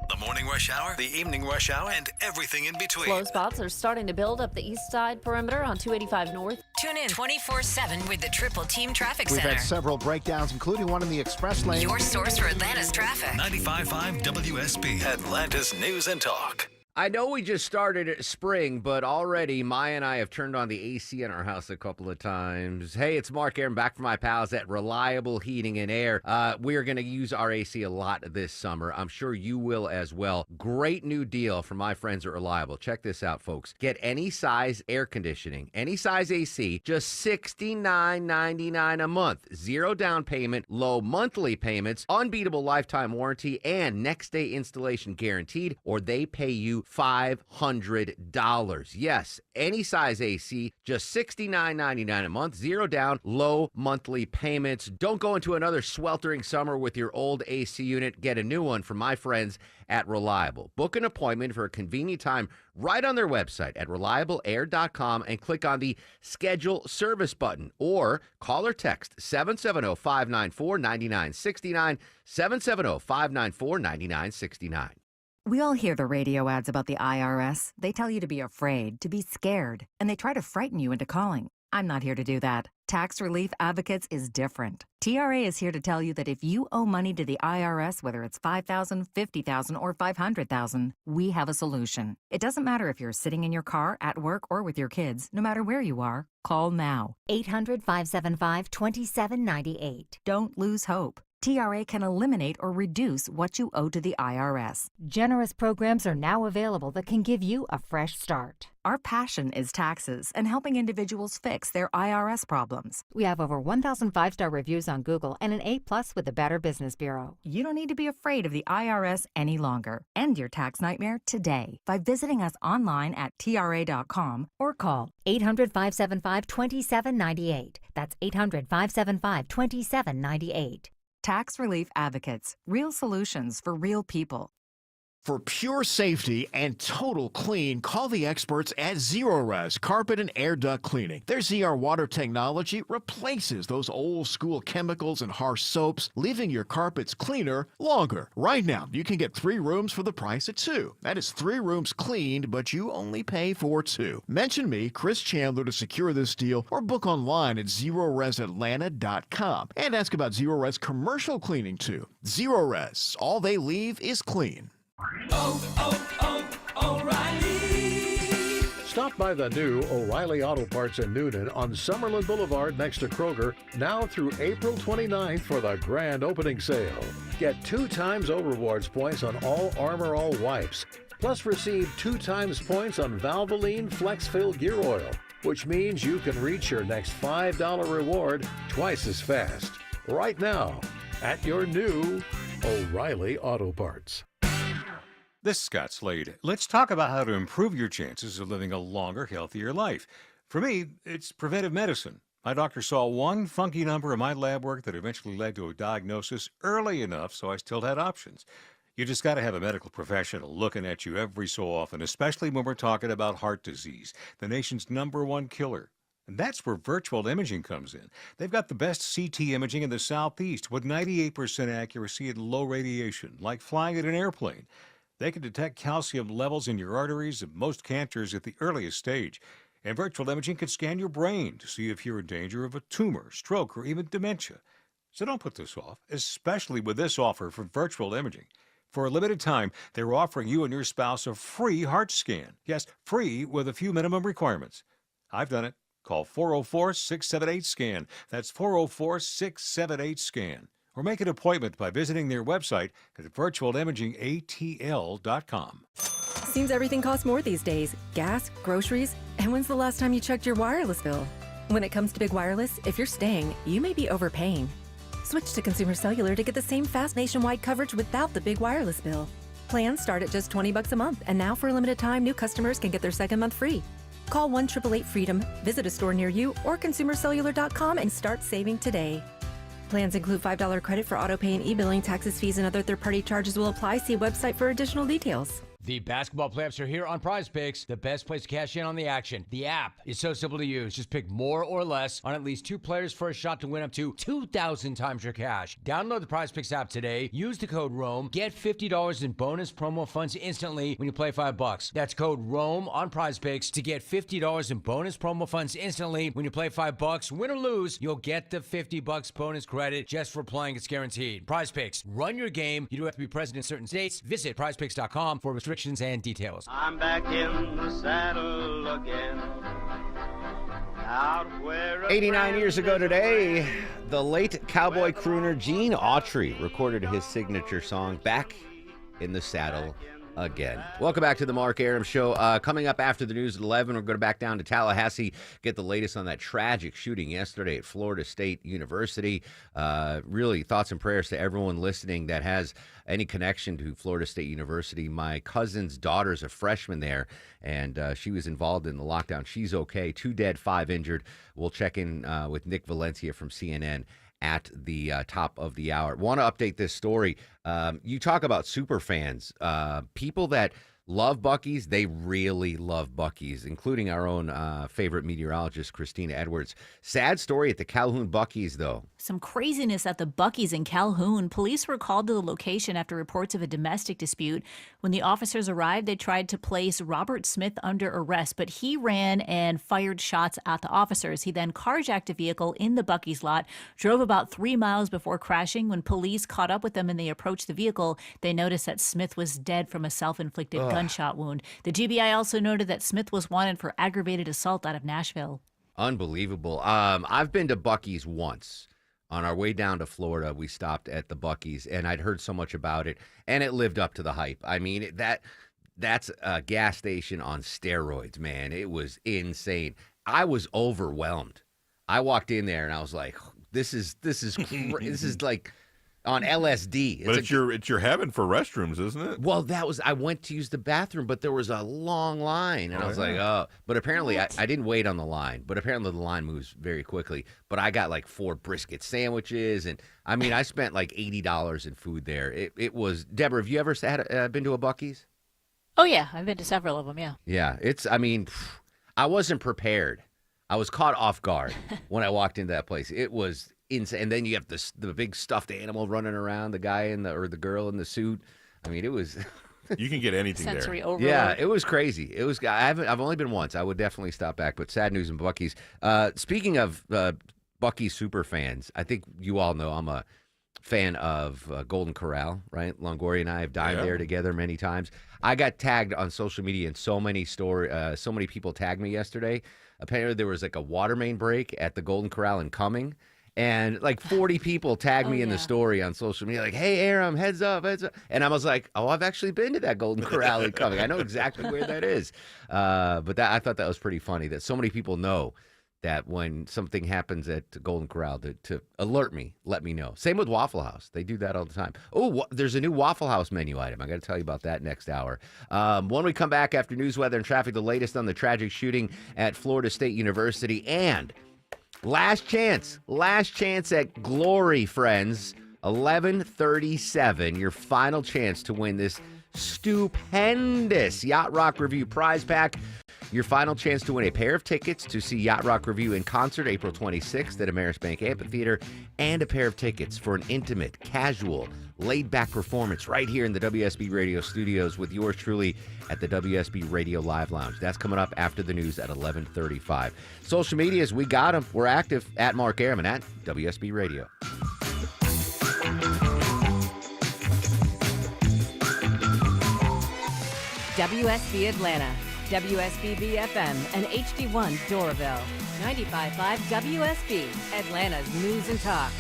The morning rush hour, the evening rush hour, and everything in between. Slow spots are starting to build up the east side perimeter on 285 North. Tune in 24/7 with the Triple Team Traffic We've Center. had several breakdowns, including one in the express lane. Your source for Atlanta's traffic. 95.5 WSB, Atlanta's News and Talk. I know we just started spring, but already Maya and I have turned on the AC in our house a couple of times. Hey, it's Mark Arum back from my pals at Reliable Heating and Air. We are going to use our AC a lot this summer. I'm sure you will as well. Great new deal from my friends at Reliable. Check this out, folks. Get any size air conditioning, any size AC, just $69.99 a month. Zero down payment, low monthly payments, unbeatable lifetime warranty, and next day installation guaranteed, or they pay you $500. Yes, any size AC, just $69.99 a month, zero down, low monthly payments. Don't go into another sweltering summer with your old AC unit. Get a new one from my friends at Reliable. Book an appointment for a convenient time right on their website at reliableair.com and click on the Schedule Service button, or call or text 770-594-9969, 770-594-9969. We all hear the radio ads about the IRS. They tell you to be afraid, to be scared, and they try to frighten you into calling. I'm not here to do that. Tax Relief Advocates is different. TRA is here to tell you that if you owe money to the IRS, whether it's $5,000, $50,000, or $500,000, we have a solution. It doesn't matter if you're sitting in your car, at work, or with your kids. No matter where you are, call now. 800-575-2798. Don't lose hope. TRA can eliminate or reduce what you owe to the IRS. Generous programs are now available that can give you a fresh start. Our passion is taxes and helping individuals fix their IRS problems. We have over 1,000 5-star reviews on Google and an A+ with the Better Business Bureau. You don't need to be afraid of the IRS any longer. End your tax nightmare today by visiting us online at TRA.com or call 800-575-2798. That's 800-575-2798. Tax Relief Advocates. Real solutions for real people. For pure safety and total clean, call the experts at Zerorez Carpet and Air Duct Cleaning. Their ZR water technology replaces those old school chemicals and harsh soaps, leaving your carpets cleaner longer. Right now, you can get 3 rooms for the price of 2. That is 3 rooms cleaned, but you only pay for 2. Mention me, Chris Chandler, to secure this deal, or book online at ZerorezAtlanta.com and ask about Zerorez commercial cleaning too. Zerorez, all they leave is clean. O'Reilly. Stop by the new O'Reilly Auto Parts in Newton on Summerlin Boulevard next to Kroger now through April 29th for the grand opening sale. Get 2 times O-Rewards points on all Armor All wipes. Plus receive 2 times points on Valvoline FlexFill Gear Oil, which means you can reach your next $5 reward twice as fast. Right now at your new O'Reilly Auto Parts. This is Scott Slade. Let's talk about how to improve your chances of living a longer, healthier life. For me, it's preventive medicine. My doctor saw one funky number in my lab work that eventually led to a diagnosis early enough so I still had options. You just got to have a medical professional looking at you every so often, especially when we're talking about heart disease, the nation's #1 killer. And that's where virtual imaging comes in. They've got the best CT imaging in the Southeast with 98% accuracy and low radiation, like flying in an airplane. They can detect calcium levels in your arteries and most cancers at the earliest stage. And virtual imaging can scan your brain to see if you're in danger of a tumor, stroke, or even dementia. So don't put this off, especially with this offer for virtual imaging. For a limited time, they're offering you and your spouse a free heart scan. Yes, free with a few minimum requirements. I've done it. Call 404-678-SCAN. That's 404-678-SCAN. Or make an appointment by visiting their website at virtualimagingatl.com. Seems everything costs more these days. Gas, groceries, and when's the last time you checked your wireless bill? When it comes to Big Wireless, if you're staying, you may be overpaying. Switch to Consumer Cellular to get the same fast nationwide coverage without the big wireless bill. Plans start at just $20 a month, and now for a limited time, new customers can get their second month free. Call 1-888-FREEDOM, visit a store near you, or consumercellular.com and start saving today. Plans include $5 credit for auto pay and e-billing. Taxes, fees, and other third-party charges will apply. See website for additional details. The basketball playoffs are here on Prize Picks, the best place to cash in on the action. The app is so simple to use. Just pick more or less on at least 2 players for a shot to win up to 2,000 times your cash. Download the Prize Picks app today. Use the code ROAM. Get $50 in bonus promo funds instantly when you play $5. That's code ROAM on Prize Picks to get $50 in bonus promo funds instantly when you play $5. Win or lose, you'll get the $50 bonus credit just for playing. It's guaranteed. Prize Picks. Run your game. You do have to be present in certain states. Visit prizepicks.com for restrictions and details. I'm back in the saddle again. Out where 89 years ago today, the late cowboy crooner Gene Autry recorded his signature song, Back in the Saddle Again. Welcome back to the Mark Arum Show. Coming up after the news at 11, we're going to back down to Tallahassee, get the latest on that tragic shooting yesterday at Florida State University. Really, thoughts and prayers to everyone listening that has any connection to Florida State University. My cousin's daughter's a freshman there, and she was involved in the lockdown. She's okay. 2 dead, 5 injured. We'll check in with Nick Valencia from CNN at the top of the hour. Want to update this story. You talk about super fans. People that love Buc-ee's, they really love Buc-ee's, including our own favorite meteorologist, Christina Edwards. Sad story at the Calhoun Buc-ee's, though. Some craziness at the Buc-ee's in Calhoun. Police were called to the location after reports of a domestic dispute. When the officers arrived, they tried to place Robert Smith under arrest, but he ran and fired shots at the officers. He then carjacked a vehicle in the Buc-ee's lot, drove about 3 miles before crashing. When police caught up with them and they approached the vehicle, they noticed that Smith was dead from a self-inflicted gunshot wound. The GBI also noted that Smith was wanted for aggravated assault out of Nashville. Unbelievable. I've been to Buc-ee's once. On our way down to Florida, we stopped at the Buc-ee's, and I'd heard so much about it, and it lived up to the hype. I mean, that's a gas station on steroids, man. It was insane. I was overwhelmed. I walked in there, and I was like, this is this is like on LSD. But it's your heaven for restrooms, isn't it? Well, I went to use the bathroom, but there was a long line, and I was like, oh. But apparently, I didn't wait on the line, but apparently the line moves very quickly. But I got like 4 brisket sandwiches, and I mean, I spent like $80 in food there. It was, Deborah, have you ever been to a Buc-ee's? Oh, yeah. I've been to several of them, yeah. Yeah. I wasn't prepared. I was caught off guard when I walked into that place. It was insane. And then you have the big stuffed animal running around, the guy or the girl in the suit. I mean, it was. You can get anything sensory there. overload. Yeah, it was crazy. It was. I've only been once. I would definitely stop back. But sad news in Buc-ee's. Speaking of Buc-ee's super fans, I think you all know I'm a fan of Golden Corral, right? Longoria and I have dined there together many times. I got tagged on social media, and so many people tagged me yesterday. Apparently, there was like a water main break at the Golden Corral in Cumming, and like 40 people tagged me in the story on social media, like, "Hey, Aram, heads up, heads up!" And I was like, "Oh, I've actually been to that Golden Corral in Cumming. I know exactly where that is." But I thought that was pretty funny that so many people know that when something happens at Golden Corral to alert me, let me know. Same with Waffle House. They do that all the time. Oh, there's a new Waffle House menu item. I got to tell you about that next hour. When we come back after news, weather, and traffic, the latest on the tragic shooting at Florida State University. And last chance at Glory, friends. 11:37, your final chance to win this stupendous Yacht Rock Review prize pack. Your final chance to win a pair of tickets to see Yacht Rock Review in concert April 26th at Ameris Bank Amphitheater, and a pair of tickets for an intimate, casual, laid-back performance right here in the WSB Radio studios with yours truly at the WSB Radio Live Lounge. That's coming up after the news at 11:35. Social medias, we got them. We're active at Mark Airman at WSB Radio. WSB Atlanta, WSB FM, and HD1 Doraville. 95.5 WSB, Atlanta's News and Talk.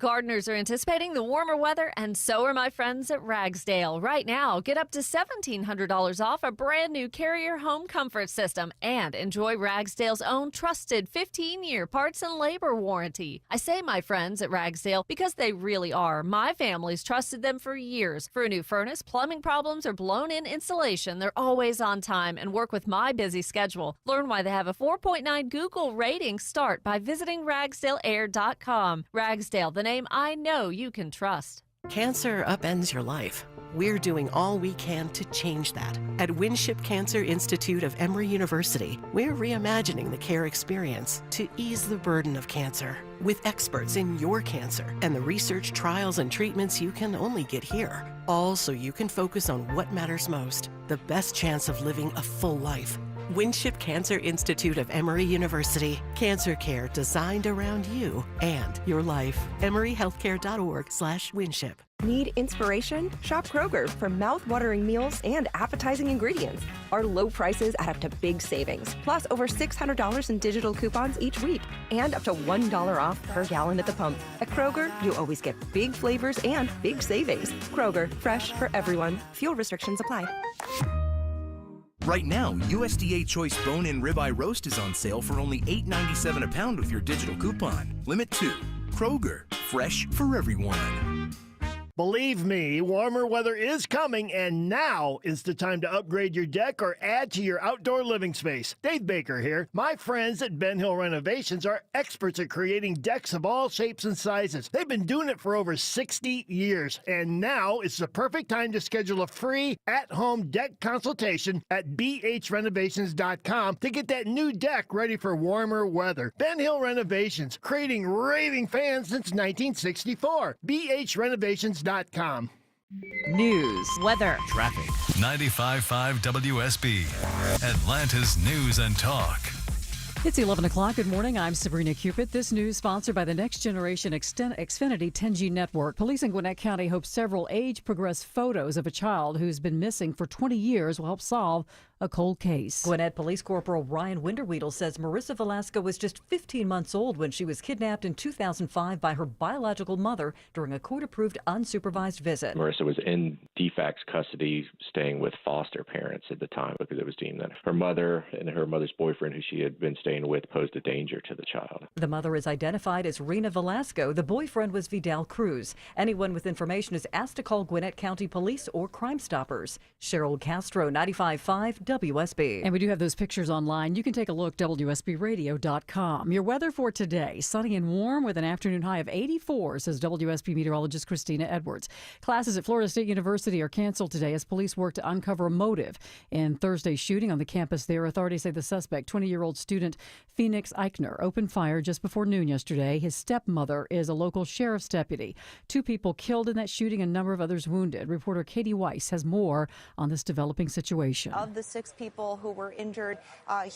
Gardeners are anticipating the warmer weather, and so are my friends at Ragsdale. Right now, get up to $1,700 off a brand new Carrier home comfort system and enjoy Ragsdale's own trusted 15-year parts and labor warranty. I say my friends at Ragsdale because they really are. My family's trusted them for years. For a new furnace, plumbing problems, or blown-in installation, they're always on time and work with my busy schedule. Learn why they have a 4.9 Google rating. Start by visiting RagsdaleAir.com. Ragsdale, the name I know you can trust. Cancer upends your life. We're doing all we can to change that. At Winship Cancer Institute of Emory University, we're reimagining the care experience to ease the burden of cancer. With experts in your cancer and the research, trials, and treatments you can only get here. All so you can focus on what matters most, the best chance of living a full life. Winship Cancer Institute of Emory University. Cancer care designed around you and your life. EmoryHealthcare.org/Winship. Need inspiration? Shop Kroger for mouth-watering meals and appetizing ingredients. Our low prices add up to big savings, plus over $600 in digital coupons each week, and up to $1 off per gallon at the pump. At Kroger, you always get big flavors and big savings. Kroger, fresh for everyone. Fuel restrictions apply. Right now, USDA Choice Bone-In Ribeye Roast is on sale for only $8.97 a pound with your digital coupon. Limit 2. Kroger, fresh for everyone. Believe me, warmer weather is coming, and now is the time to upgrade your deck or add to your outdoor living space. Dave Baker here. My friends at Ben Hill Renovations are experts at creating decks of all shapes and sizes. They've been doing it for over 60 years, and now is the perfect time to schedule a free at-home deck consultation at bhrenovations.com to get that new deck ready for warmer weather. Ben Hill Renovations, creating raving fans since 1964. bhrenovations.com. News, weather, traffic. 95.5 WSB, Atlanta's News and Talk. It's 11 o'clock. Good morning. I'm Sabrina Cupid. This news sponsored by the Next Generation Xfinity 10G network. Police in Gwinnett County hope several age-progressed photos of a child who's been missing for 20 years will help solve a cold case. Gwinnett Police Corporal Ryan Winterweedle says Marissa Velasco was just 15 months old when she was kidnapped in 2005 by her biological mother during a court-approved unsupervised visit. Marissa was in DFACS custody, staying with foster parents at the time because it was deemed that her mother and her mother's boyfriend, who she had been staying with, posed a danger to the child. The mother is identified as Rena Velasco. The boyfriend was Vidal Cruz. Anyone with information is asked to call Gwinnett County Police or Crime Stoppers. Cheryl Castro, 95.5 WSB. And we do have those pictures online. You can take a look, WSBRadio.com. Your weather for today, sunny and warm with an afternoon high of 84, says WSB meteorologist Christina Edwards. Classes at Florida State University are canceled today as police work to uncover a motive in Thursday's shooting on the campus there. Authorities say the suspect, 20-year-old student Phoenix Eichner, opened fire just before noon yesterday. His stepmother is a local sheriff's deputy. 2 people killed in that shooting, a number of others wounded. Reporter Katie Weiss has more on this developing situation. Of the 6 people who were injured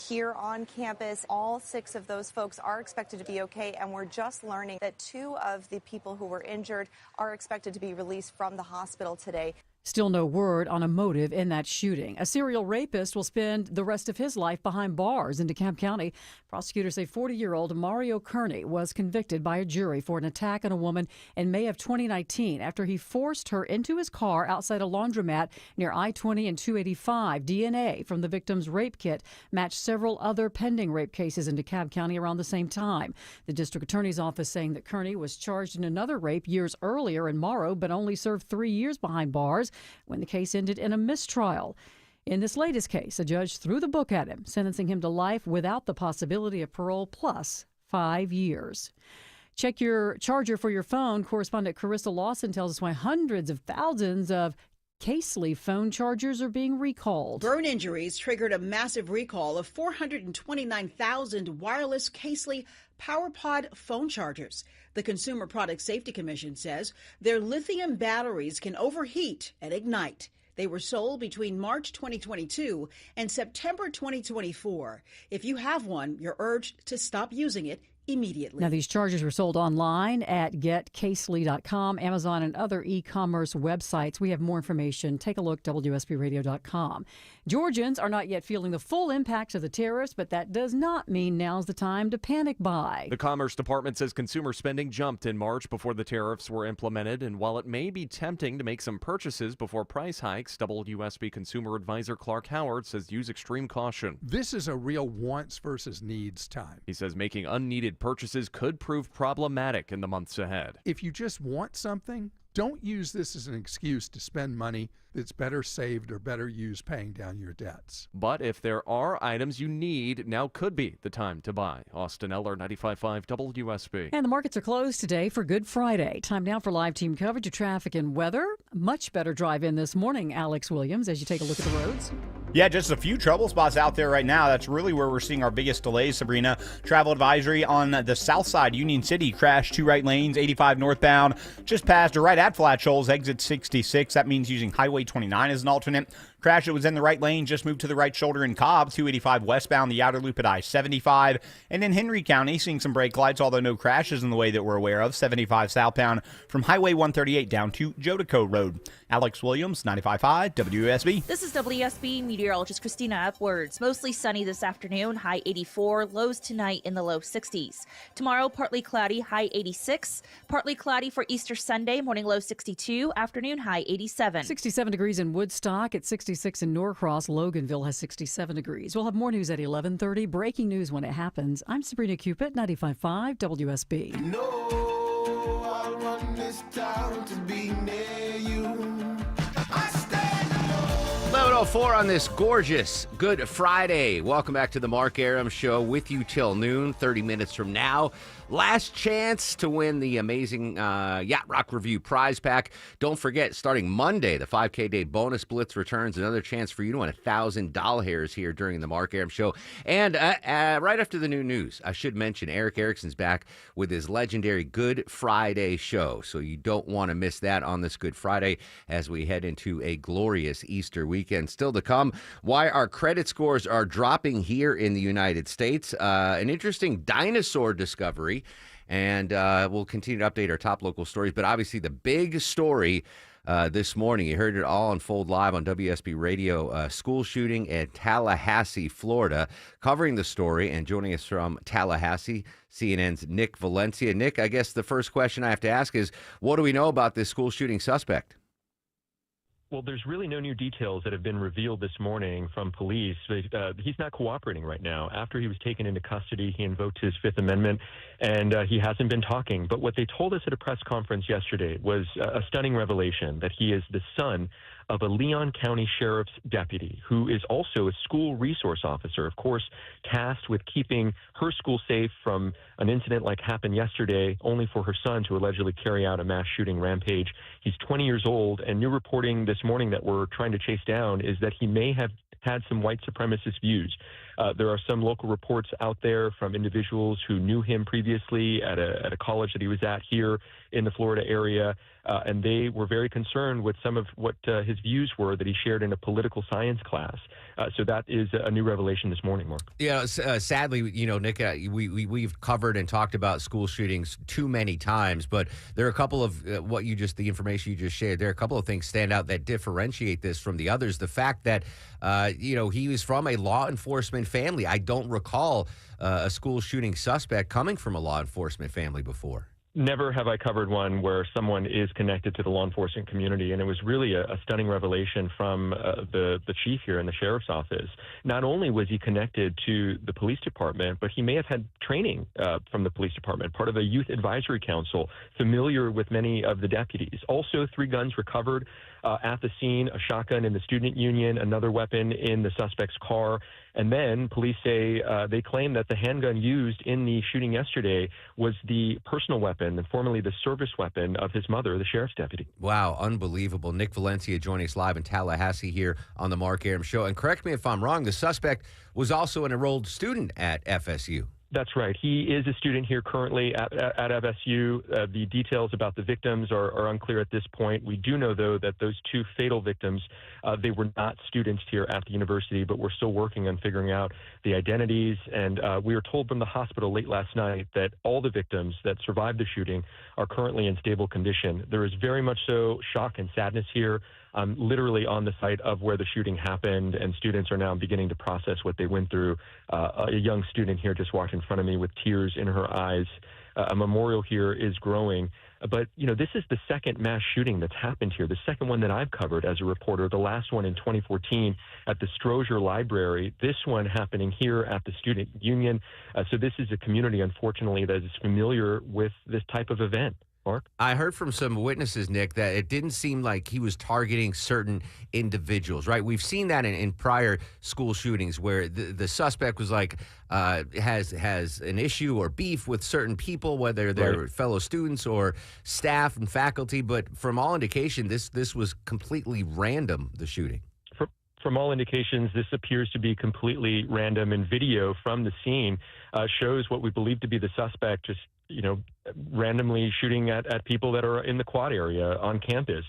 here on campus, all 6 of those folks are expected to be okay, and we're just learning that 2 of the people who were injured are expected to be released from the hospital today. Still no word on a motive in that shooting. A serial rapist will spend the rest of his life behind bars in DeKalb County. Prosecutors say 40-year-old Mario Kearney was convicted by a jury for an attack on a woman in May of 2019 after he forced her into his car outside a laundromat near I-20 and 285. DNA from the victim's rape kit matched several other pending rape cases in DeKalb County around the same time. The district attorney's office saying that Kearney was charged in another rape years earlier in Morrow, but only served 3 years behind bars when the case ended in a mistrial. In this latest case, a judge threw the book at him, sentencing him to life without the possibility of parole plus 5 years. Check your charger for your phone. Correspondent Carissa Lawson tells us why hundreds of thousands of Casely phone chargers are being recalled. Burn injuries triggered a massive recall of 429,000 wireless Casely PowerPod phone chargers. The Consumer Product Safety Commission says their lithium batteries can overheat and ignite. They were sold between March 2022 and September 2024. If you have one, you're urged to stop using it immediately. Now, these chargers were sold online at getcasely.com, Amazon, and other e-commerce websites. We have more information. Take a look, WSBradio.com. Georgians are not yet feeling the full impacts of the tariffs, but that does not mean now's the time to panic buy. The Commerce Department says consumer spending jumped in March before the tariffs were implemented, and while it may be tempting to make some purchases before price hikes, WSB consumer advisor Clark Howard says use extreme caution. This is a real wants versus needs time. He says making unneeded purchases could prove problematic in the months ahead. If you just want something, don't use this as an excuse to spend money that's better saved or better used paying down your debts. But if there are items you need, now could be the time to buy. Austin Eller, 95.5 WSB. And the markets are closed today for Good Friday. Time now for live team coverage of traffic and weather. Much better drive in this morning, Alex Williams, as you take a look at the roads. Yeah, just a few trouble spots out there right now. That's really where we're seeing our biggest delays, Sabrina. Travel advisory on the south side, Union City, crash 2 right lanes, 85 northbound, just past or right at Flat Shoals, exit 66. That means using Highway 29 as an alternate. Crash that was in the right lane, just moved to the right shoulder in Cobb, 285 westbound, the outer loop at I-75. And in Henry County, seeing some brake lights, although no crashes in the way that we're aware of, 75 southbound from Highway 138 down to Jodeco Road. Alex Williams, 95.5 WSB. This is WSB meteorologist Christina Edwards. Mostly sunny this afternoon, high 84, lows tonight in the low 60s. Tomorrow, partly cloudy, high 86. Partly cloudy for Easter Sunday, morning low 62, afternoon high 87. 67 degrees in Woodstock, at 66 in Norcross. Loganville has 67 degrees. We'll have more news at 11:30. Breaking news when it happens. I'm Sabrina Cupid, 95.5 WSB. No, I run this town to be near you. 11:04 on this gorgeous Good Friday. Welcome back to the Mark Arum Show, with you till noon, 30 minutes from now. Last chance to win the amazing Yacht Rock Review prize pack. Don't forget, starting Monday, the 5K Day Bonus Blitz returns. Another chance for you to win $1,000 here during the Mark Arum Show. And right after the new news, I should mention Eric Erickson's back with his legendary Good Friday show. So you don't want to miss that on this Good Friday as we head into a glorious Easter weekend. Still to come, why our credit scores are dropping here in the United States. An interesting dinosaur discovery. And we'll continue to update our top local stories. But obviously the big story this morning, you heard it all unfold live on WSB Radio, school shooting at Tallahassee, Florida. Covering the story and joining us from Tallahassee, CNN's Nick Valencia. Nick, I guess the first question I have to ask is, what do we know about this school shooting suspect? Well, there's really no new details that have been revealed this morning from police. He's not cooperating right now. After he was taken into custody, he invoked his Fifth Amendment, and he hasn't been talking. But what they told us at a press conference yesterday was a stunning revelation, that he is the son of a Leon County Sheriff's deputy who is also a school resource officer, of course, tasked with keeping her school safe from an incident like happened yesterday, only for her son to allegedly carry out a mass shooting rampage. He's 20 years old, and new reporting this morning that we're trying to chase down is that he may have had some white supremacist views. There are some local reports out there from individuals who knew him previously at a college that he was at here in the Florida area, and they were very concerned with some of what his views were that he shared in a political science class. So that is a new revelation this morning, Mark. Yeah, sadly, Nick, we've covered and talked about school shootings too many times, but there are a couple of the information you just shared. There are a couple of things stand out that differentiate this from the others. The fact that, he was from a law enforcement family. I don't recall a school shooting suspect coming from a law enforcement family before. Never have I covered one where someone is connected to the law enforcement community, and it was really a stunning revelation from the chief here in the sheriff's office. Not only was he connected to the police department, but he may have had training from the police department, part of a youth advisory council, familiar with many of the deputies. Also, 3 guns recovered at the scene, a shotgun in the student union, another weapon in the suspect's car. And then police say they claim that the handgun used in the shooting yesterday was the personal weapon and formerly the service weapon of his mother, the sheriff's deputy. Wow, unbelievable. Nick Valencia joining us live in Tallahassee here on the Mark Arum Show. And correct me if I'm wrong, the suspect was also an enrolled student at FSU. That's right. He is a student here currently at FSU. The details about the victims are unclear at this point. We do know, though, that those 2 fatal victims, they were not students here at the university, but we're still working on figuring out the identities. And we were told from the hospital late last night that all the victims that survived the shooting are currently in stable condition. There is very much so shock and sadness here. I'm literally on the site of where the shooting happened, and students are now beginning to process what they went through. A young student here just walked in front of me with tears in her eyes. A memorial here is growing. But, this is the second mass shooting that's happened here, the second one that I've covered as a reporter, the last one in 2014 at the Strozier Library, this one happening here at the Student Union. So this is a community, unfortunately, that is familiar with this type of event. Mark? I heard from some witnesses, Nick, that it didn't seem like he was targeting certain individuals, right? We've seen that in prior school shootings where the suspect was like, has an issue or beef with certain people, whether they're fellow students or staff and faculty. But from all indication, this was completely random, the shooting. From all indications, this appears to be completely random, and video from the scene shows what we believe to be the suspect just randomly shooting at people that are in the quad area on campus.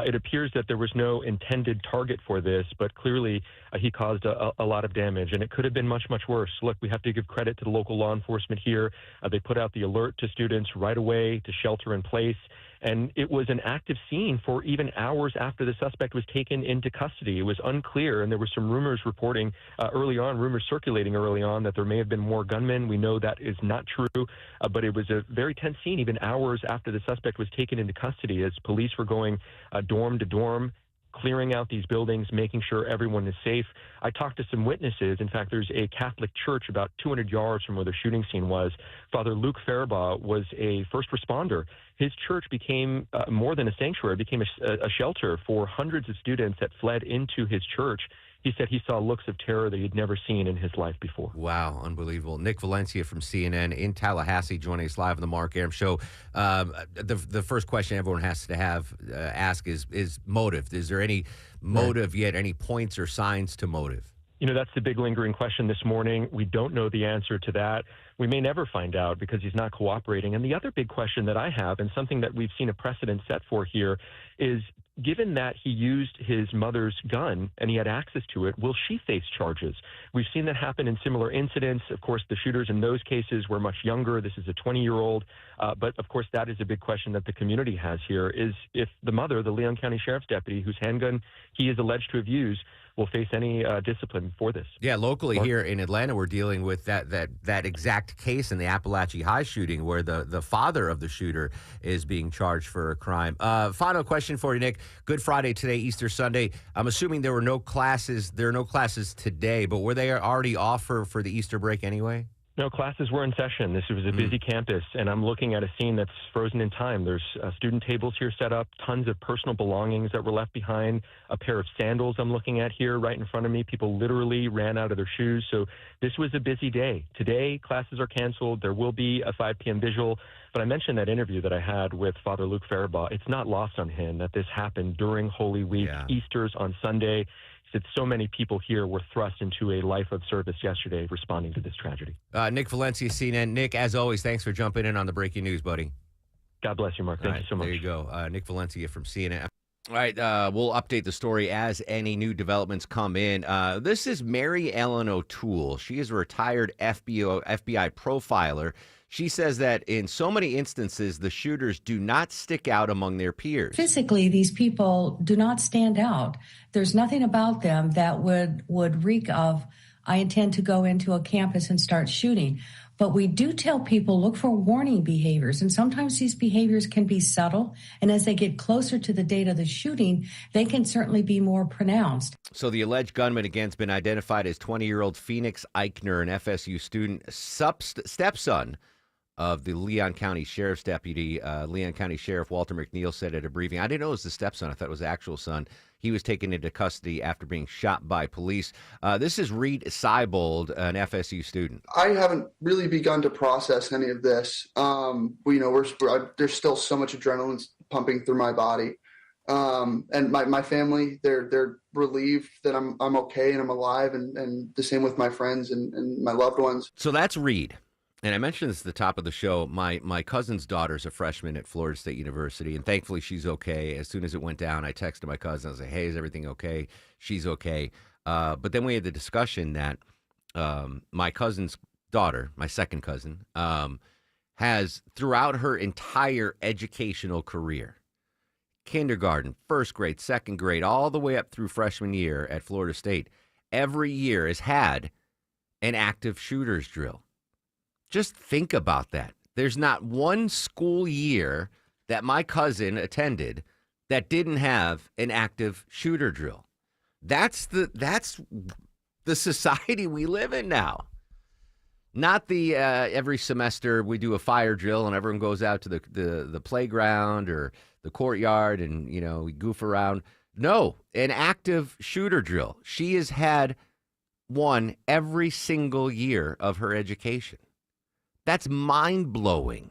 It appears that there was no intended target for this, but clearly he caused a lot of damage, and it could have been much, much worse. Look, we have to give credit to the local law enforcement here. They put out the alert to students right away to shelter in place. And it was an active scene for even hours after the suspect was taken into custody. It was unclear, and there were some rumors rumors circulating early on that there may have been more gunmen. We know that is not true, but it was a very tense scene even hours after the suspect was taken into custody as police were going dorm to dorm, clearing out these buildings, making sure everyone is safe. I talked to some witnesses. In fact, there's a Catholic church about 200 yards from where the shooting scene was. Father Luke Faribaugh was a first responder. His church became more than a sanctuary, it became a shelter for hundreds of students that fled into his church. He said he saw looks of terror that he'd never seen in his life before. Wow, unbelievable. Nick Valencia from CNN in Tallahassee joining us live on the Mark Arum Show. The first question everyone has to ask is motive. Is there any motive yet, any points or signs to motive? That's the big lingering question this morning. We don't know the answer to that. We may never find out because he's not cooperating. And the other big question that I have, and something that we've seen a precedent set for here, is given that he used his mother's gun and he had access to it, will she face charges? We've seen that happen in similar incidents. Of course, the shooters in those cases were much younger. This is a 20-year-old. But, of course, that is a big question that the community has here, is if the mother, the Leon County Sheriff's deputy, whose handgun he is alleged to have used, will face any discipline for this. Yeah, locally here in Atlanta, we're dealing with that exact case in the Appalachia High shooting where the father of the shooter is being charged for a crime. Final question for you, Nick. Good Friday today, Easter Sunday. I'm assuming there were no classes. There are no classes today, but were they already off for the Easter break anyway? No, classes were in session. This was a busy campus, and I'm looking at a scene that's frozen in time. There's student tables here set up, tons of personal belongings that were left behind, a pair of sandals I'm looking at here right in front of me. People literally ran out of their shoes. So this was a busy day. Today, classes are canceled. There will be a 5 p.m. vigil. But I mentioned that interview that I had with Father Luke Faribaugh. It's not lost on him that this happened during Holy Week. Yeah. Easter's on Sunday. that so many people here were thrust into a life of service yesterday responding to this tragedy. Nick Valencia, CNN. Nick, as always, thanks for jumping in on the breaking news, buddy. God bless you, Mark. Thank you so much. There you go. Nick Valencia from CNN. All right, we'll update the story as any new developments come in. This is Mary Ellen O'Toole. She is a retired FBI profiler. She says that in so many instances, the shooters do not stick out among their peers. Physically, these people do not stand out. There's nothing about them that would reek of, I intend to go into a campus and start shooting. But we do tell people, look for warning behaviors. And sometimes these behaviors can be subtle. And as they get closer to the date of the shooting, they can certainly be more pronounced. So the alleged gunman, again, has been identified as 20-year-old Phoenix Eichner, an FSU student, stepson of the Leon County Sheriff's deputy. Leon County Sheriff Walter McNeil said at a briefing, I didn't know it was the stepson. I thought it was the actual son. He was taken into custody after being shot by police. This is Reed Seibold, an FSU student. I haven't really begun to process any of this. There's still so much adrenaline pumping through my body. And my family, they're relieved that I'm okay and I'm alive, and the same with my friends and my loved ones. So that's Reed. And I mentioned this at the top of the show. My cousin's daughter's a freshman at Florida State University, and thankfully she's okay. As soon as it went down, I texted my cousin. I was like, hey, is everything okay? She's okay. But then we had the discussion that my cousin's daughter, my second cousin, has throughout her entire educational career, kindergarten, first grade, second grade, all the way up through freshman year at Florida State, every year has had an active shooters drill. Just think about that. There's not one school year that my cousin attended that didn't have an active shooter drill. That's the society we live in now. Not the every semester we do a fire drill and everyone goes out to the playground or the courtyard and we goof around. No, an active shooter drill. She has had one every single year of her education. That's mind-blowing.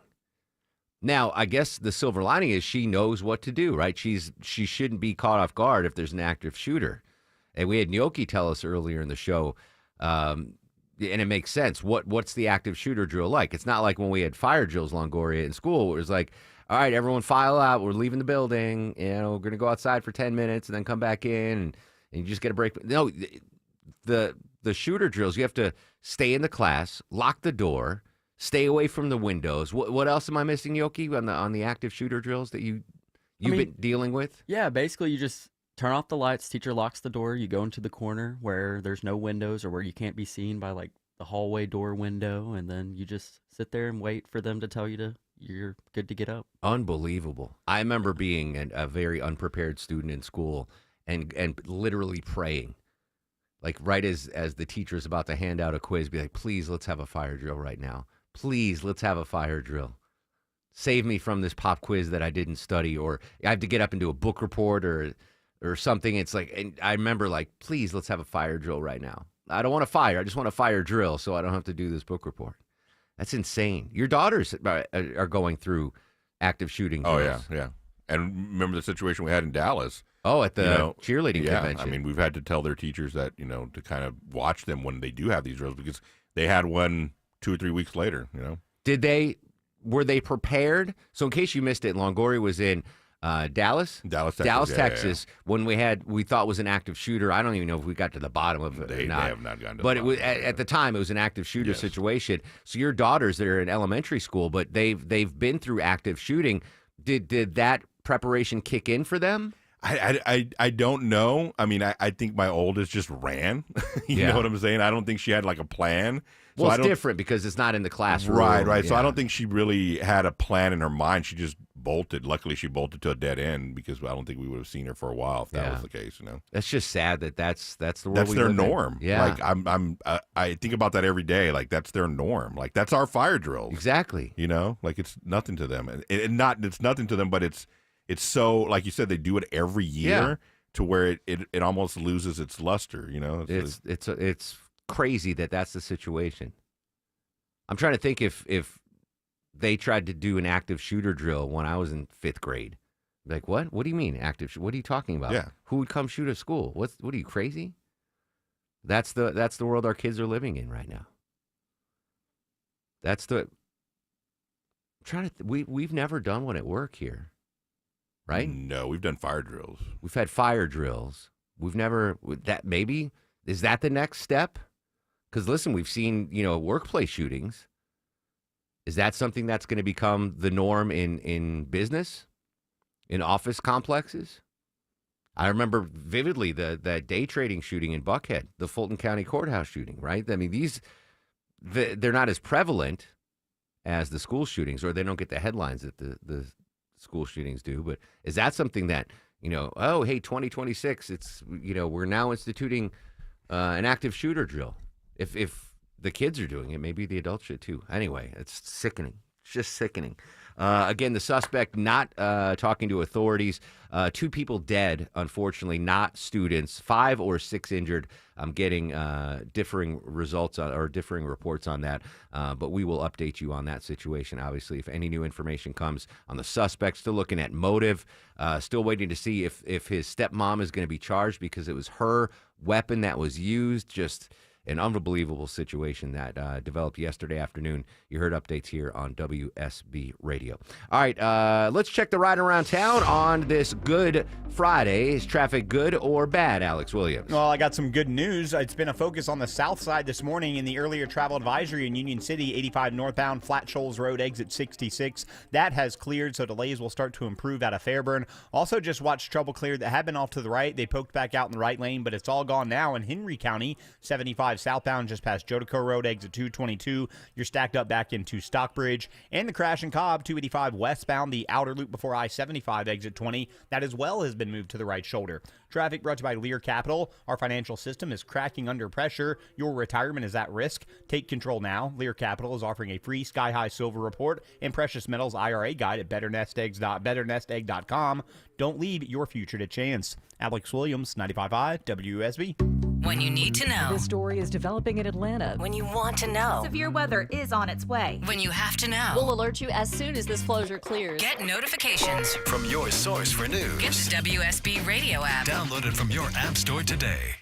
Now, I guess the silver lining is she knows what to do, right? She shouldn't be caught off guard if there's an active shooter. And we had Gnocchi tell us earlier in the show, and it makes sense. What's the active shooter drill like? It's not like when we had fire drills, Longoria, in school, where it was like, all right, everyone file out. We're leaving the building. We're going to go outside for 10 minutes and then come back in, and you just get a break. No, the shooter drills, you have to stay in the class, lock the door, stay away from the windows. What else am I missing, Gnocchi, on the active shooter drills that you've been dealing with? Yeah, basically you just turn off the lights, teacher locks the door, you go into the corner where there's no windows or where you can't be seen by like the hallway door window, and then you just sit there and wait for them to tell you you're good to get up. Unbelievable. I remember being a very unprepared student in school and literally praying. Like right as the teacher's about to hand out a quiz, be like, please, let's have a fire drill right now. Please, let's have a fire drill. Save me from this pop quiz that I didn't study, or I have to get up and do a book report or something. It's like, and I remember like, please, let's have a fire drill right now. I don't want a fire. I just want a fire drill so I don't have to do this book report. That's insane. Your daughters are going through active shooting drills. Oh, yeah. And remember the situation we had in Dallas. Oh, at the cheerleading convention. I mean, we've had to tell their teachers that, to kind of watch them when they do have these drills, because they had one 2 or 3 weeks later, Were they prepared? So in case you missed it, Longoria was in Dallas, Texas. When we thought was an active shooter. I don't even know if we got to the bottom of it or not. They have not gotten to but the it was at the time it was an active shooter situation. So your daughters, they're in elementary school, but they've been through active shooting. Did that preparation kick in for them? I don't know. I mean, I think my oldest just ran. You know what I'm saying? I don't think she had like a plan. Well, it's different because it's not in the classroom. Right. Yeah. So I don't think she really had a plan in her mind. She just bolted. Luckily, she bolted to a dead end, because I don't think we would have seen her for a while if that was the case. That's just sad that's the world that's we their live norm. In. Yeah. Like I think about that every day. Like that's their norm. Like that's our fire drills. Exactly. Like it's nothing to them, and it's nothing to them, but it's so, like you said, they do it every year to where it almost loses its luster. It's crazy that's the situation. I'm trying to think if they tried to do an active shooter drill when I was in 5th grade, Like, what? What do you mean active? What are you talking about? Yeah. Who would come shoot a school? What are you, crazy? That's the world our kids are living in right now. We've never done one at work here, right? No, we've done fire drills. We've had fire drills. We've never, is that the next step? Because listen, we've seen, workplace shootings. Is that something that's going to become the norm in business, in office complexes? I remember vividly that day trading shooting in Buckhead, the Fulton County Courthouse shooting, right? I mean, they're not as prevalent as the school shootings, or they don't get the headlines that the school shootings do. But is that something that, 2026, it's, we're now instituting an active shooter drill. If the kids are doing it, maybe the adults should too. Anyway, it's sickening. It's just sickening. Again, the suspect not talking to authorities. 2 people dead, unfortunately, not students. 5 or 6 injured. I'm getting differing results or differing reports on that, but we will update you on that situation, obviously, if any new information comes on the suspect. Still looking at motive. Still waiting to see if his stepmom is going to be charged because it was her weapon that was used. Just an unbelievable situation that developed yesterday afternoon. You heard updates here on WSB Radio. All right, let's check the ride around town on this Good Friday. Is traffic good or bad, Alex Williams? Well, I got some good news. It's been a focus on the south side this morning in the earlier travel advisory in Union City, 85 northbound, Flat Shoals Road, exit 66. That has cleared, so delays will start to improve out of Fairburn. Also, just watch trouble clear that had been off to the right. They poked back out in the right lane, but it's all gone now in Henry County, 75 southbound just past Jodico Road, exit 222. You're stacked up back into Stockbridge. And the crash in Cobb, 285 westbound, the outer loop before I-75, exit 20. That as well has been moved to the right shoulder. Traffic brought to you by Lear Capital. Our financial system is cracking under pressure. Your retirement is at risk. Take control now. Lear Capital is offering a free Sky High Silver Report and Precious Metals IRA guide at betternestegg.com. Don't leave your future to chance. Alex Williams, 95.5 WSB. When you need to know. This story is developing in Atlanta. When you want to know. Severe weather is on its way. When you have to know. We'll alert you as soon as this closure clears. Get notifications From your source for news. Get the WSB Radio app. Download it from your app store today.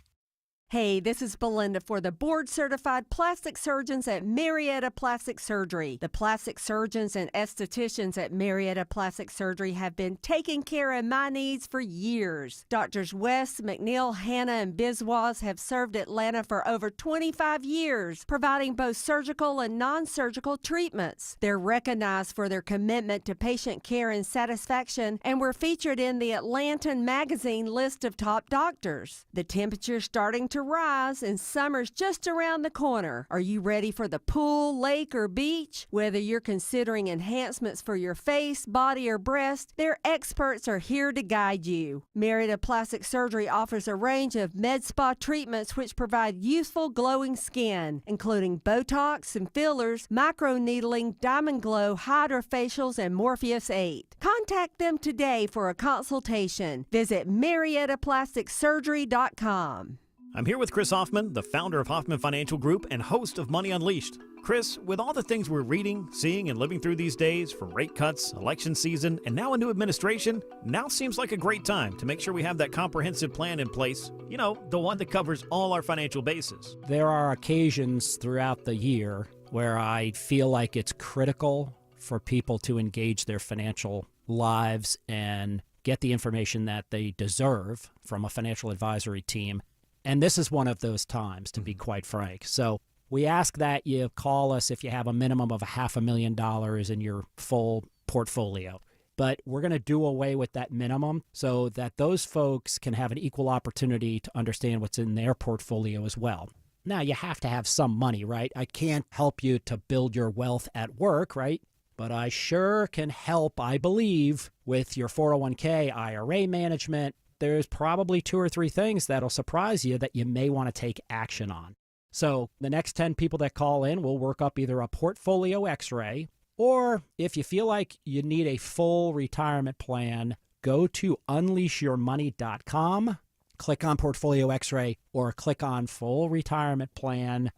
Hey, this is Belinda for the board-certified plastic surgeons at Marietta Plastic Surgery. The plastic surgeons and estheticians at Marietta Plastic Surgery have been taking care of my needs for years. Doctors West, McNeil, Hanna, and Biswas have served Atlanta for over 25 years, providing both surgical and non-surgical treatments. They're recognized for their commitment to patient care and satisfaction, and were featured in the Atlantan magazine list of top doctors. The temperature's starting to rise and summer's just around the corner. Are you ready for the pool, lake, or beach? Whether you're considering enhancements for your face, body, or breast, their experts are here to guide you. Marietta Plastic Surgery offers a range of med spa treatments which provide youthful, glowing skin, including Botox and fillers, microneedling, Diamond Glow, hydrofacials, and Morpheus 8. Contact them today for a consultation. Visit MariettaPlasticSurgery.com. I'm here with Chris Hoffman, the founder of Hoffman Financial Group and host of Money Unleashed. Chris, with all the things we're reading, seeing, and living through these days, from rate cuts, election season, and now a new administration, now seems like a great time to make sure we have that comprehensive plan in place. You know, the one that covers all our financial bases. There are occasions throughout the year where I feel like it's critical for people to engage their financial lives and get the information that they deserve from a financial advisory team. And this is one of those times, to be quite frank. So we ask that you call us if you have a minimum of $500,000 in your full portfolio. But we're going to do away with that minimum so that those folks can have an equal opportunity to understand what's in their portfolio as well. Now, you have to have some money, right? I can't help you to build your wealth at work, right? But I sure can help, I believe, with your 401k, IRA management. There's probably 2 or 3 things that'll surprise you that you may want to take action on. So the next 10 people that call in will work up either a portfolio x-ray, or if you feel like you need a full retirement plan, go to unleashyourmoney.com, click on portfolio x-ray, or click on full retirement plan.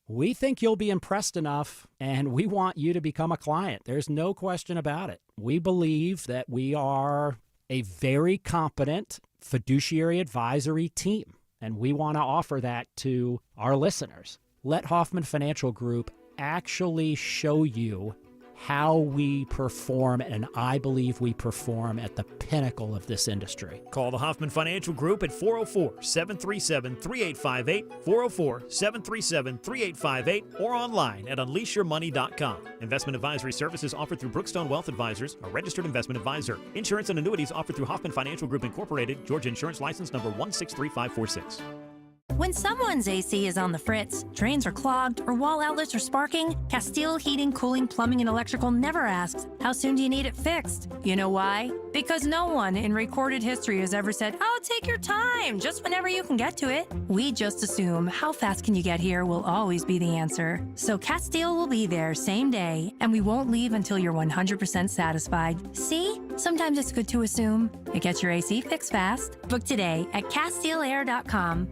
We think you'll be impressed enough, and we want you to become a client. There's no question about it. We believe that we are a very competent fiduciary advisory team, and we want to offer that to our listeners. Let Hoffman Financial Group actually show you how we perform, and I believe we perform at the pinnacle of this industry. Call the Hoffman Financial Group at 404-737-3858, 404-737-3858, or online at unleashyourmoney.com. Investment advisory services offered through Brookstone Wealth Advisors, a registered investment advisor. Insurance and annuities offered through Hoffman Financial Group Incorporated, Georgia Insurance License number 163546. When someone's AC is on the fritz, drains are clogged, or wall outlets are sparking, Castile Heating, Cooling, Plumbing, and Electrical never asks, how soon do you need it fixed? You know why? Because no one in recorded history has ever said, oh, take your time, just whenever you can get to it. We just assume how fast can you get here will always be the answer. So Castile will be there same day, and we won't leave until you're 100% satisfied. See? Sometimes it's good to assume. It gets your AC fixed fast. Book today at CastileAir.com.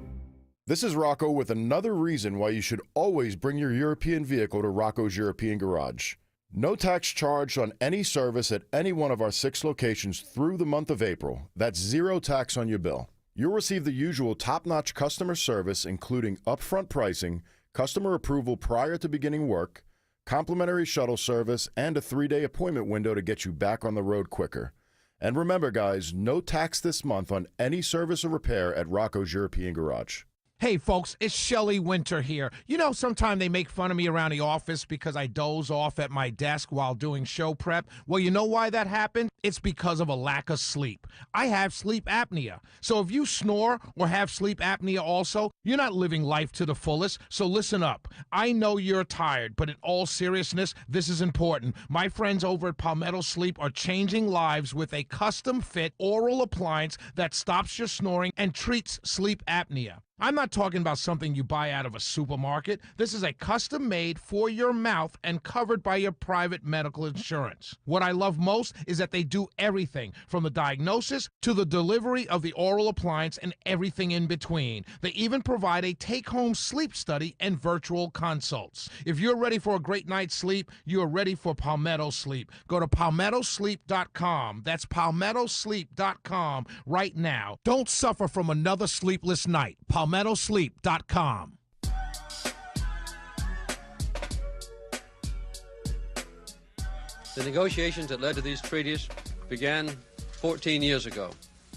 This is Rocco with another reason why you should always bring your European vehicle to Rocco's European Garage. No tax charged on any service at any one of our 6 locations through the month of April. That's zero tax on your bill. You'll receive the usual top-notch customer service, including upfront pricing, customer approval prior to beginning work, complimentary shuttle service, and a 3-day appointment window to get you back on the road quicker. And remember, guys, no tax this month on any service or repair at Rocco's European Garage. Hey, folks, it's Shelley Winter here. You know, sometimes they make fun of me around the office because I doze off at my desk while doing show prep. Well, you know why that happened? It's because of a lack of sleep. I have sleep apnea. So if you snore or have sleep apnea also, you're not living life to the fullest. So listen up. I know you're tired, but in all seriousness, this is important. My friends over at Palmetto Sleep are changing lives with a custom-fit oral appliance that stops your snoring and treats sleep apnea. I'm not talking about something you buy out of a supermarket. This is a custom-made for your mouth and covered by your private medical insurance. What I love most is that they do everything from the diagnosis to the delivery of the oral appliance and everything in between. They even provide a take-home sleep study and virtual consults. If you're ready for a great night's sleep, you are ready for Palmetto Sleep. Go to palmettosleep.com. That's palmettosleep.com right now. Don't suffer from another sleepless night. palmettosleep.com. The negotiations that led to these treaties began 14 years ago,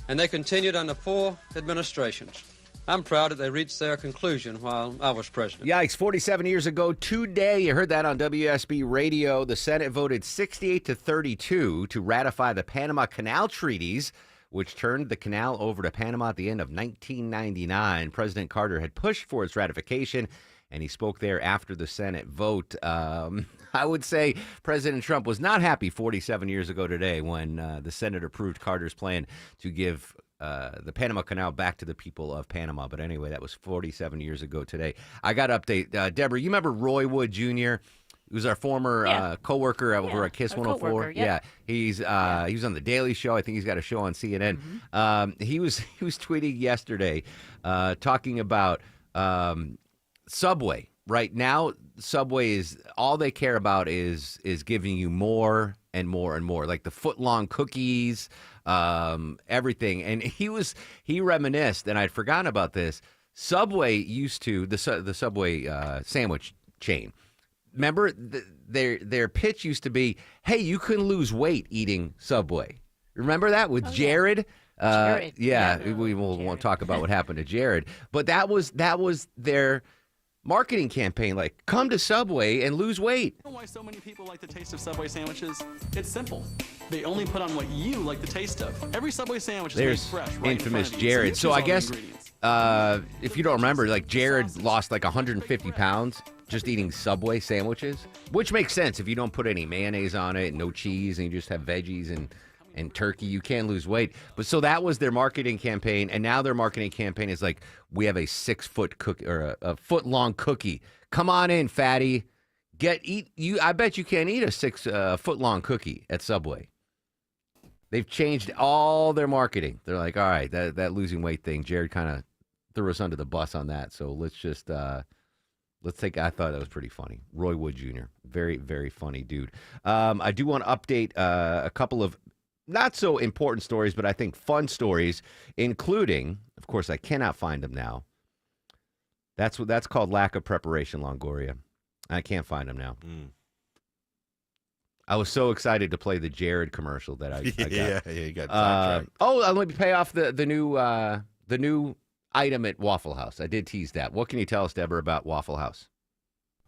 and they continued under 4 administrations. I'm proud that they reached their conclusion while I was president. Yikes, 47 years ago today, you heard that on WSB Radio, the Senate voted 68-32 to ratify the Panama Canal Treaties, which turned the canal over to Panama at the end of 1999. President Carter had pushed for its ratification, and he spoke there after the Senate vote. I would say President Trump was not happy 47 years ago today when the Senate approved Carter's plan to give the Panama Canal back to the people of Panama. But anyway, that was 47 years ago today. I got to update. Deborah, you remember Roy Wood Jr.? He was our former coworker over at KISS 104. Yeah, he was on the Daily Show. I think he's got a show on CNN. Mm-hmm. He was tweeting yesterday, talking about Subway. Right now, Subway is all they care about is giving you more and more and more, like the foot-long cookies, everything. And he reminisced, and I'd forgotten about this. Subway used to the Subway sandwich chain. Remember, their pitch used to be, "Hey, you can lose weight eating Subway." Remember that with Jared? Jared. We won't talk about what happened to Jared, but that was their marketing campaign, like, come to Subway and lose weight. You know why so many people like the taste of Subway sandwiches? It's simple. They only put on what you like the taste of. Every Subway sandwich is made fresh, right infamous in front of you. Jared. So I guess if you don't remember, like, Jared lost like 150 pounds just eating Subway sandwiches, which makes sense if you don't put any mayonnaise on it, no cheese, and you just have veggies and turkey, you can lose weight. But so that was their marketing campaign, and now their marketing campaign is like, we have a 6-foot cookie or a foot-long cookie. Come on in, fatty. I bet you can't eat a 6-foot-long cookie at Subway. They've changed all their marketing. They're like, all right, that losing weight thing, Jared kind of threw us under the bus on that. So let's just I thought that was pretty funny. Roy Wood Jr., very, very funny dude. I do want to update a couple of not so important stories, but I think fun stories, including, of course, I cannot find them now. That's called lack of preparation, Longoria. I can't find them now. I was so excited to play the Jared commercial that I got. Yeah, you got sidetracked. Let me pay off the new item at Waffle House. I did tease that. What can you tell us, Deborah, about Waffle House?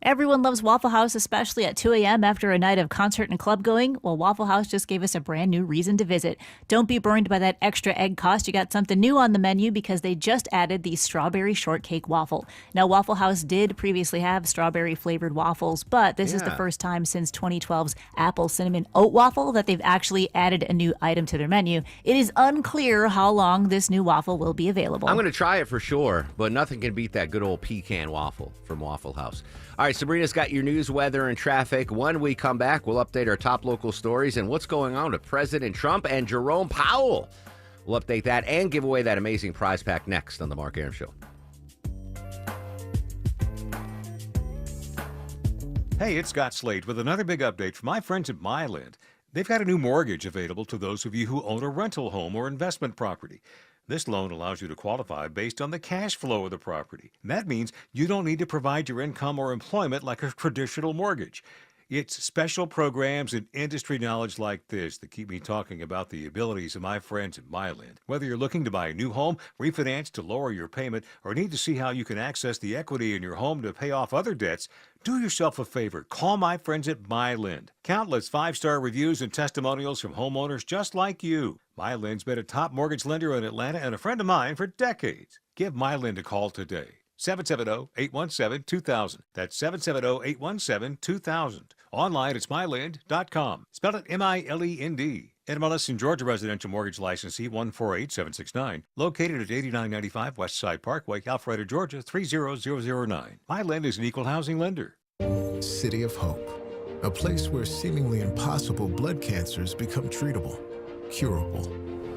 Everyone loves Waffle House, especially at 2 a.m. after a night of concert and club going. Well, Waffle House just gave us a brand new reason to visit. Don't be burned by that extra egg cost. You got something new on the menu because they just added the strawberry shortcake waffle. Now, Waffle House did previously have strawberry-flavored waffles, but this is the first time since 2012's apple cinnamon oat waffle that they've actually added a new item to their menu. It is unclear how long this new waffle will be available. I'm going to try it for sure, but nothing can beat that good old pecan waffle from Waffle House. All right, Sabrina's got your news, weather, and traffic. When we come back, we'll update our top local stories and what's going on with President Trump and Jerome Powell. We'll update that and give away that amazing prize pack next on The Mark Arum Show. Hey, it's Scott Slade with another big update from my friends at MyLend. They've got a new mortgage available to those of you who own a rental home or investment property. This loan allows you to qualify based on the cash flow of the property. And that means you don't need to provide your income or employment like a traditional mortgage. It's special programs and industry knowledge like this that keep me talking about the abilities of my friends at MyLend. Whether you're looking to buy a new home, refinance to lower your payment, or need to see how you can access the equity in your home to pay off other debts, do yourself a favor. Call my friends at MyLend. Countless 5-star reviews and testimonials from homeowners just like you. MyLend's been a top mortgage lender in Atlanta and a friend of mine for decades. Give MyLend a call today. 770-817-2000. That's 770-817-2000. Online, it's mylend.com. Spell it M-I-L-E-N-D. NMLS in Georgia residential mortgage licensee 148769. Located at 8995 West Side Parkway, Alpharetta, Georgia 30009. MyLend is an equal housing lender. City of Hope. A place where seemingly impossible blood cancers become treatable, curable.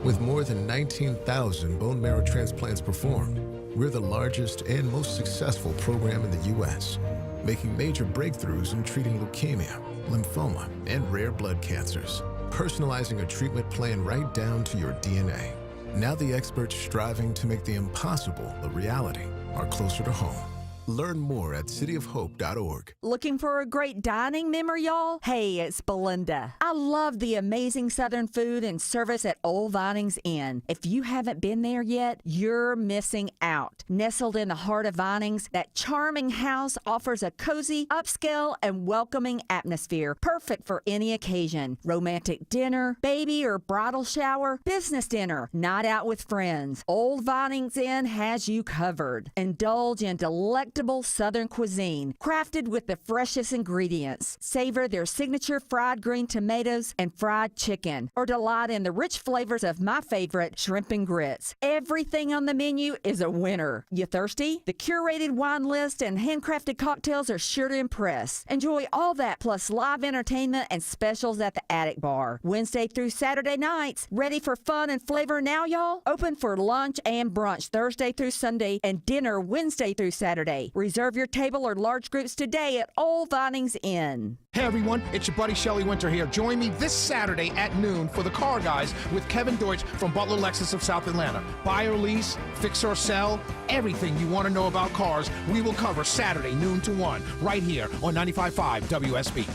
With more than 19,000 bone marrow transplants performed, we're the largest and most successful program in the U.S., making major breakthroughs in treating leukemia, lymphoma, and rare blood cancers, personalizing a treatment plan right down to your DNA. Now the experts striving to make the impossible a reality are closer to home. Learn more at cityofhope.org. Looking for a great dining memory, y'all? Hey, it's Belinda. I love the amazing Southern food and service at Old Vinings Inn. If you haven't been there yet, you're missing out. Nestled in the heart of Vinings, that charming house offers a cozy, upscale, and welcoming atmosphere, perfect for any occasion. Romantic dinner, baby or bridal shower, business dinner, night out with friends. Old Vinings Inn has you covered. Indulge in delectable Southern cuisine, crafted with the freshest ingredients. Savor their signature fried green tomatoes and fried chicken, or delight in the rich flavors of my favorite, shrimp and grits. Everything on the menu is a winner. You thirsty? The curated wine list and handcrafted cocktails are sure to impress. Enjoy all that plus live entertainment and specials at the Attic Bar. Wednesday through Saturday nights. Ready for fun and flavor now, y'all? Open for lunch and brunch Thursday through Sunday and dinner Wednesday through Saturday. Reserve your table or large groups today at Old Vinings Inn. Hey everyone, it's your buddy Shelly Winter here. Join me this Saturday at noon for the Car Guys with Kevin Deutsch from Butler Lexus of South Atlanta. Buy or lease, fix or sell, everything you want to know about cars, we will cover Saturday noon to 1 right here on 95.5 WSB.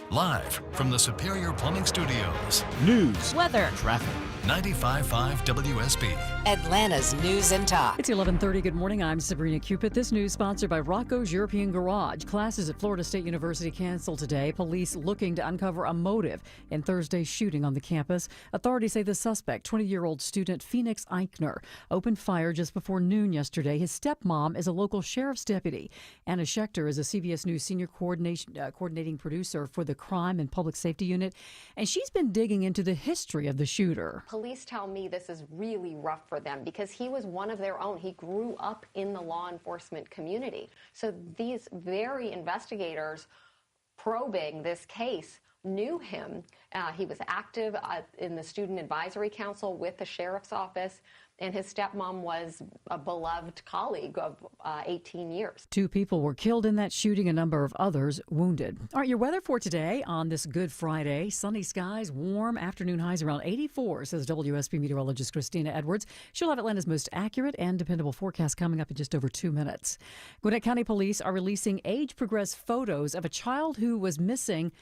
Live from the Superior Plumbing Studios. News, weather, traffic. 95.5 WSB. Atlanta's news and talk. It's 11:30. Good morning. I'm Sabrina Cupid. This news sponsored by Rocco's European Garage. Classes at Florida State University canceled today. Police looking to uncover a motive in Thursday's shooting on the campus. Authorities say the suspect, 20-year-old student Phoenix Eichner, opened fire just before noon yesterday. His stepmom is a local sheriff's deputy. Anna Schechter is a CBS News senior coordinating producer for the Crime and Public Safety Unit, and she's been digging into the history of the shooter. Police tell me this is really rough for them because he was one of their own. He grew up in the law enforcement community. So these very investigators probing this case knew him. He was active in the Student Advisory Council with the Sheriff's Office, and his stepmom was a beloved colleague of 18 years. 2 people were killed in that shooting, a number of others wounded. All right, your weather for today on this Good Friday. Sunny skies, warm afternoon highs around 84, says WSB meteorologist Christina Edwards. She'll have Atlanta's most accurate and dependable forecast coming up in just over 2 minutes. Gwinnett County Police are releasing age-progressed photos of a child who was missing.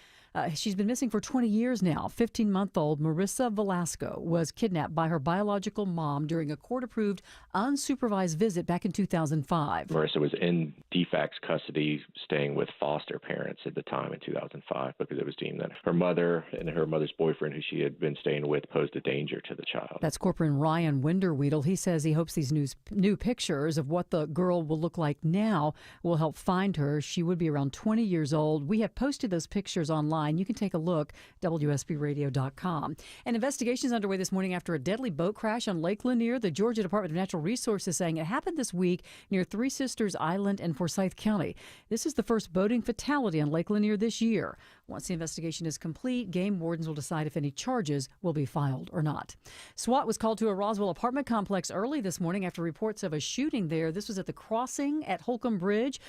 She's been missing for 20 years now. 15-month-old Marissa Velasco was kidnapped by her biological mom during a court-approved, unsupervised visit back in 2005. Marissa was in DFACS custody, staying with foster parents at the time in 2005 because it was deemed that her mother and her mother's boyfriend, who she had been staying with, posed a danger to the child. That's Corporal Ryan Winderweedle. He says he hopes these new pictures of what the girl will look like now will help find her. She would be around 20 years old. We have posted those pictures online. You can take a look, WSBradio.com. An investigation is underway this morning after a deadly boat crash on Lake Lanier. The Georgia Department of Natural Resources saying it happened this week near Three Sisters Island in Forsyth County. This is the first boating fatality on Lake Lanier this year. Once the investigation is complete, game wardens will decide if any charges will be filed or not. SWAT was called to a Roswell apartment complex early this morning after reports of a shooting there. This was at the crossing at Holcomb Bridge.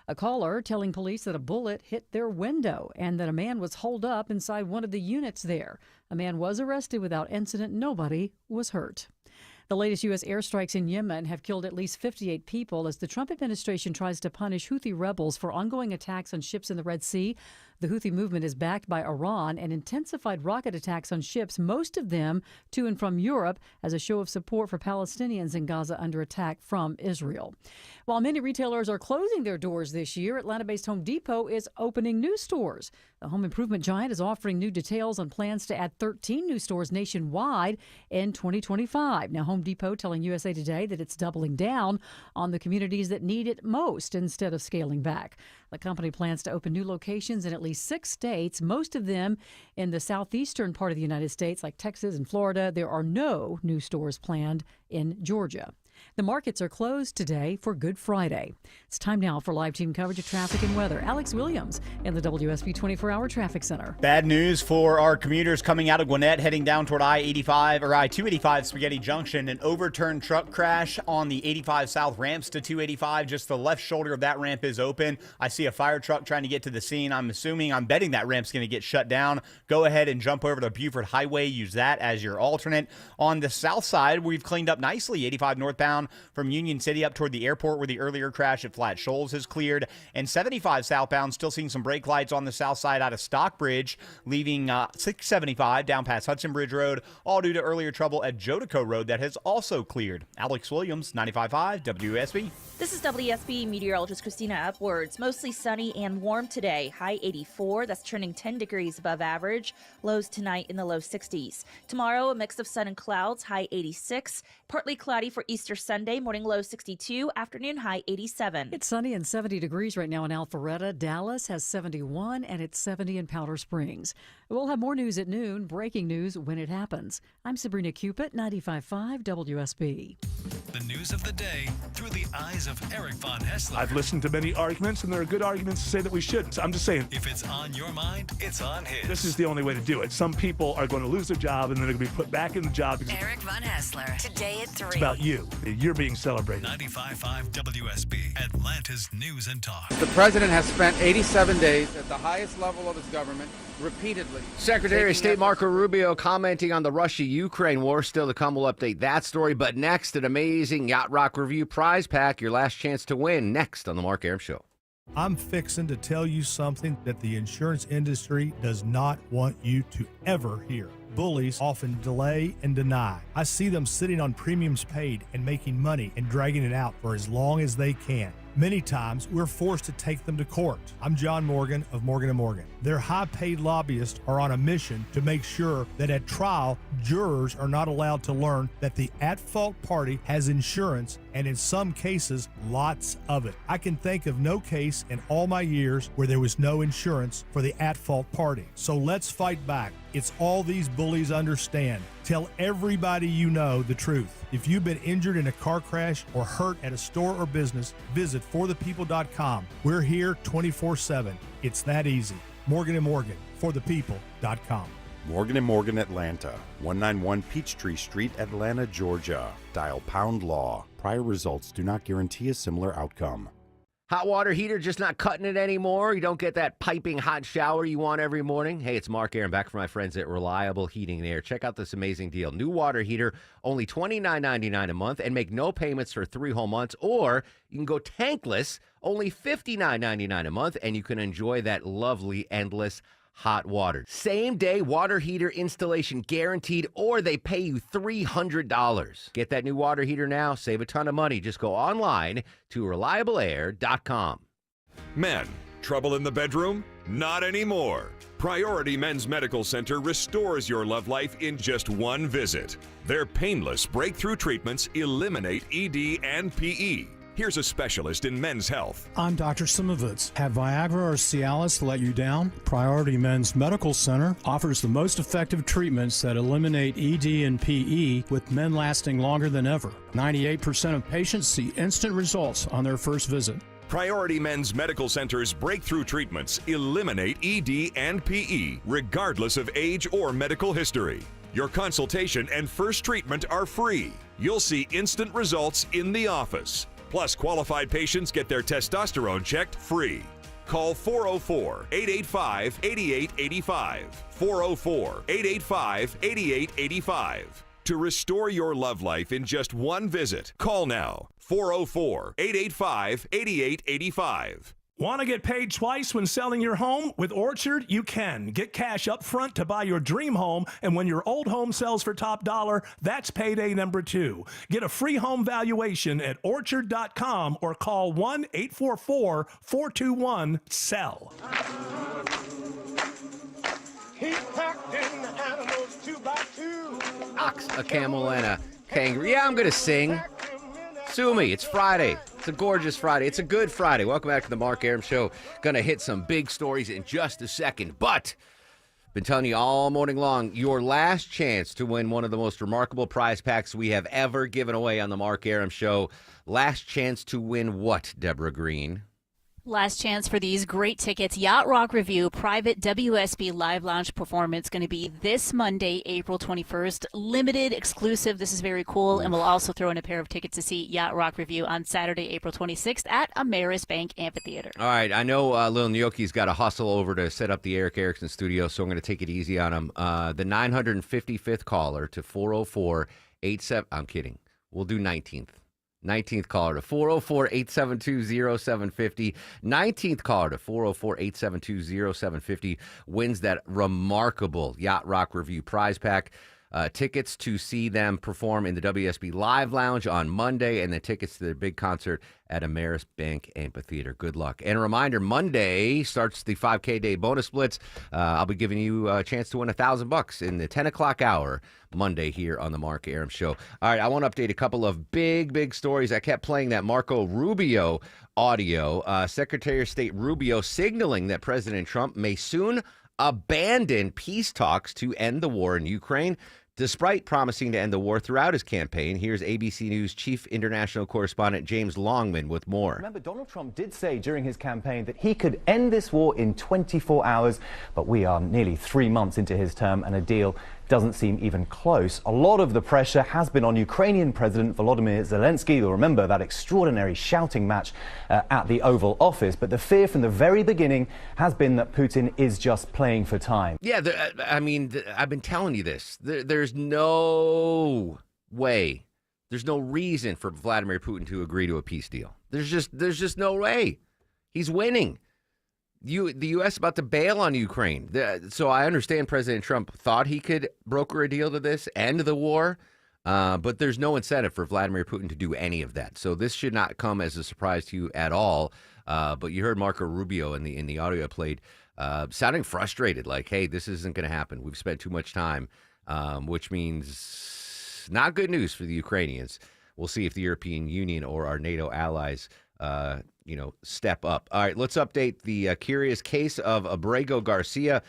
A caller telling police that a bullet hit their window and that a man was holed up inside one of the units there. A man was arrested without incident. Nobody was hurt. The latest U.S. airstrikes in Yemen have killed at least 58 people as the Trump administration tries to punish Houthi rebels for ongoing attacks on ships in the Red Sea. The Houthi movement is backed by Iran and intensified rocket attacks on ships, most of them to and from Europe, as a show of support for Palestinians in Gaza under attack from Israel. While many retailers are closing their doors this year, Atlanta-based Home Depot is opening new stores. The home improvement giant is offering new details on plans to add 13 new stores nationwide in 2025. Now, Home Depot telling USA Today that it's doubling down on the communities that need it most instead of scaling back. The company plans to open new locations in at least 6 states, most of them in the southeastern part of the United States, like Texas and Florida. There are no new stores planned in Georgia. The markets are closed today for Good Friday. It's time now for live team coverage of traffic and weather. Alex Williams in the WSB 24-hour traffic center. Bad news for our commuters coming out of Gwinnett heading down toward I-85 or I-285 Spaghetti Junction. An overturned truck crash on the 85 South ramps to 285. Just the left shoulder of that ramp is open. I see a fire truck trying to get to the scene. I'm betting that ramp's going to get shut down. Go ahead and jump over to Buford Highway. Use that as your alternate. On the south side, we've cleaned up nicely. 85 northbound from Union City up toward the airport where the earlier crash at Flat Shoals has cleared. And 75 southbound, still seeing some brake lights on the south side out of Stockbridge, leaving 675 down past Hudson Bridge Road, all due to earlier trouble at Jodico Road that has also cleared. Alex Williams, 95.5 WSB. This is WSB meteorologist Christina Upwards. Mostly sunny and warm today. High 84. That's trending 10 degrees above average. Lows tonight in the low 60s. Tomorrow, a mix of sun and clouds. High 86. Partly cloudy for Easter Sunday. Morning low 62. Afternoon high 87. It's sunny and 70 degrees right now in Alpharetta. Dallas has 71 and it's 70 in Powder Springs. We'll have more news at noon. Breaking news when it happens. I'm Sabrina Cupid, 95.5 WSB. The news of the day through the eyes of Eric Von Hessler. I've listened to many arguments, and there are good arguments to say that we shouldn't. I'm just saying. If it's on your mind, it's on his. This is the only way to do it. Some people are going to lose their job, and then they're going to be put back in the job. Eric Von Hessler, today at 3. It's about you. You're being celebrated. 95.5 WSB, Atlanta's News and Talk. The president has spent 87 days at the highest level of his government repeatedly. Secretary of State Marco Rubio commenting on the Russia-Ukraine war. Still to come, we'll update that story. But next, an amazing Yacht Rock Review prize pack. Your last chance to win next on The Mark Arum Show. I'm fixing to tell you something that the insurance industry does not want you to ever hear. Bullies often delay and deny. I see them sitting on premiums paid and making money and dragging it out for as long as they can. Many times, we're forced to take them to court. I'm John Morgan of Morgan & Morgan. Their high-paid lobbyists are on a mission to make sure that at trial, jurors are not allowed to learn that the at-fault party has insurance, and in some cases, lots of it. I can think of no case in all my years where there was no insurance for the at-fault party. So let's fight back. It's all these bullies understand. Tell everybody you know the truth. If you've been injured in a car crash or hurt at a store or business, visit forthepeople.com. We're here 24/7. It's that easy. Morgan & Morgan, for the people.com. Morgan & Morgan Atlanta, 191 Peachtree Street, Atlanta, Georgia. Dial # law. Prior results do not guarantee a similar outcome. Hot water heater just not cutting it anymore? You don't get that piping hot shower you want every morning? Hey, it's Mark Aaron back from my friends at Reliable Heating and Air. Check out this amazing deal. New water heater, only $29.99 a month, and make no payments for 3 whole months. Or you can go tankless, only $59.99 a month, and you can enjoy that lovely, endless hot water. Same day water heater installation guaranteed, or they pay you $300. Get that new water heater now. Save a ton of money. Just go online to reliableair.com. Men, trouble in the bedroom? Not anymore. Priority Men's Medical Center restores your love life in just one visit. Their painless breakthrough treatments eliminate ED and PE. Here's a specialist in men's health. I'm Dr. Simovitz. Have Viagra or Cialis let you down? Priority Men's Medical Center offers the most effective treatments that eliminate ED and PE, with men lasting longer than ever. 98% of patients see instant results on their first visit. Priority Men's Medical Center's breakthrough treatments eliminate ED and PE, regardless of age or medical history. Your consultation and first treatment are free. You'll see instant results in the office. Plus, qualified patients get their testosterone checked free. Call 404-885-8885. 404-885-8885. To restore your love life in just one visit, call now. 404-885-8885. Want to get paid twice when selling your home? With Orchard, you can. Get cash up front to buy your dream home, and when your old home sells for top dollar, that's payday number 2. Get a free home valuation at Orchard.com or call 1-844-421-SELL. He packed in the animals 2 by 2. Ox, a camel, and a kangaroo. Yeah, I'm going to sing. Sue me. It's Friday. It's a gorgeous Friday. It's a good Friday. Welcome back to the Mark Arum Show. Going to hit some big stories in just a second. But been telling you all morning long, your last chance to win one of the most remarkable prize packs we have ever given away on the Mark Arum Show. Last chance to win what, Deborah Green? Last chance for these great tickets. Yacht Rock Review, private WSB live lounge performance, going to be this Monday, April 21st. Limited, exclusive. This is very cool. And we'll also throw in a pair of tickets to see Yacht Rock Review on Saturday, April 26th at Ameris Bank Amphitheater. All right. I know Lil Gnocchi's got to hustle over to set up the Eric Erickson studio, so I'm going to take it easy on him. The 955th caller to 404-87. I'm kidding. We'll do 19th. 19th caller to 404-872-0750. 19th caller to 404-872-0750 wins that remarkable Yacht Rock Review prize pack. Tickets to see them perform in the WSB Live Lounge on Monday, and the tickets to their big concert at Ameris Bank Amphitheater. Good luck. And a reminder, Monday starts the 5K Day Bonus Blitz. I'll be giving you a chance to win $1,000 in the 10 o'clock hour Monday here on the Mark Arum Show. All right, I want to update a couple of big stories. I kept playing that Marco Rubio audio. Secretary of State Rubio signaling that President Trump may soon abandon peace talks to end the war in Ukraine. Despite promising to end the war throughout his campaign, here's ABC News chief international correspondent James Longman with more. Remember, Donald Trump did say during his campaign that he could end this war in 24 hours, but we are nearly 3 months into his term and a deal doesn't seem even close. A lot of the pressure has been on Ukrainian President Volodymyr Zelensky. You'll remember that extraordinary shouting match at the Oval Office. But the fear from the very beginning has been that Putin is just playing for time. Yeah, I've been telling you this. There's no way, there's no reason for Vladimir Putin to agree to a peace deal. There's just no way. He's winning. The U.S. about to bail on Ukraine. So I understand President Trump thought he could broker a deal to this, end the war, but there's no incentive for Vladimir Putin to do any of that. So this should not come as a surprise to you at all. But you heard Marco Rubio in the audio I played sounding frustrated, like, hey, this isn't going to happen. We've spent too much time, which means not good news for the Ukrainians. We'll see if the European Union or our NATO allies step up. All right, let's update the curious case of Abrego Garcia.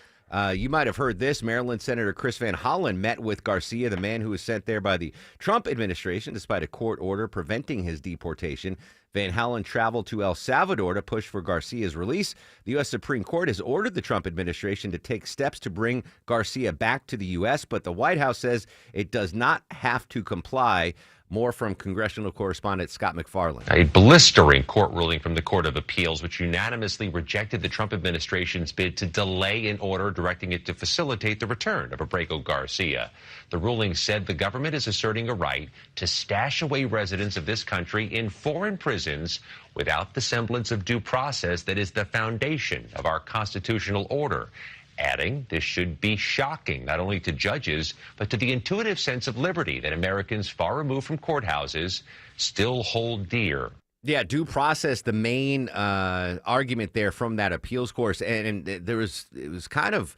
You might have heard this. Maryland Senator Chris Van Hollen met with Garcia, the man who was sent there by the Trump administration despite a court order preventing his deportation. Van Halen traveled to El Salvador to push for Garcia's release. The U.S. Supreme Court has ordered the Trump administration to take steps to bring Garcia back to the U.S., but the White House says it does not have to comply. More from congressional correspondent Scott McFarland. A blistering court ruling from the Court of Appeals, which unanimously rejected the Trump administration's bid to delay an order directing it to facilitate the return of Abrego Garcia. The ruling said the government is asserting a right to stash away residents of this country in foreign prisons without the semblance of due process that is the foundation of our constitutional order. Adding, this should be shocking not only to judges, but to the intuitive sense of liberty that Americans far removed from courthouses still hold dear. Yeah, due process, the main argument there from that appeals course. And it was kind of,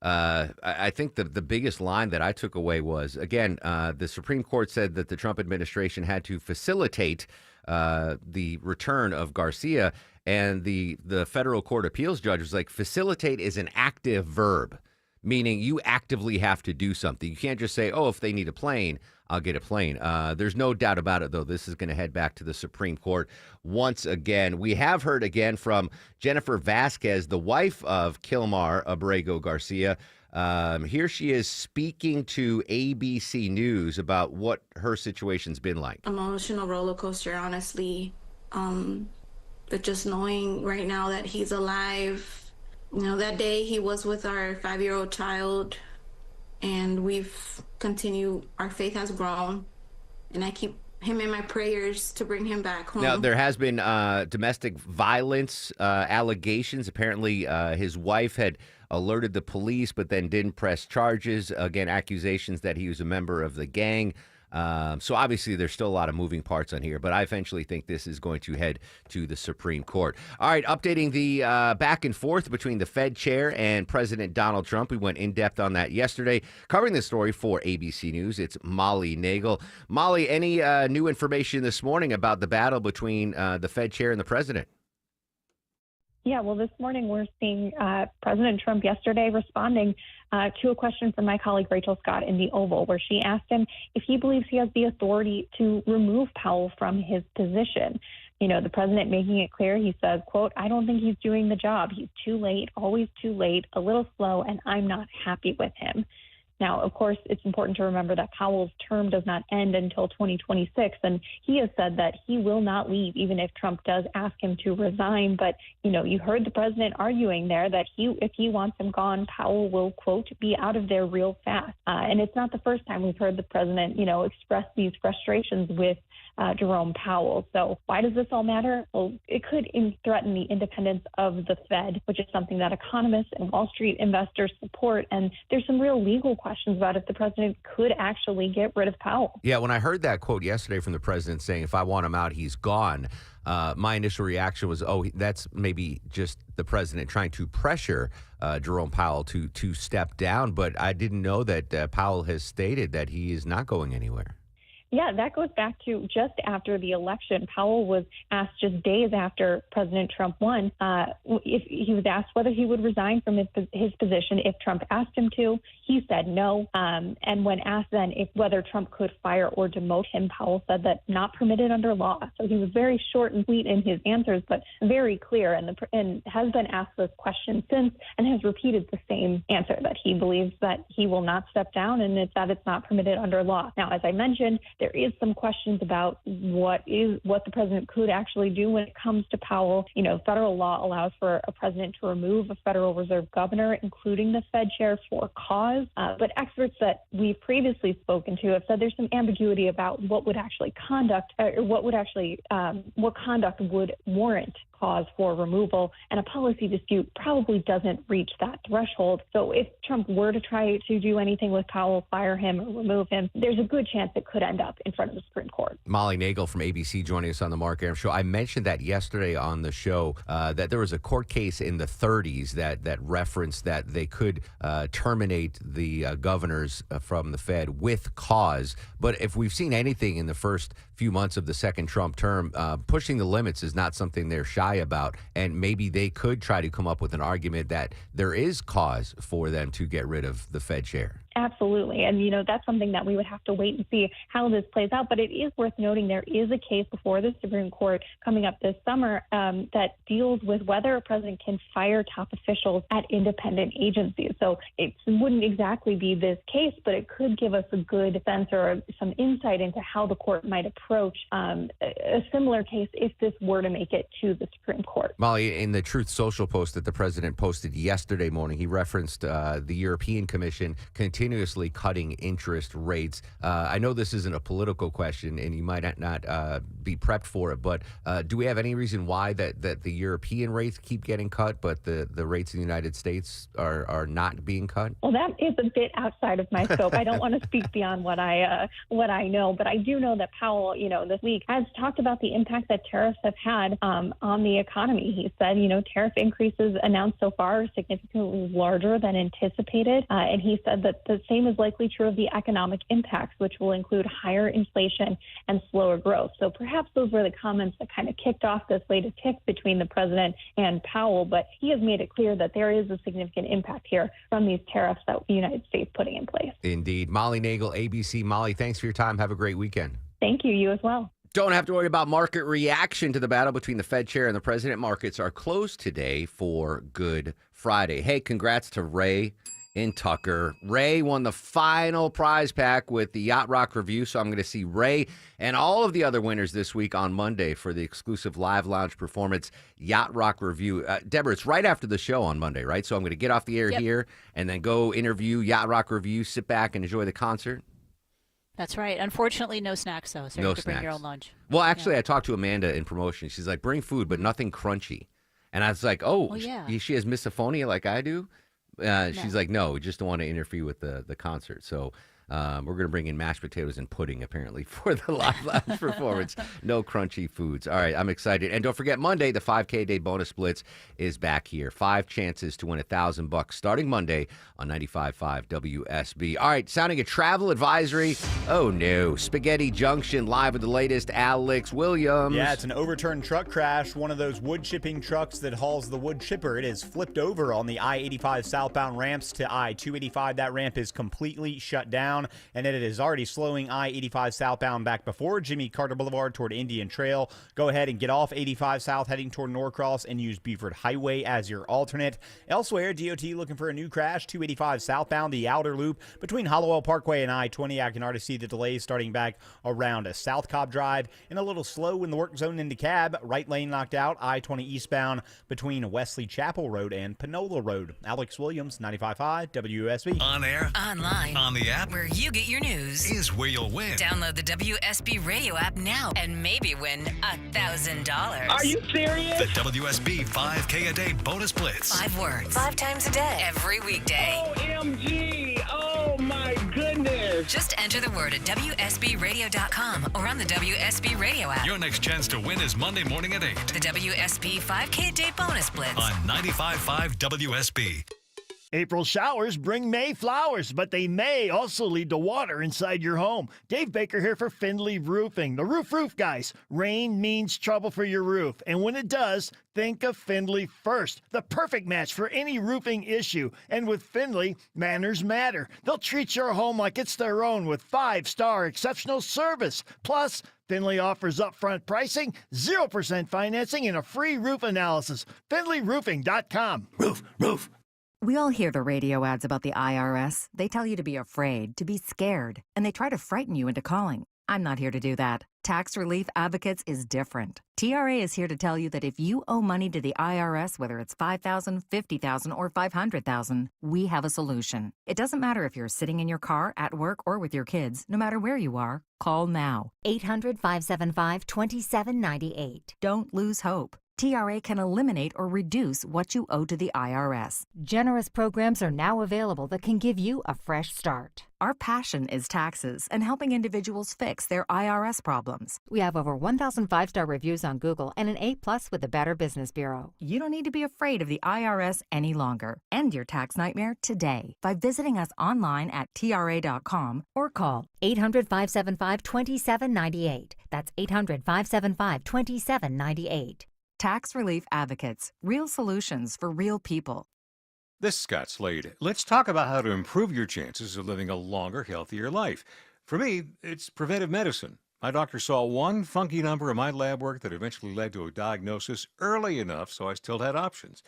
I think the biggest line that I took away was, again, the Supreme Court said that the Trump administration had to facilitate the return of Garcia. And the federal court appeals judge was like, facilitate is an active verb, meaning you actively have to do something. You can't just say, oh, if they need a plane, I'll get a plane. There's no doubt about it, though. This is going to head back to the Supreme Court once again. We have heard again from Jennifer Vasquez, the wife of Kilmar Abrego Garcia. Here she is speaking to ABC News about what her situation's been like. Emotional roller coaster, honestly. But just knowing right now that he's alive, that day he was with our 5-year-old child, and we've continued, our faith has grown, and I keep him in my prayers to bring him back home. Now, there has been domestic violence allegations. Apparently, his wife had alerted the police, but then didn't press charges. Again, accusations that he was a member of the gang. So obviously there's still a lot of moving parts on here, but I eventually think this is going to head to the Supreme Court. All right, updating the back and forth between the Fed chair and President Donald Trump. We went in depth on that yesterday. Covering this story for ABC News, it's Molly Nagel. Molly, any new information this morning about the battle between the Fed chair and the president? Yeah, well, this morning we're seeing President Trump yesterday responding to a question from my colleague Rachel Scott in the Oval, where she asked him if he believes he has the authority to remove Powell from his position. The president making it clear, he says, quote, "I don't think he's doing the job. He's too late, always too late, a little slow, and I'm not happy with him." Now, of course, it's important to remember that Powell's term does not end until 2026, and he has said that he will not leave even if Trump does ask him to resign. But, you heard the president arguing there that if he wants him gone, Powell will, quote, be out of there real fast. And it's not the first time we've heard the president, express these frustrations with Jerome Powell. So why does this all matter? Well, it could threaten the independence of the Fed, which is something that economists and Wall Street investors support. And there's some real legal questions about if the president could actually get rid of Powell. Yeah, when I heard that quote yesterday from the president saying, if I want him out, he's gone, my initial reaction was, oh, that's maybe just the president trying to pressure Jerome Powell to step down. But I didn't know that Powell has stated that he is not going anywhere. Yeah, that goes back to just after the election. Powell was asked just days after President Trump won, if he was asked whether he would resign from his position if Trump asked him to. He said no. And when asked then whether Trump could fire or demote him, Powell said that not permitted under law. So he was very short and sweet in his answers, but very clear, and has been asked this question since and has repeated the same answer, that he believes that he will not step down and that it's not permitted under law. Now, as I mentioned, there is some questions about what the president could actually do when it comes to Powell. Federal law allows for a president to remove a Federal Reserve governor, including the Fed chair, for cause. But experts that we've previously spoken to have said there's some ambiguity about what conduct would warrant cause for removal, and a policy dispute probably doesn't reach that threshold. So if Trump were to try to do anything with Powell, fire him or remove him, there's a good chance it could end up in front of the Supreme Court. Molly Nagel from ABC joining us on the Mark Arum Show. I mentioned that yesterday on the show, that there was a court case in the 30s that referenced that they could terminate the governors from the Fed with cause. But if we've seen anything in the first few months of the second Trump term, pushing the limits is not something they're shy about, and maybe they could try to come up with an argument that there is cause for them to get rid of the Fed chair. Absolutely. And, that's something that we would have to wait and see how this plays out. But it is worth noting there is a case before the Supreme Court coming up this summer that deals with whether a president can fire top officials at independent agencies. So it wouldn't exactly be this case, but it could give us a good sense or some insight into how the court might approach a similar case if this were to make it to the Supreme Court. Molly, in the Truth Social post that the president posted yesterday morning, he referenced the European Commission continuously cutting interest rates. I know this isn't a political question, and you might not be prepped for it, but do we have any reason why that the European rates keep getting cut, but the rates in the United States are not being cut? Well, that is a bit outside of my scope. I don't want to speak beyond what I know, but I do know that Powell, this week has talked about the impact that tariffs have had on the economy. He said, tariff increases announced so far are significantly larger than anticipated, and he said that the same is likely true of the economic impacts, which will include higher inflation and slower growth. So perhaps those were the comments that kind of kicked off this latest tiff between the president and Powell, but he has made it clear that there is a significant impact here from these tariffs that the United States putting in place. Indeed. Molly Nagel, ABC. Molly, thanks for your time. Have a great weekend. Thank you. You as well. Don't have to worry about market reaction to the battle between the Fed chair and the president. Markets are closed today for Good Friday. Hey, congrats to Ray in Tucker. Ray won the final prize pack with the Yacht Rock Review, so I'm going to see Ray and all of the other winners this week on Monday for the exclusive live lounge performance, Yacht Rock Review. Deborah, it's right after the show on Monday, right? So I'm going to get off the air here and then go interview Yacht Rock Review, sit back and enjoy the concert. That's right. Unfortunately, no snacks, though, so you have to bring your own lunch. Well, actually, I talked to Amanda in promotion. She's like, bring food, but nothing crunchy. And I was like, she has misophonia like I do? She's like, no, we just don't want to interfere with the concert. So we're going to bring in mashed potatoes and pudding, apparently, for the live lounge performance. No crunchy foods. All right, I'm excited. And don't forget, Monday, the 5K Day Bonus Blitz is back here. 5 chances to win $1,000 starting Monday on 95.5 WSB. All right, sounding a travel advisory. Oh, no. Spaghetti Junction live with the latest. Alex Williams. Yeah, it's an overturned truck crash. One of those wood shipping trucks that hauls the wood chipper. It is flipped over on the I-85 southbound ramps to I-285. That ramp is completely shut down, and it is already slowing I-85 southbound back before Jimmy Carter Boulevard toward Indian Trail. Go ahead and get off 85 south heading toward Norcross and use Beaufort Highway as your alternate. Elsewhere, DOT looking for a new crash. 285 southbound, the outer loop between Hollowell Parkway and I-20. I can already see the delays starting back around a South Cobb Drive, and a little slow in the work zone into Cab. Right lane knocked out. I-20 eastbound between Wesley Chapel Road and Panola Road. Alex Williams, 95.5 WSB. On air, online, on the app, where you get your news is where you'll win. Download the WSB radio app now and maybe win $1,000. Are you serious? The WSB 5K a day bonus blitz. 5 words, 5 times a day, every weekday. OMG! Oh my goodness! Just enter the word at WSBradio.com or on the WSB radio app. Your next chance to win is Monday morning at 8. The WSB 5K a day bonus blitz on 95.5 WSB. April showers bring May flowers, but they may also lead to water inside your home. Dave Baker here for Findlay Roofing, the roof guys. Rain means trouble for your roof, and when it does, think of Findlay first. The perfect match for any roofing issue. And with Findlay, manners matter. They'll treat your home like it's their own with 5-star exceptional service. Plus, Findlay offers upfront pricing, 0% financing, and a free roof analysis. FindlayRoofing.com. Roof. We all hear the radio ads about the IRS. They tell you to be afraid, to be scared, and they try to frighten you into calling. I'm not here to do that. Tax Relief Advocates is different. TRA is here to tell you that if you owe money to the IRS, whether it's $5,000, $50,000, or $500,000, we have a solution. It doesn't matter if you're sitting in your car, at work, or with your kids. No matter where you are, call now. 800-575-2798. Don't lose hope. TRA can eliminate or reduce what you owe to the IRS. Generous programs are now available that can give you a fresh start. Our passion is taxes and helping individuals fix their IRS problems. We have over 1,000 5-star reviews on Google and an A+ with the Better Business Bureau. You don't need to be afraid of the IRS any longer. End your tax nightmare today by visiting us online at TRA.com or call 800-575-2798. That's 800-575-2798. Tax Relief Advocates. Real solutions for real people. This is Scott Slade. Let's talk about how to improve your chances of living a longer, healthier life. For me, it's preventive medicine. My doctor saw one funky number in my lab work that eventually led to a diagnosis early enough so I still had options.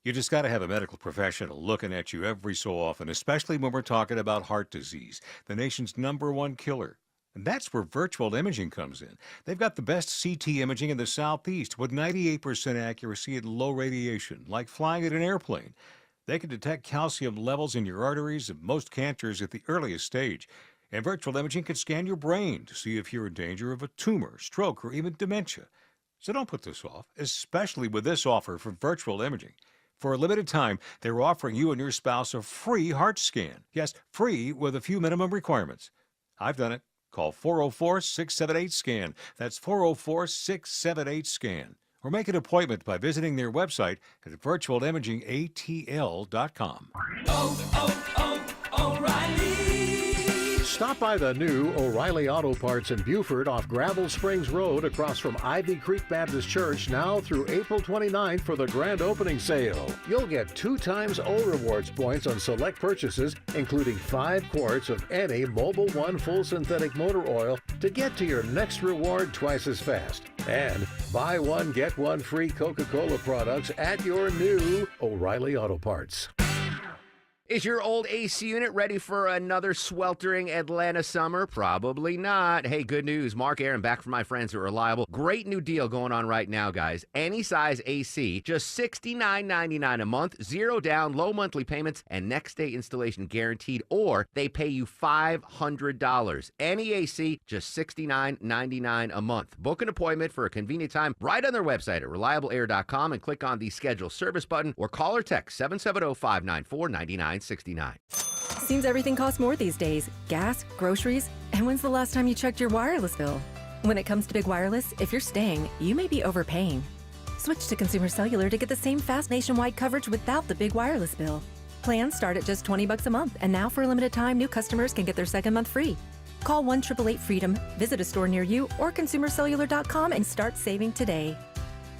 You just got to have a medical professional looking at you every so often, especially when we're talking about heart disease, the nation's #1 killer. And that's where virtual imaging comes in. They've got the best CT imaging in the Southeast with 98% accuracy and low radiation, like flying in an airplane. They can detect calcium levels in your arteries and most cancers at the earliest stage. And virtual imaging can scan your brain to see if you're in danger of a tumor, stroke, or even dementia. So don't put this off, especially with this offer for virtual imaging. For a limited time, they're offering you and your spouse a free heart scan. Yes, free with a few minimum requirements. I've done it. Call 404-678-SCAN. That's 404-678-SCAN. Or make an appointment by visiting their website at virtualimagingatl.com. Stop by the new O'Reilly Auto Parts in Buford off Gravel Springs Road across from Ivy Creek Baptist Church now through April 29th for the grand opening sale. You'll get 2 times O Rewards points on select purchases, including 5 quarts of any Mobil 1 full synthetic motor oil to get to your next reward twice as fast. And buy one, get one free Coca-Cola products at your new O'Reilly Auto Parts. Is your old AC unit ready for another sweltering Atlanta summer? Probably not. Hey, good news. Mark Aaron back from my friends at Reliable. Great new deal going on right now, guys. Any size AC, just $69.99 a month, 0 down, low monthly payments, and next day installation guaranteed, or they pay you $500. Any AC, just $69.99 a month. Book an appointment for a convenient time right on their website at reliableair.com and click on the schedule service button or call or text 770-594-9969. Seems everything costs more these days. Gas, groceries, and when's the last time you checked your wireless bill? When it comes to Big Wireless, if you're staying, you may be overpaying. Switch to Consumer Cellular to get the same fast nationwide coverage without the Big Wireless bill. Plans start at just $20 a month, and now for a limited time, new customers can get their second month free. Call 1-888-FREEDOM, visit a store near you, or consumercellular.com and start saving today.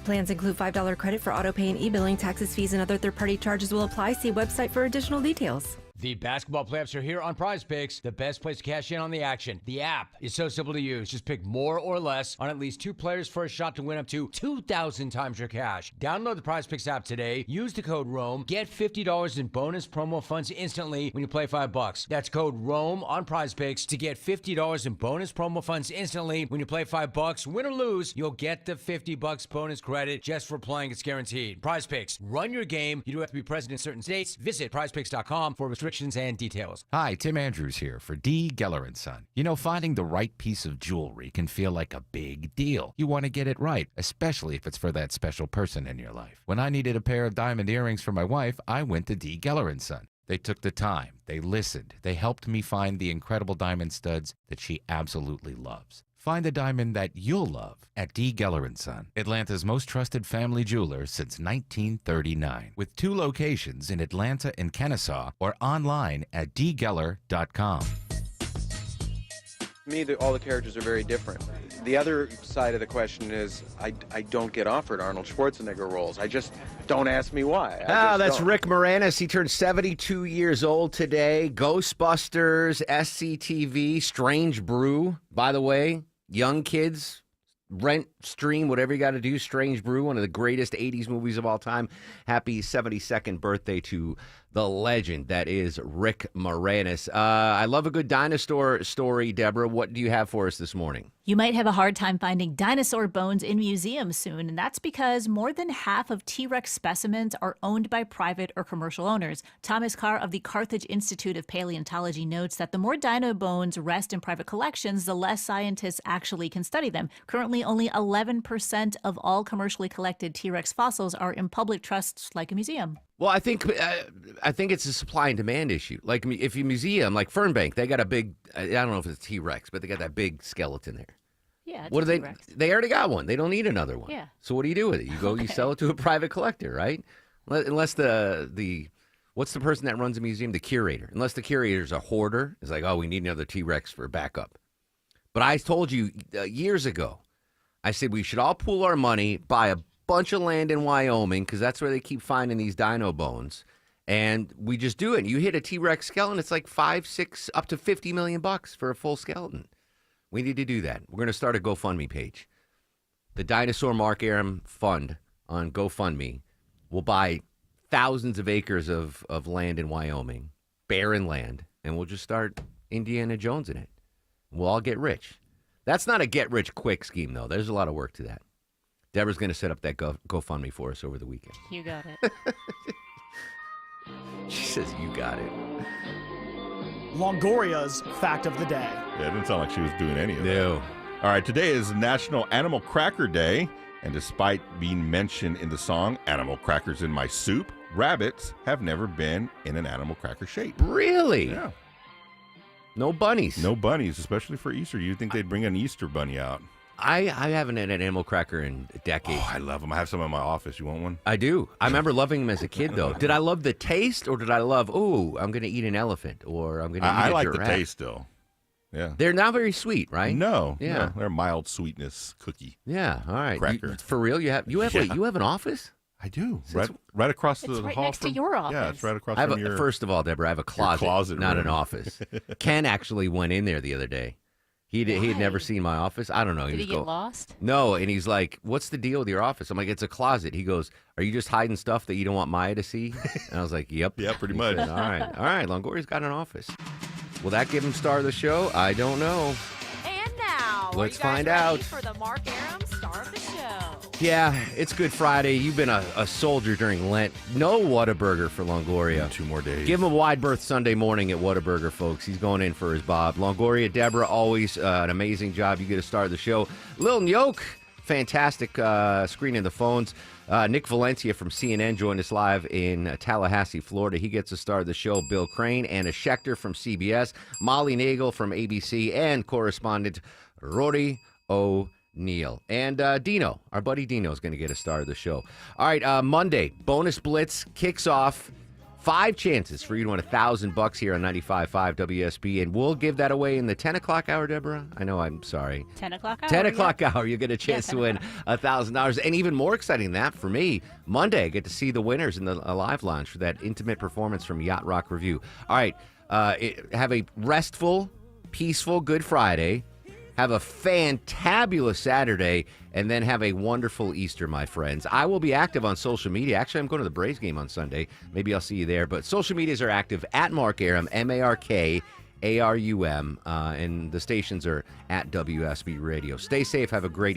Plans include $5 credit for autopay and e-billing. Taxes, fees, and other third-party charges will apply. See website for additional details. The basketball playoffs are here on Prize Picks, the best place to cash in on the action. The app is so simple to use. Just pick more or less on at least 2 players for a shot to win up to 2,000 times your cash. Download the Prize Picks app today. Use the code ROAM. Get $50 in bonus promo funds instantly when you play $5. That's code ROAM on Prize Picks to get $50 in bonus promo funds instantly when you play $5. Win or lose, you'll get the $50 bonus credit just for playing. It's guaranteed. Prize Picks. Run your game. You do have to be present in certain states. Visit prizepicks.com for restrictions and details. Hi, Tim Andrews here for D. Geller & Son. You know, finding the right piece of jewelry can feel like a big deal. You want to get it right, especially if it's for that special person in your life. When I needed a pair of diamond earrings for my wife, I went to D. Geller & Son. They took the time, they listened, they helped me find the incredible diamond studs that she absolutely loves. Find the diamond that you'll love at D. Geller & Son, Atlanta's most trusted family jeweler since 1939, with 2 locations in Atlanta and Kennesaw, or online at dgeller.com. To me, all the characters are very different. The other side of the question is I don't get offered Arnold Schwarzenegger roles. I just don't ask me why. That's Rick Moranis. He turned 72 years old today. Ghostbusters, SCTV, Strange Brew. By the way, young kids, rent, stream, whatever you got to do. Strange Brew, one of the greatest 80s movies of all time. Happy 72nd birthday to the legend that is Rick Moranis. I love a good dinosaur story, Deborah. What do you have for us this morning? You might have a hard time finding dinosaur bones in museums soon, and that's because more than half of T-Rex specimens are owned by private or commercial owners. Thomas Carr of the Carthage Institute of Paleontology notes that the more dino bones rest in private collections, the less scientists actually can study them. Currently, only 11% of all commercially collected T-Rex fossils are in public trusts like a museum. Well, I think it's a supply and demand issue. Like if you museum, like Fernbank, they got a big, I don't know if it's a T-Rex, but they got that big skeleton there. Yeah, what do they? T-Rex. They already got one. They don't need another one. Yeah. So what do you do with it? You go, you sell it to a private collector, right? Unless the what's the person that runs a museum? The curator. Unless the curator's a hoarder, it's like, oh, we need another T-Rex for backup. But I told you years ago, I said we should all pool our money, buy a bunch of land in Wyoming, because that's where they keep finding these dino bones, And we just do it. You hit a T-Rex skeleton, it's like 5, 6, up to $50 million for a full skeleton. We need to do that. We're going to start a GoFundMe page. The Dinosaur Mark Arum Fund on GoFundMe will buy thousands of acres of land in Wyoming, barren land, and we'll just start Indiana Jones in it. We'll all get rich. That's not a get-rich-quick scheme, though. There's a lot of work to that. Deborah's going to set up that GoFundMe for us over the weekend. You got it. She says, you got it. Longoria's fact of the day. Yeah, it didn't sound like she was doing any of that. No. All right, today is National Animal Cracker Day, and despite being mentioned in the song Animal Crackers in My Soup, rabbits have never been in an animal cracker shape. Really? Yeah. No bunnies? No bunnies, especially for Easter. You'd think they'd bring an Easter bunny out. I haven't had an animal cracker in decades. Oh, I love them. I have some in my office. You want one? I do. I remember loving them as a kid, though. Did I love the taste, or did I love, I'm going to eat an elephant, or I'm going to eat I a like giraffe? the taste still. Yeah. They're not very sweet, right? No. Yeah. No, they're a mild sweetness cookie. Yeah. All right. Cracker. For real? You have Yeah. you have an office? I do. Right across the right hall next to from your office. Yeah, it's right across I have from your. First of all, Deborah, I have a closet, not room. an office. Ken actually went in there the other day. He had never seen my office. I don't know. Did he get going, lost? No, and he's like, "What's the deal with your office?" I'm like, "It's a closet." He goes, "Are you just hiding stuff that you don't want Maya to see?" And I was like, "Yep." Yeah, pretty He much. said, all right. Longoria's got an office. Will that give him star of the show? I don't know. And now, Let's are you guys find ready out. for the Mark Arum Star of the Show? Yeah, it's Good Friday. You've been a soldier during Lent. No Whataburger for Longoria. 2 more days. Give him a wide berth Sunday morning at Whataburger, folks. He's going in for his Bob. Longoria, Deborah, always an amazing job. You get to start the show. Lil Nyoke, fantastic screening the phones. Nick Valencia from CNN joined us live in Tallahassee, Florida. He gets to start the show. Bill Crane, Anna Schechter from CBS, Molly Nagel from ABC, and correspondent Rory O'Neill. And Dino, our buddy Dino, is going to get a star of the show. All right, Monday, Bonus Blitz kicks off. 5 chances for you to win $1,000 here on 95.5 WSB, and we'll give that away in the 10 o'clock hour, Deborah. I know, I'm sorry. 10 o'clock hour? 10 o'clock hour, you get a chance to win $1,000. And even more exciting than that, for me, Monday, I get to see the winners in the live lounge for that intimate performance from Yacht Rock Review. All right, have a restful, peaceful Good Friday. Have a fantabulous Saturday, and then have a wonderful Easter, my friends. I will be active on social media. Actually, I'm going to the Braves game on Sunday. Maybe I'll see you there. But social medias are active at Mark Arum, MarkArum, and the stations are at WSB Radio. Stay safe. Have a great